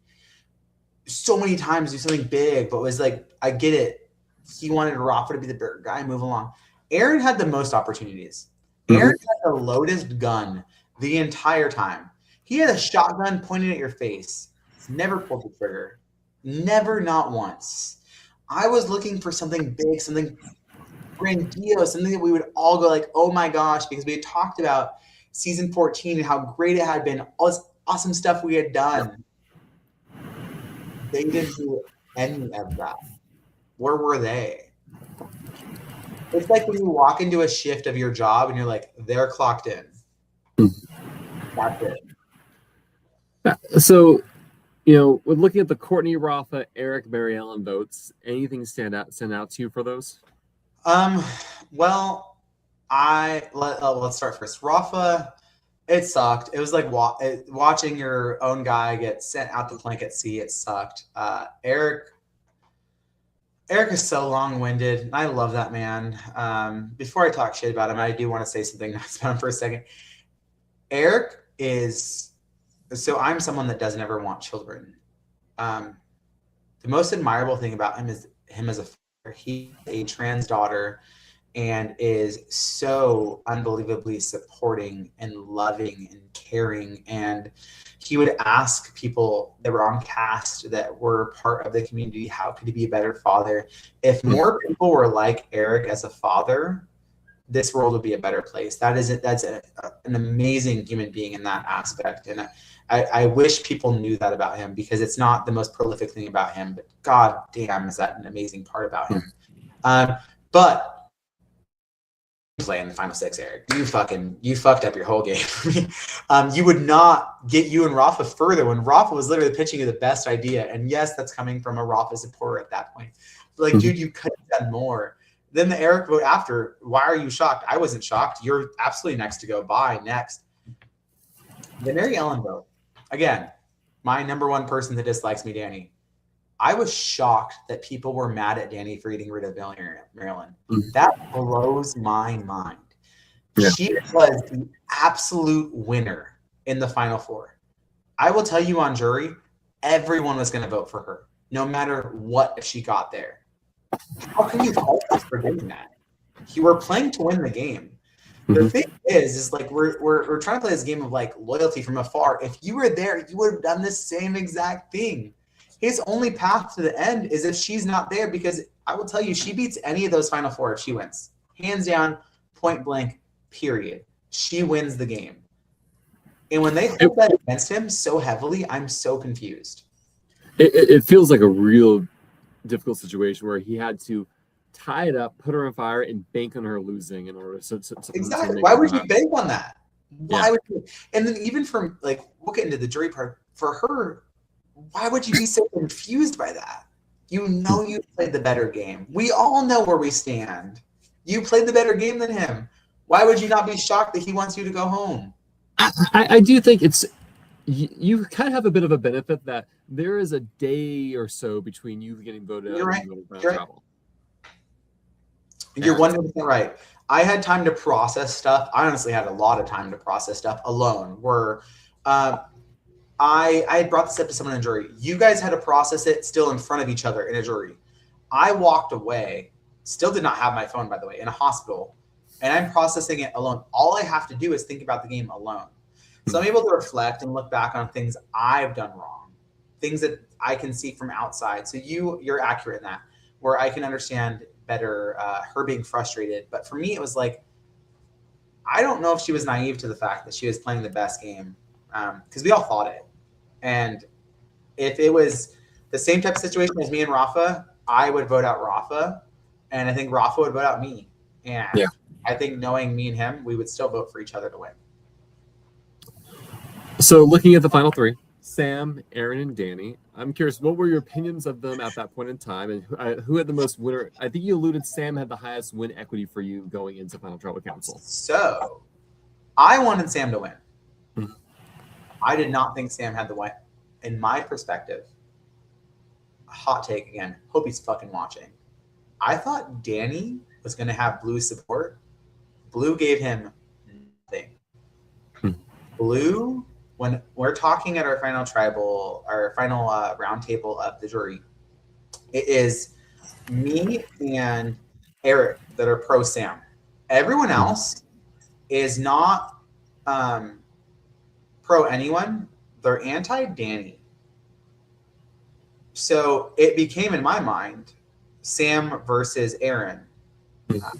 so many times to do something big, but was like, I get it. He wanted Rafa to be the bigger guy, move along. Aaron had the most opportunities. Aaron had the loudest gun the entire time. He had a shotgun pointed at your face. Never pulled the trigger. Never, not once. I was looking for something big, something grandiose, something that we would all go like, oh my gosh, because we had talked about season 14 and how great it had been, all this awesome stuff we had done. They didn't do any of that. Where were they? It's like when you walk into a shift of your job and you're like, they're clocked in. That's it. So, with looking at the Courtney, Rafa, Eric, Mary Ellen votes, anything stand out to you for those? Well, let's start first. Rafa, it sucked. It was like watching your own guy get sent out the plank at sea. It sucked. Eric is so long-winded. I love that man. Before I talk shit about him, I do want to say something nice about him for a second. Eric is, so I'm someone that doesn't ever want children. The most admirable thing about him is him as a father. He has a trans daughter and is so unbelievably supporting and loving and caring. And he would ask people that were on cast that were part of the community, how could he be a better father? If more people were like Eric as a father, this world would be a better place. That's an amazing human being in that aspect. And I wish people knew that about him, because it's not the most prolific thing about him, but god damn, is that an amazing part about him. But play in the final six, Eric. You fucked up your whole game for me. You would not get you and Rafa further when Rafa was literally pitching you the best idea. And yes, that's coming from a Rafa supporter at that point. But like, dude, you could have done more. Then the Eric vote after, why are you shocked? I wasn't shocked. You're absolutely next to go. Bye, next. The Mary Ellen vote. Again, my number one person that dislikes me, Danny. I was shocked that people were mad at Danny for getting rid of Marilyn. That blows my mind. Yeah. She was the absolute winner in the Final Four. I will tell you, on jury, everyone was going to vote for her. no matter what if she got there. How can you fault us for doing that? You were playing to win the game. The thing is like we're trying to play this game of like loyalty from afar. If you were there, you would have done the same exact thing. His only path to the end is if she's not there, because I will tell you, she beats any of those final four if she wins. Hands down, point blank, period. She wins the game. And when they hold that against him so heavily, I'm so confused. It feels like a real difficult situation where he had to tie it up, put her on fire, and bank on her losing in order to exactly. Why would you bank on that? Why would you? And then even from like, we'll get into the jury part. For her, why would you be so confused by that? You know you played the better game. We all know where we stand. You played the better game than him. Why would you not be shocked that he wants you to go home? I do think it's you kind of have a bit of a benefit that there is a day or so between you getting voted out You're right. and you going You're travel. You're 100% right. I had time to process stuff. I honestly had a lot of time to process stuff alone. Where I had brought this up to someone in a jury. You guys had to process it still in front of each other in a jury. I walked away, still did not have my phone, by the way, in a hospital, and I'm processing it alone. All I have to do is think about the game alone. So I'm able to reflect and look back on things I've done wrong, things that I can see from outside. So you're accurate in that, where I can understand better her being frustrated. But for me, it was like, I don't know if she was naive to the fact that she was playing the best game, because we all thought it. And if it was the same type of situation as me and Rafa, I would vote out Rafa, and I think Rafa would vote out me. And I think knowing me and him, we would still vote for each other to win. So looking at the final three, Sam, Aaron, and Danny, I'm curious, what were your opinions of them at that point in time, and who had the most winner? I think you alluded Sam had the highest win equity for you going into Final Tribal Council. So I wanted Sam to win. I did not think Sam had the win. In my perspective, hot take again, hope he's fucking watching. I thought Danny was going to have Blue's support. Blue gave him nothing. Blue, when we're talking at our final tribal, our final round table of the jury, it is me and Eric that are pro Sam. Everyone else is not pro anyone. They're anti-Danny. So it became, in my mind, Sam versus Aaron.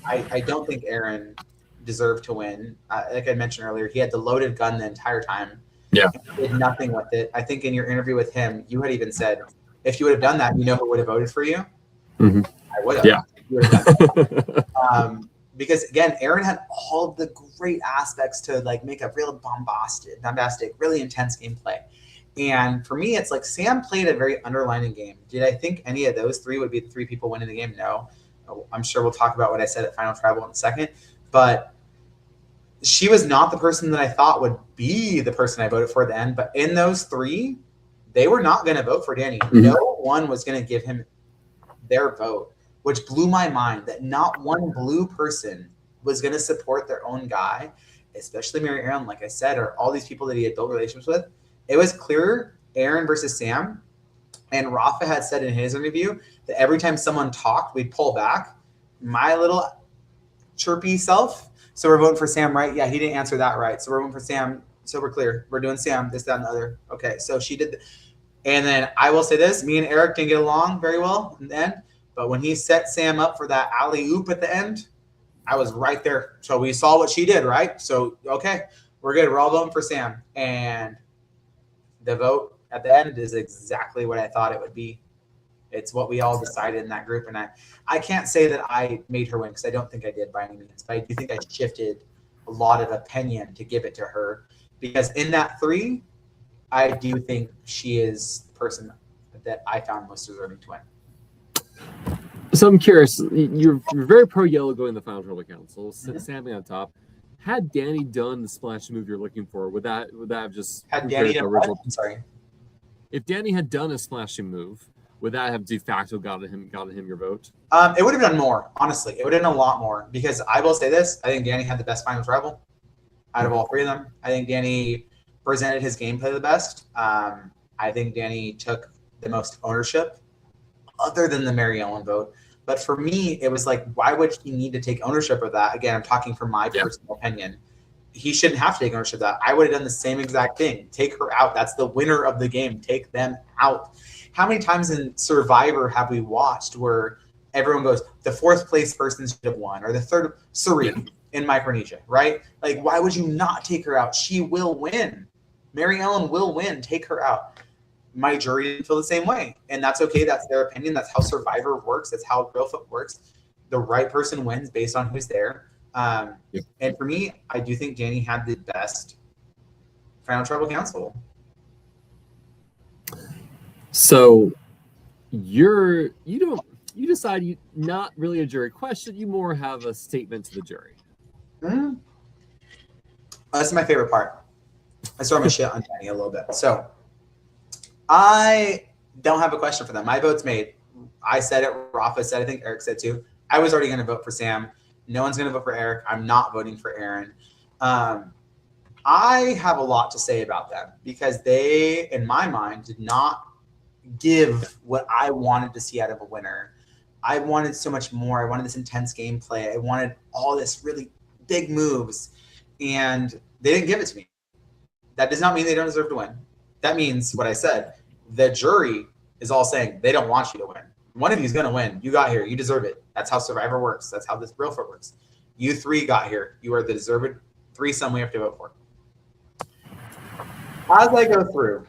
I don't think Aaron deserved to win. Like I mentioned earlier, he had the loaded gun the entire time. Yeah. He did nothing with it. I think in your interview with him, you had even said, if you would have done that, you know who would have voted for you? I would have. Yeah. You would have done that. Because again, Aaron had all of the great aspects to like make a real bombastic, really intense gameplay. And for me, it's like Sam played a very underlining game. Did I think any of those three would be the three people winning the game? No. I'm sure we'll talk about what I said at Final Tribal in a second. But she was not the person that I thought would be the person I voted for at the end. But in those three, they were not going to vote for Danny. No one was going to give him their vote, which blew my mind that not one blue person was going to support their own guy, especially Mary Aaron, like I said, or all these people that he had built relationships with. It was clear Aaron versus Sam. And Rafa had said in his interview that every time someone talked, we'd pull back. My little chirpy self. So we're voting for Sam, right? Yeah, he didn't answer that right. So we're voting for Sam. So we're clear. We're doing Sam, this, that, and the other. Okay, so she did. And then I will say this. Me and Eric didn't get along very well in the end. But when he set Sam up for that alley-oop at the end, I was right there. So we saw what she did, right? So, okay, we're good. We're all voting for Sam. And the vote at the end is exactly what I thought it would be. It's what we all decided in that group. And I can't say that I made her win because I don't think I did by any means. But I do think I shifted a lot of opinion to give it to her. Because in that three, I do think she is the person that I found most deserving to win. So I'm curious, you're very pro-yellow going to the Final Tribal Council, standing on top. Had Danny done the splash move you're looking for, would that have just... Had Danny done what? I'm sorry. If Danny had done a splashing move, would that have de facto gotten him your vote? It would have done more, honestly. It would have done a lot more because I will say this. I think Danny had the best Final Tribal out of all three of them. I think Danny presented his gameplay the best. I think Danny took the most ownership other than the Mary Ellen vote. But for me, it was like, why would he need to take ownership of that? Again, I'm talking from my personal opinion. He shouldn't have to take ownership of that. I would have done the same exact thing. Take her out. That's the winner of the game. Take them out. How many times in Survivor have we watched where everyone goes, the fourth place person should have won, or the third, Suri in Micronesia, right? Like, why would you not take her out? She will win. Mary Ellen will win. Take her out. My jury didn't feel the same way. And that's okay. That's their opinion. That's how Survivor works. That's how Reelfoot works. The right person wins based on who's there. And for me, I do think Danny had the best Final Tribal Council. So you decide you not really a jury question. You more have a statement to the jury. Mm-hmm. That's my favorite part. I throw my shit on Danny a little bit. So I don't have a question for them. My vote's made. I said it. Rafa said. I think Eric said too. I was already going to vote for Sam. No one's going to vote for Eric. I'm not voting for Aaron. I have a lot to say about them because they, in my mind, did not give what I wanted to see out of a winner. I wanted so much more. I wanted this intense gameplay. I wanted all this really big moves, and they didn't give it to me. That does not mean they don't deserve to win. That means what I said. The jury is all saying they don't want you to win. One of you is going to win. You got here. You deserve it. That's how Survivor works. That's how this Reelfoot works. You three got here. You are the deserved threesome we have to vote for. As I go through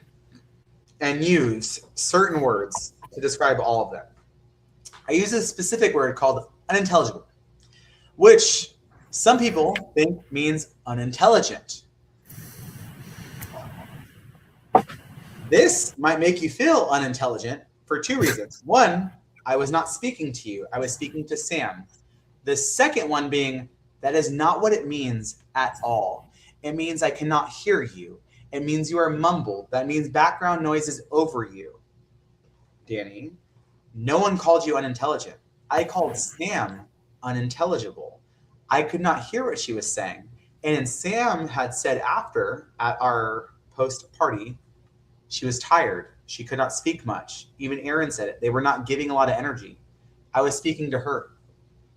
and use certain words to describe all of them, I use a specific word called unintelligible, which some people think means unintelligent. This might make you feel unintelligent for two reasons. One, I was not speaking to you. I was speaking to Sam. The second one being, that is not what it means at all. It means I cannot hear you. It means you are mumbled. That means background noise is over you. Danny, no one called you unintelligent. I called Sam unintelligible. I could not hear what she was saying. And Sam had said after, at our post-party, she was tired. She could not speak much. Even Aaron said it. They were not giving a lot of energy. I was speaking to her.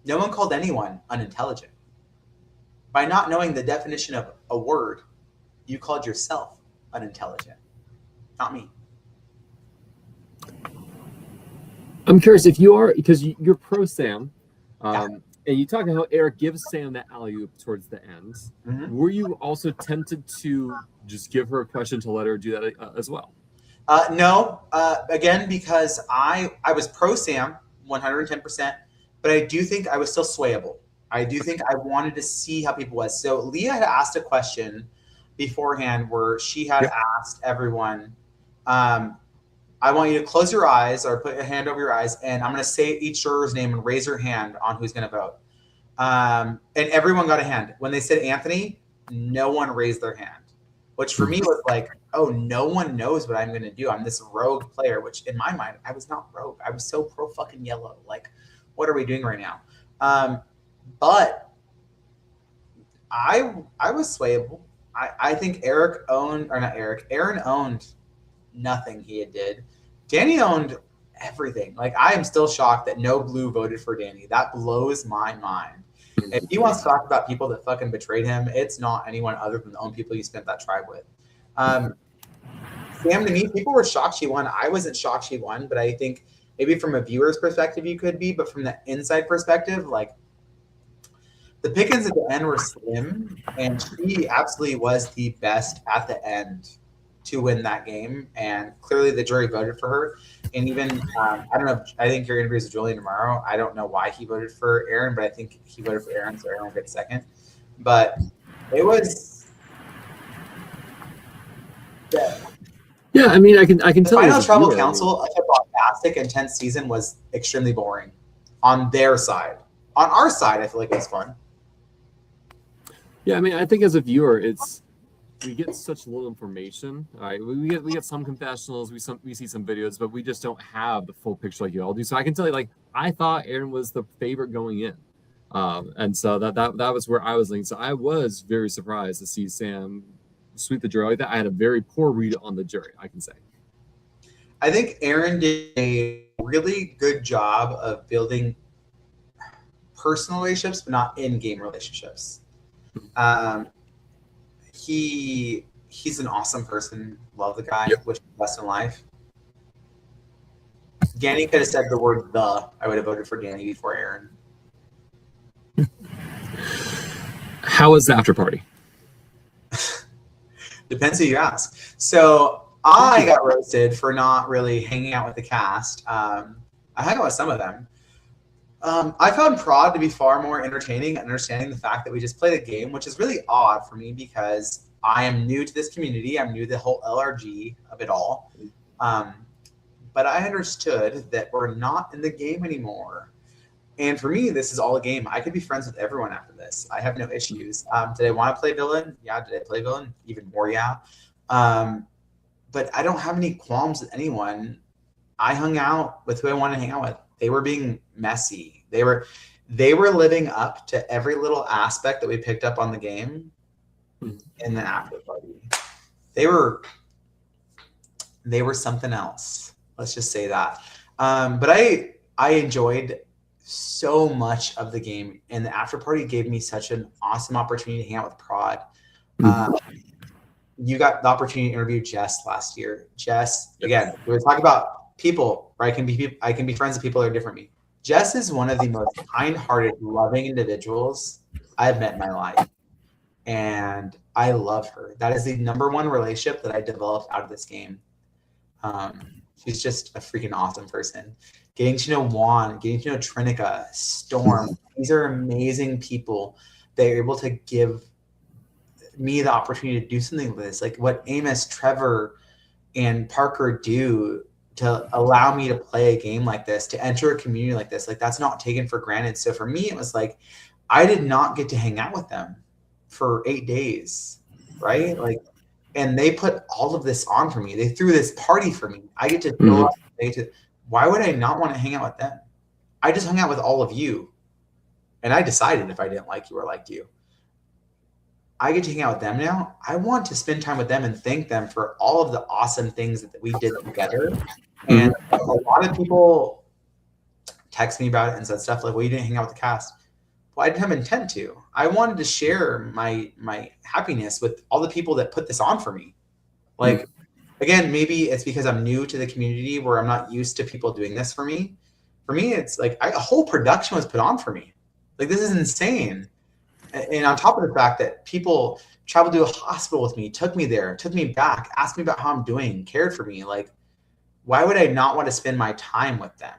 No one called anyone unintelligent. By not knowing the definition of a word, you called yourself unintelligent, not me. I'm curious if you are, because you're pro Sam, and you talk about how Eric gives Sam that alley-oop towards the end. Mm-hmm. Were you also tempted to just give her a question to let her do that as well? No, again, because I was pro Sam 110%, but I do think I was still swayable. I do think I wanted to see how people was. So Leah had asked a question beforehand where she had asked everyone, I want you to close your eyes or put a hand over your eyes, and I'm going to say each juror's name and raise your hand on who's going to vote. And everyone got a hand. When they said Anthony, no one raised their hand, which for me was like, oh, no one knows what I'm going to do. I'm this rogue player, which in my mind, I was not rogue. I was so pro fucking yellow. Like, what are we doing right now? But I was swayable. I think Aaron owned nothing he did. Danny owned everything. Like, I am still shocked that no blue voted for Danny. That blows my mind. If he wants to talk about people that fucking betrayed him, it's not anyone other than the own people you spent that tribe with. Sam, to me, people were shocked she won. I wasn't shocked she won, but I think maybe from a viewer's perspective you could be, but from the inside perspective, like, the pickings at the end were slim, and she absolutely was the best at the end to win that game. And clearly the jury voted for her. And even, I don't know, I think your interview is with Julian tomorrow. I don't know why he voted for Aaron, but I think he voted for Aaron, so Aaron will get second. But it was... Yeah, I mean, I can tell. The Final Tribal Council of a bombastic, intense season was extremely boring on their side. On our side, I feel like it was fun. Yeah, I mean, I think as a viewer, we get such little information. All right, we get some confessionals, we see some videos, but we just don't have the full picture like you all do. So I can tell you, like, I thought Aaron was the favorite going in, and so that was where I was leaning. So I was very surprised to see Sam sweep the jury like that. I had a very poor read on the jury, I can say. I think Aaron did a really good job of building personal relationships, but not in-game relationships. He's an awesome person. Love the guy. Yep. Wish him the best in life. Danny could have said the word "the." I would have voted for Danny before Aaron. How was the after party? Depends who you ask. So I got roasted for not really hanging out with the cast. I hung out with some of them. I found Prod to be far more entertaining, understanding the fact that we just played a game, which is really odd for me because I am new to this community. I'm new to the whole LRG of it all. But I understood that we're not in the game anymore. And for me, this is all a game. I could be friends with everyone after this. I have no issues. Did I want to play villain? Yeah. Did I play villain? Even more, yeah. But I don't have any qualms with anyone. I hung out with who I wanted to hang out with. They were being messy. They were living up to every little aspect that we picked up on the game in the after party. They were something else. Let's just say that. But I enjoyed so much of the game, and the after party gave me such an awesome opportunity to hang out with Prod. You got the opportunity to interview Jess last year. Jess, again, we were talking about people, where I can be friends with people that are different from me. Jess is one of the most kind-hearted, loving individuals I've met in my life, and I love her. That is the #1 relationship that I developed out of this game. She's just a freaking awesome person. Getting to know Juan, getting to know Trinica, Storm. These are amazing people. They're able to give me the opportunity to do something like this. Like what Amos, Trevor, and Parker do to allow me to play a game like this, to enter a community like this. Like that's not taken for granted. So for me, it was like, I did not get to hang out with them for 8 days, right? Like, and they put all of this on for me. They threw this party for me. I get to show up. Why would I not want to hang out with them? I just hung out with all of you. And I decided if I didn't like you or liked you. I get to hang out with them now. I want to spend time with them and thank them for all of the awesome things that we did together. And a lot of people text me about it and said stuff like, well, you didn't hang out with the cast. Well, I didn't have intent to. I wanted to share my happiness with all the people that put this on for me. Like, again, maybe it's because I'm new to the community where I'm not used to people doing this for me. For me, it's like a whole production was put on for me. Like, this is insane. And on top of the fact that people traveled to a hospital with me, took me there, took me back, asked me about how I'm doing, cared for me. Like, why would I not want to spend my time with them?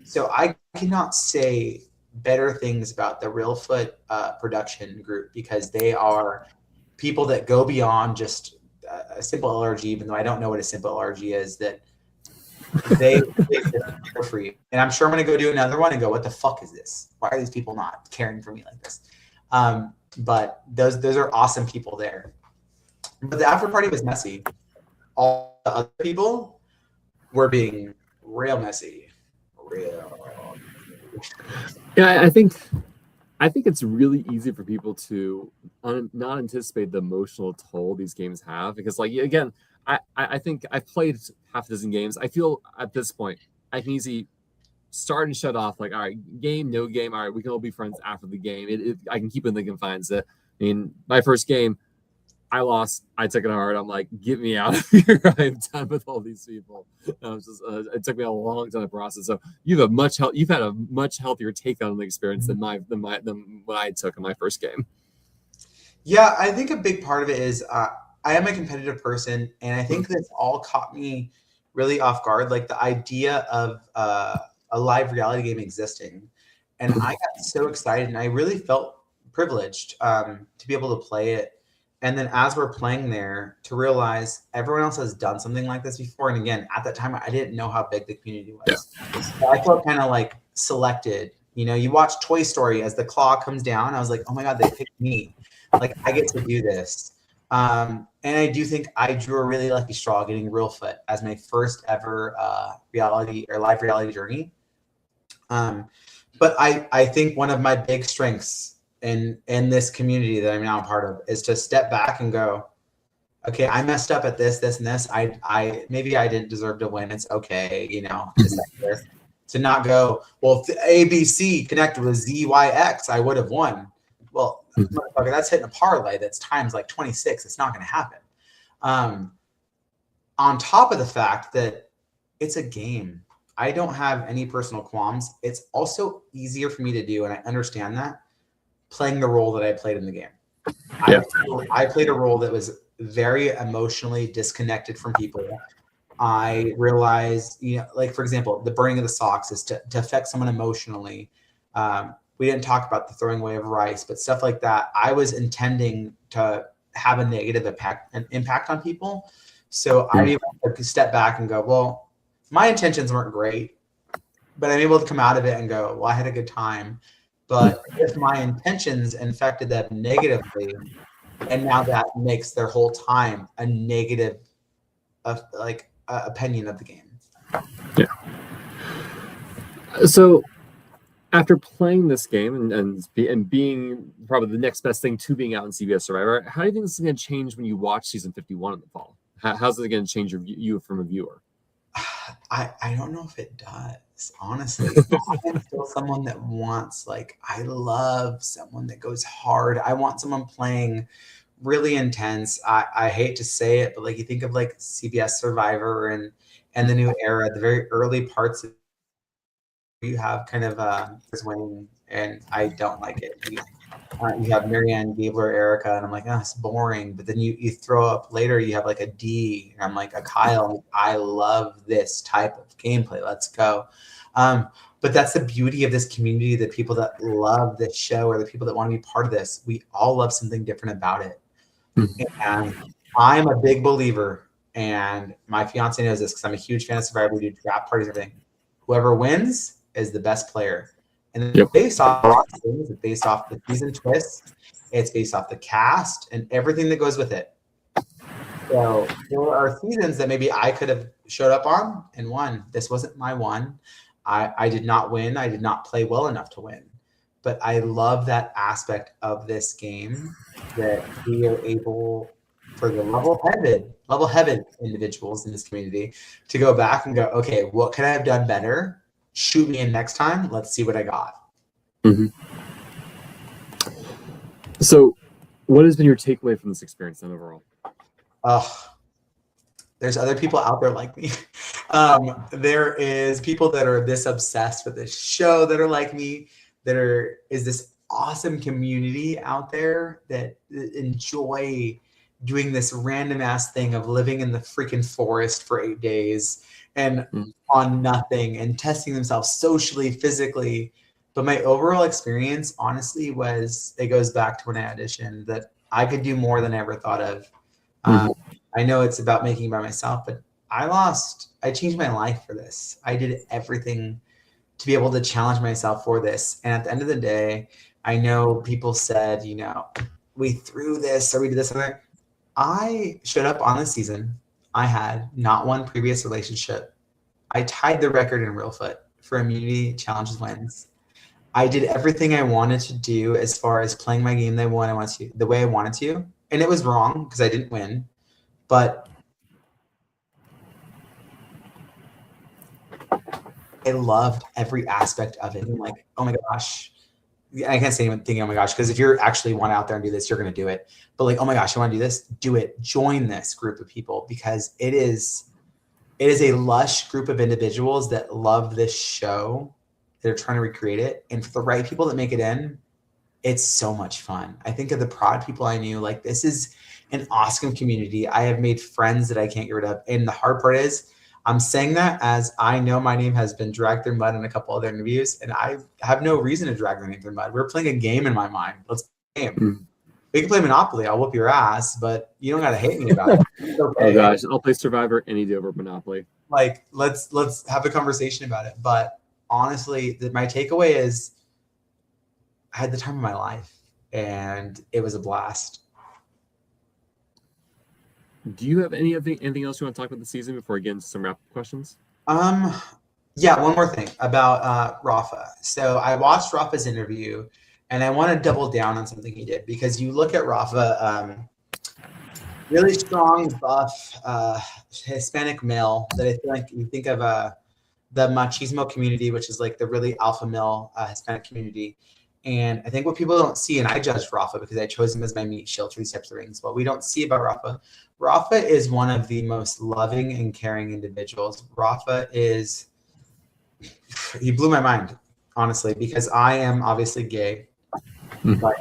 So I cannot say better things about the Reelfoot production group, because they are people that go beyond just a simple LRG, even though I don't know what a simple LRG is, that they care for you. And I'm sure I'm going to go do another one and go, what the fuck is this? Why are these people not caring for me like this? But those are awesome people there. But the after party was messy. All the other people were being real messy. Yeah, I think it's really easy for people to not anticipate the emotional toll these games have, because, like, again, I think I've played half a dozen games. I feel at this point I can easily start and shut off. Like, all right, game, no game. All right, we can all be friends after the game. I can keep it in the confines. I mean, my first game, I lost. I took it hard. I'm like, get me out of here. I'm done with all these people. It took me a long time to process. So you've had a much healthier take on the experience than what I took in my first game. Yeah, I think a big part of it is I am a competitive person, and I think this all caught me really off guard. Like the idea of a live reality game existing, and I got so excited, and I really felt privileged to be able to play it. And then as we're playing there, to realize everyone else has done something like this before. And again, at that time, I didn't know how big the community was. Yeah. So I felt kind of like selected. You know, you watch Toy Story as the claw comes down. I was like, oh my God, they picked me. Like, I get to do this. And I do think I drew a really lucky straw getting Reelfoot as my first ever live reality journey. But I think one of my big strengths in this community that I'm now a part of is to step back and go, okay, I messed up at this, this, and this. I maybe I didn't deserve to win. It's okay, you know, to not go, well, if the ABC connected with ZYX, I would have won. Well, motherfucker, that's hitting a parlay that's times like 26. It's not going to happen. On top of the fact that it's a game, I don't have any personal qualms. It's also easier for me to do, and I understand that, playing the role that I played in the game. Yeah. I played a role that was very emotionally disconnected from people. I realized, you know, like, for example, the burning of the socks is to affect someone emotionally. We didn't talk about the throwing away of rice, but stuff like that. I was intending to have a negative impact on people. So I'm able to step back and go, well, my intentions weren't great, but I'm able to come out of it and go, well, I had a good time. But if my intentions infected them negatively, and now that makes their whole time a negative opinion of the game. Yeah. So after playing this game and being probably the next best thing to being out in CBS Survivor, how do you think this is going to change when you watch season 51 in the fall? How's it going to change you from a viewer? I don't know if it does, honestly. I'm still someone that wants, like, I love someone that goes hard. I want someone playing really intense. I hate to say it, but like, you think of like CBS Survivor and the new era, the very early parts of, you have kind of winning, and I don't like it. You have Marianne, Gabler, Erica, and I'm like, oh, it's boring. But then you throw up later, you have like a D, and I'm like a Kyle. I love this type of gameplay. Let's go. But that's the beauty of this community, the people that love this show or the people that want to be part of this. We all love something different about it. And I'm a big believer, and my fiance knows this because I'm a huge fan of Survivor. We do draft parties and everything. Whoever wins is the best player. And it's based off a lot of things. It's based off the season twists. It's based off the cast and everything that goes with it. So there are seasons that maybe I could have showed up on and won. This wasn't my one. I did not win. I did not play well enough to win. But I love that aspect of this game, that we are able, for the level-headed individuals in this community, to go back and go, okay, what could I have done better? Shoot me in next time. Let's see what I got. Mm-hmm. So what has been your takeaway from this experience then overall? There's other people out there like me. There is people that are this obsessed with this show that are like me. Is this awesome community out there that enjoy doing this random ass thing of living in the freaking forest for 8 days and on nothing and testing themselves socially, physically. But my overall experience, honestly, it goes back to when I auditioned, that I could do more than I ever thought of. I know it's about making it by myself, but I changed my life for this. I did everything to be able to challenge myself for this. And at the end of the day, I know people said, you know, we threw this or we did this and that. I showed up on the season. I had not one previous relationship. I tied the record in Reelfoot for immunity challenges wins. I did everything I wanted to do as far as playing my game the way I wanted to. And it was wrong because I didn't win. But I loved every aspect of it. I'm like, oh my gosh. I can't say anything, oh my gosh, because if you're actually want out there and do this, you're going to do it. But like, oh my gosh, you want to do this? Do it. Join this group of people, because it is a lush group of individuals that love this show. They're trying to recreate it. And for the right people that make it in, it's so much fun. I think of the prod people I knew, like, this is an awesome community. I have made friends that I can't get rid of. And the hard part is, I'm saying that as I know my name has been dragged through mud in a couple other interviews, and I have no reason to drag their name through mud. We're playing a game in my mind. Let's play a game. We can play Monopoly. I'll whoop your ass, but you don't got to hate me about it. It's okay. Oh gosh, I'll play Survivor any day over Monopoly. Like, let's have a conversation about it. But honestly, my takeaway is I had the time of my life, and it was a blast. Do you have anything else you want to talk about the season before I get into some wrap-up questions? Yeah, one more thing about Rafa. So I watched Rafa's interview, and I want to double down on something he did, because you look at Rafa, really strong, buff, Hispanic male that I feel like you think of the machismo community, which is like the really alpha male Hispanic community. And I think what people don't see, and I judged Rafa because I chose him as my meat shield for these types of rings. What we don't see about Rafa is one of the most loving and caring individuals. Rafa is, he blew my mind, honestly, because I am obviously gay, but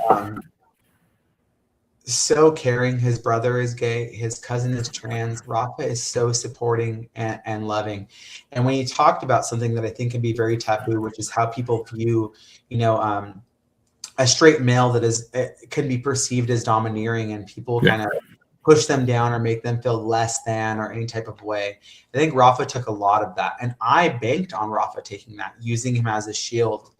so caring. His brother is gay. His cousin is trans. Rafa is so supporting and loving. And when he talked about something that I think can be very taboo, which is how people view, a straight male that is can be perceived as domineering, and people kind of push them down or make them feel less than or any type of way. I think Rafa took a lot of that, and I banked on Rafa taking that, using him as a shield.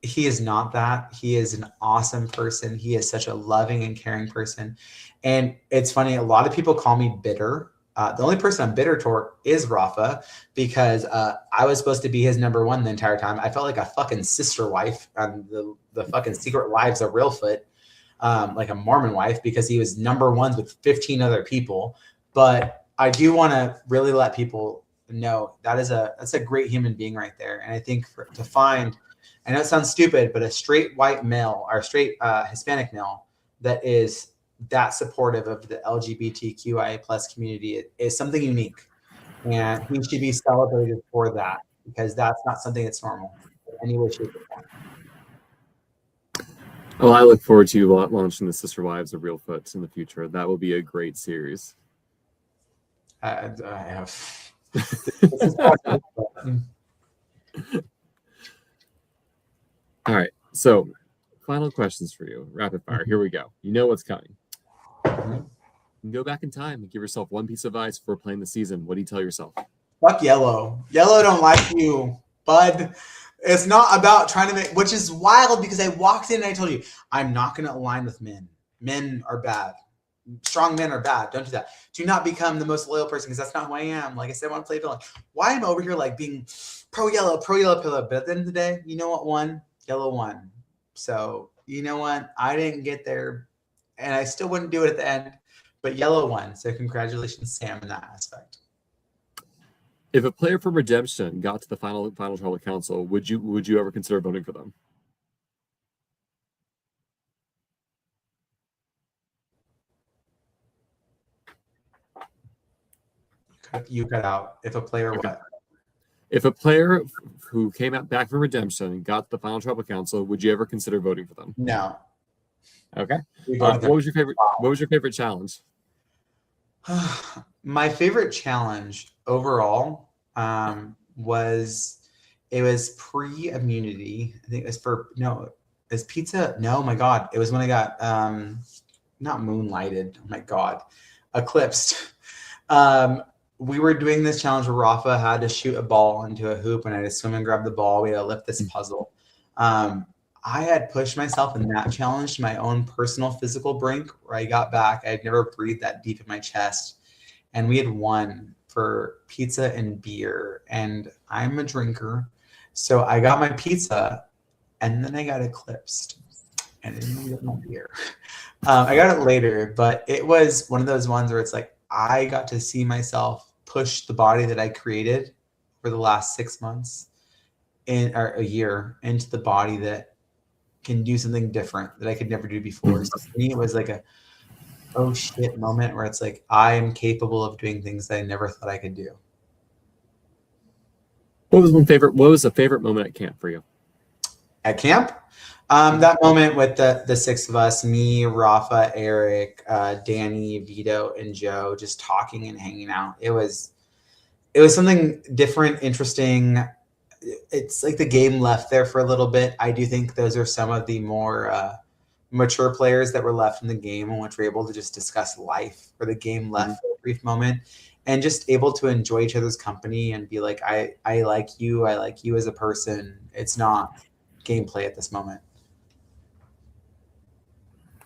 He is not that. He is an awesome person. He is such a loving and caring person. And it's funny, a lot of people call me bitter. The only person I'm bitter toward is Rafa, because I was supposed to be his number one the entire time. I felt like a fucking sister wife on the fucking Secret Lives of Reelfoot, like a Mormon wife, because he was number one with 15 other people. But I do want to really let people know that's a great human being right there. And I think to find, I know it sounds stupid, but a straight white male or straight Hispanic male that is that supportive of the LGBTQIA plus community is something unique, and he should be celebrated for that, because that's not something that's normal in any way, shape, or form. Well, I look forward to launching the Sister Wives of Reelfoot in the future. That will be a great series. I have. All right, so final questions for you. Rapid fire. Here we go. You know what's coming. You can go back in time and give yourself one piece of advice for playing the season. What do you tell yourself? Fuck Yellow. Yellow don't like you, bud. It's not about trying to make, which is wild, because I walked in and I told you, I'm not going to align with men. Men are bad. Strong men are bad. Don't do that. Do not become the most loyal person, because that's not who I am. Like I said, I want to play villain. Why am I over here like being pro yellow pillow? But at the end of the day, you know what won? Yellow won. So you know what? I didn't get there, and I still wouldn't do it at the end, but yellow won. So congratulations, Sam, in that aspect. If a player from Redemption got to the final tribal council, would you ever consider voting for them? You cut out. If a player what? If a player who came back from Redemption and got to the final tribal council, would you ever consider voting for them? No. Okay. What was your favorite? Wow. What was your favorite challenge? My favorite challenge overall was pre-immunity. I think it was pizza. No, my God. It was when I got not moonlighted. Oh my God. Eclipsed. We were doing this challenge where Rafa had to shoot a ball into a hoop, and I had to swim and grab the ball. We had to lift this puzzle. I had pushed myself in that challenge to my own personal physical brink, where I got back. I had never breathed that deep in my chest. And we had won for pizza and beer. And I'm a drinker. So I got my pizza, and then I got eclipsed. And I didn't get my beer. I got it later, but it was one of those ones where it's like, I got to see myself push the body that I created for the last 6 months or a year into the body that can do something different that I could never do before. So for me, it was like a oh shit moment where it's like, I am capable of doing things that I never thought I could do. What was a favorite moment at camp for you? At camp? That moment with the six of us, me, Rafa, Eric, Danny, Vito, and Joe, just talking and hanging out. It was something different, interesting. It's like the game left there for a little bit. I do think those are some of the more mature players that were left in the game, in which we're able to just discuss life, or the game left for a brief moment, and just able to enjoy each other's company and be like, I like you as a person. It's not gameplay at this moment.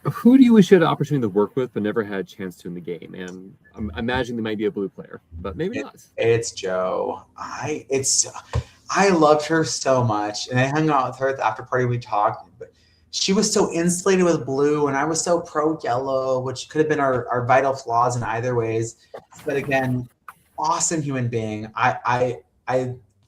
Who do you wish you had an opportunity to work with but never had a chance to in the game? And I imagine they might be a blue player, but maybe not. It's Joe. I loved her so much, and I hung out with her at the after party. We talked, but she was so insulated with blue, and I was so pro yellow, which could have been our vital flaws in either ways. But again, awesome human being. I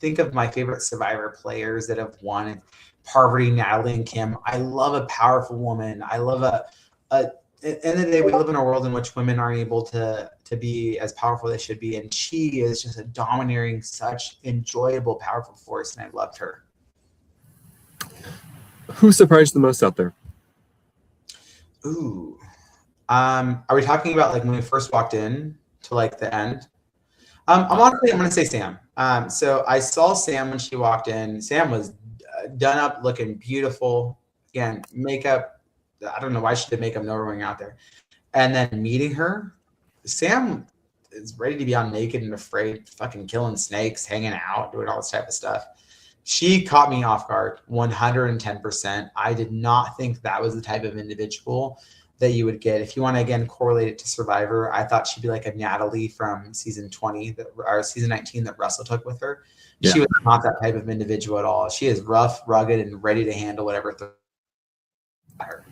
think of my favorite Survivor players that have won: Parvati, Natalie, and Kim. I love a powerful woman. I love a at the end of the day, we live in a world in which women aren't able to be as powerful as they should be, and she is just a domineering, such enjoyable, powerful force, and I loved her. Who surprised you the most out there? Ooh, are we talking about like when we first walked in to like the end? I'm gonna say Sam. So I saw Sam when she walked in. Sam was done up, looking beautiful. Again, makeup. I don't know why she did makeup knowing out there. And then meeting her, Sam is ready to be on naked and afraid, fucking killing snakes, hanging out, doing all this type of stuff. She caught me off guard 110%. I did not think that was the type of individual that you would get. If you want to, again, correlate it to Survivor, I thought she'd be like a Natalie from season 20 or season 19 that Russell took with her. Yeah. She was not that type of individual at all. She is rough, rugged, and ready to handle whatever throws at her.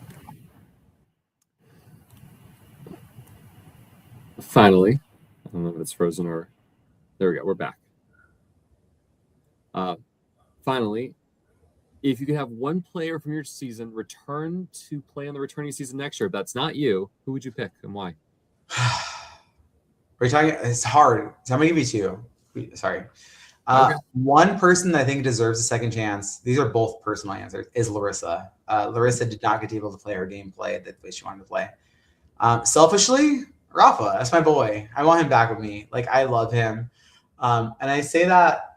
Finally, I don't know if it's frozen or there we go. We're back. Finally, if you could have one player from your season return to play on the returning season next year, if that's not you, who would you pick and why? We're talking. It's hard. So I'm gonna give you two. Sorry. Okay. One person that I think deserves a second chance. These are both personal answers. Is Larissa. Larissa did not get able to play her gameplay the way she wanted to play. Selfishly, Rafa, that's my boy. I want him back with me. Like, I love him. And I say that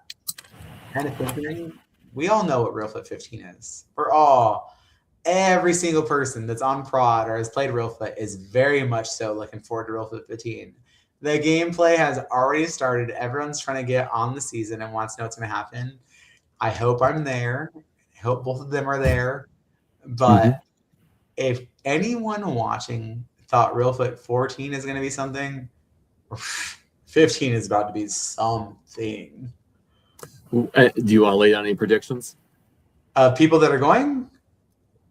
kind of thinking, we all know what Reelfoot 15 is. Every single person that's on prod or has played Reelfoot is very much so looking forward to Reelfoot 15. The gameplay has already started. Everyone's trying to get on the season and wants to know what's going to happen. I hope I'm there. I hope both of them are there. But if anyone watching thought Reelfoot 14 is going to be something, 15 is about to be something. Do you want to lay down any predictions? People that are going?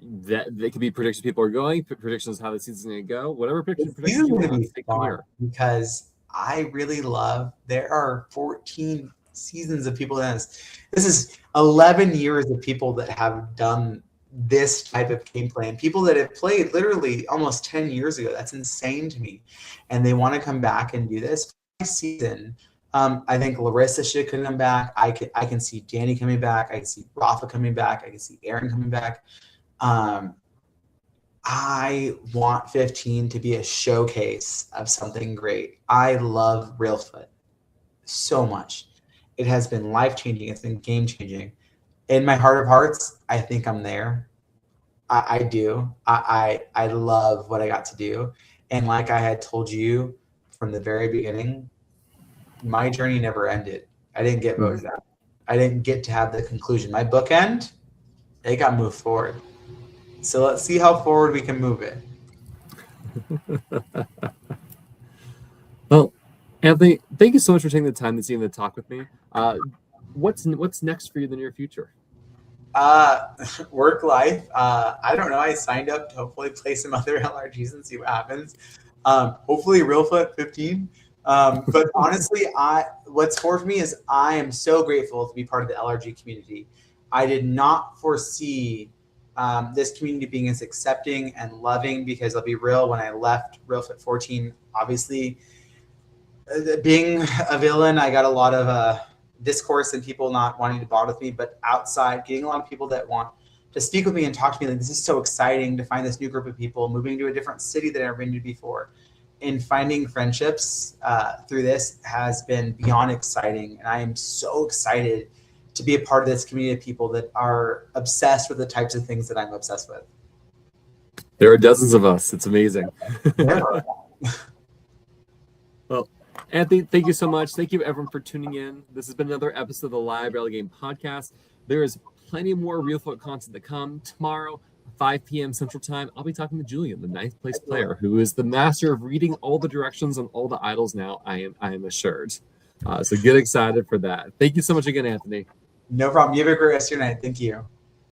That they could be predictions people are going, predictions how the season's going to go, whatever predictions you want. Because I really love, there are 14 seasons of people in this. This is 11 years of people that have done this type of gameplay, and people that have played literally almost 10 years ago. That's insane to me. And they want to come back and do this season. I think Larissa should come back. I can see Danny coming back. I can see Rafa coming back. I can see Aaron coming back. I want 15 to be a showcase of something great. I love Reelfoot so much. It has been life-changing. It's been game-changing. In my heart of hearts, I think I'm there. I do. I love what I got to do. And like I had told you from the very beginning, my journey never ended. I didn't get voted out. I didn't get to have the conclusion. My bookend, it got moved forward. So let's see how forward we can move it. Well, Anthony, thank you so much for taking the time this evening to talk with me. What's next for you in the near future? Work life. I don't know. I signed up to hopefully play some other LRGs and see what happens. Hopefully Reelfoot 15. But honestly, what's for me is I am so grateful to be part of the LRG community. I did not foresee this community being as accepting and loving, because I'll be real, when I left Reelfoot 14, obviously being a villain, I got a lot of discourse and people not wanting to bond with me, but outside getting a lot of people that want to speak with me and talk to me. Like, this is so exciting to find this new group of people moving to a different city that I've never been to before. And finding friendships through this has been beyond exciting. And I am so excited to be a part of this community of people that are obsessed with the types of things that I'm obsessed with. There are dozens of us. It's amazing. Well, Anthony, thank you so much. Thank you, everyone, for tuning in. This has been another episode of the Live Rally Game Podcast. There is plenty more Reelfoot content to come. Tomorrow, 5 p.m. Central Time, I'll be talking to Julian, the 9th place player, who is the master of reading all the directions on all the idols now, I am assured. So get excited for that. Thank you so much again, Anthony. No problem. You have a great rest of your night. Thank you.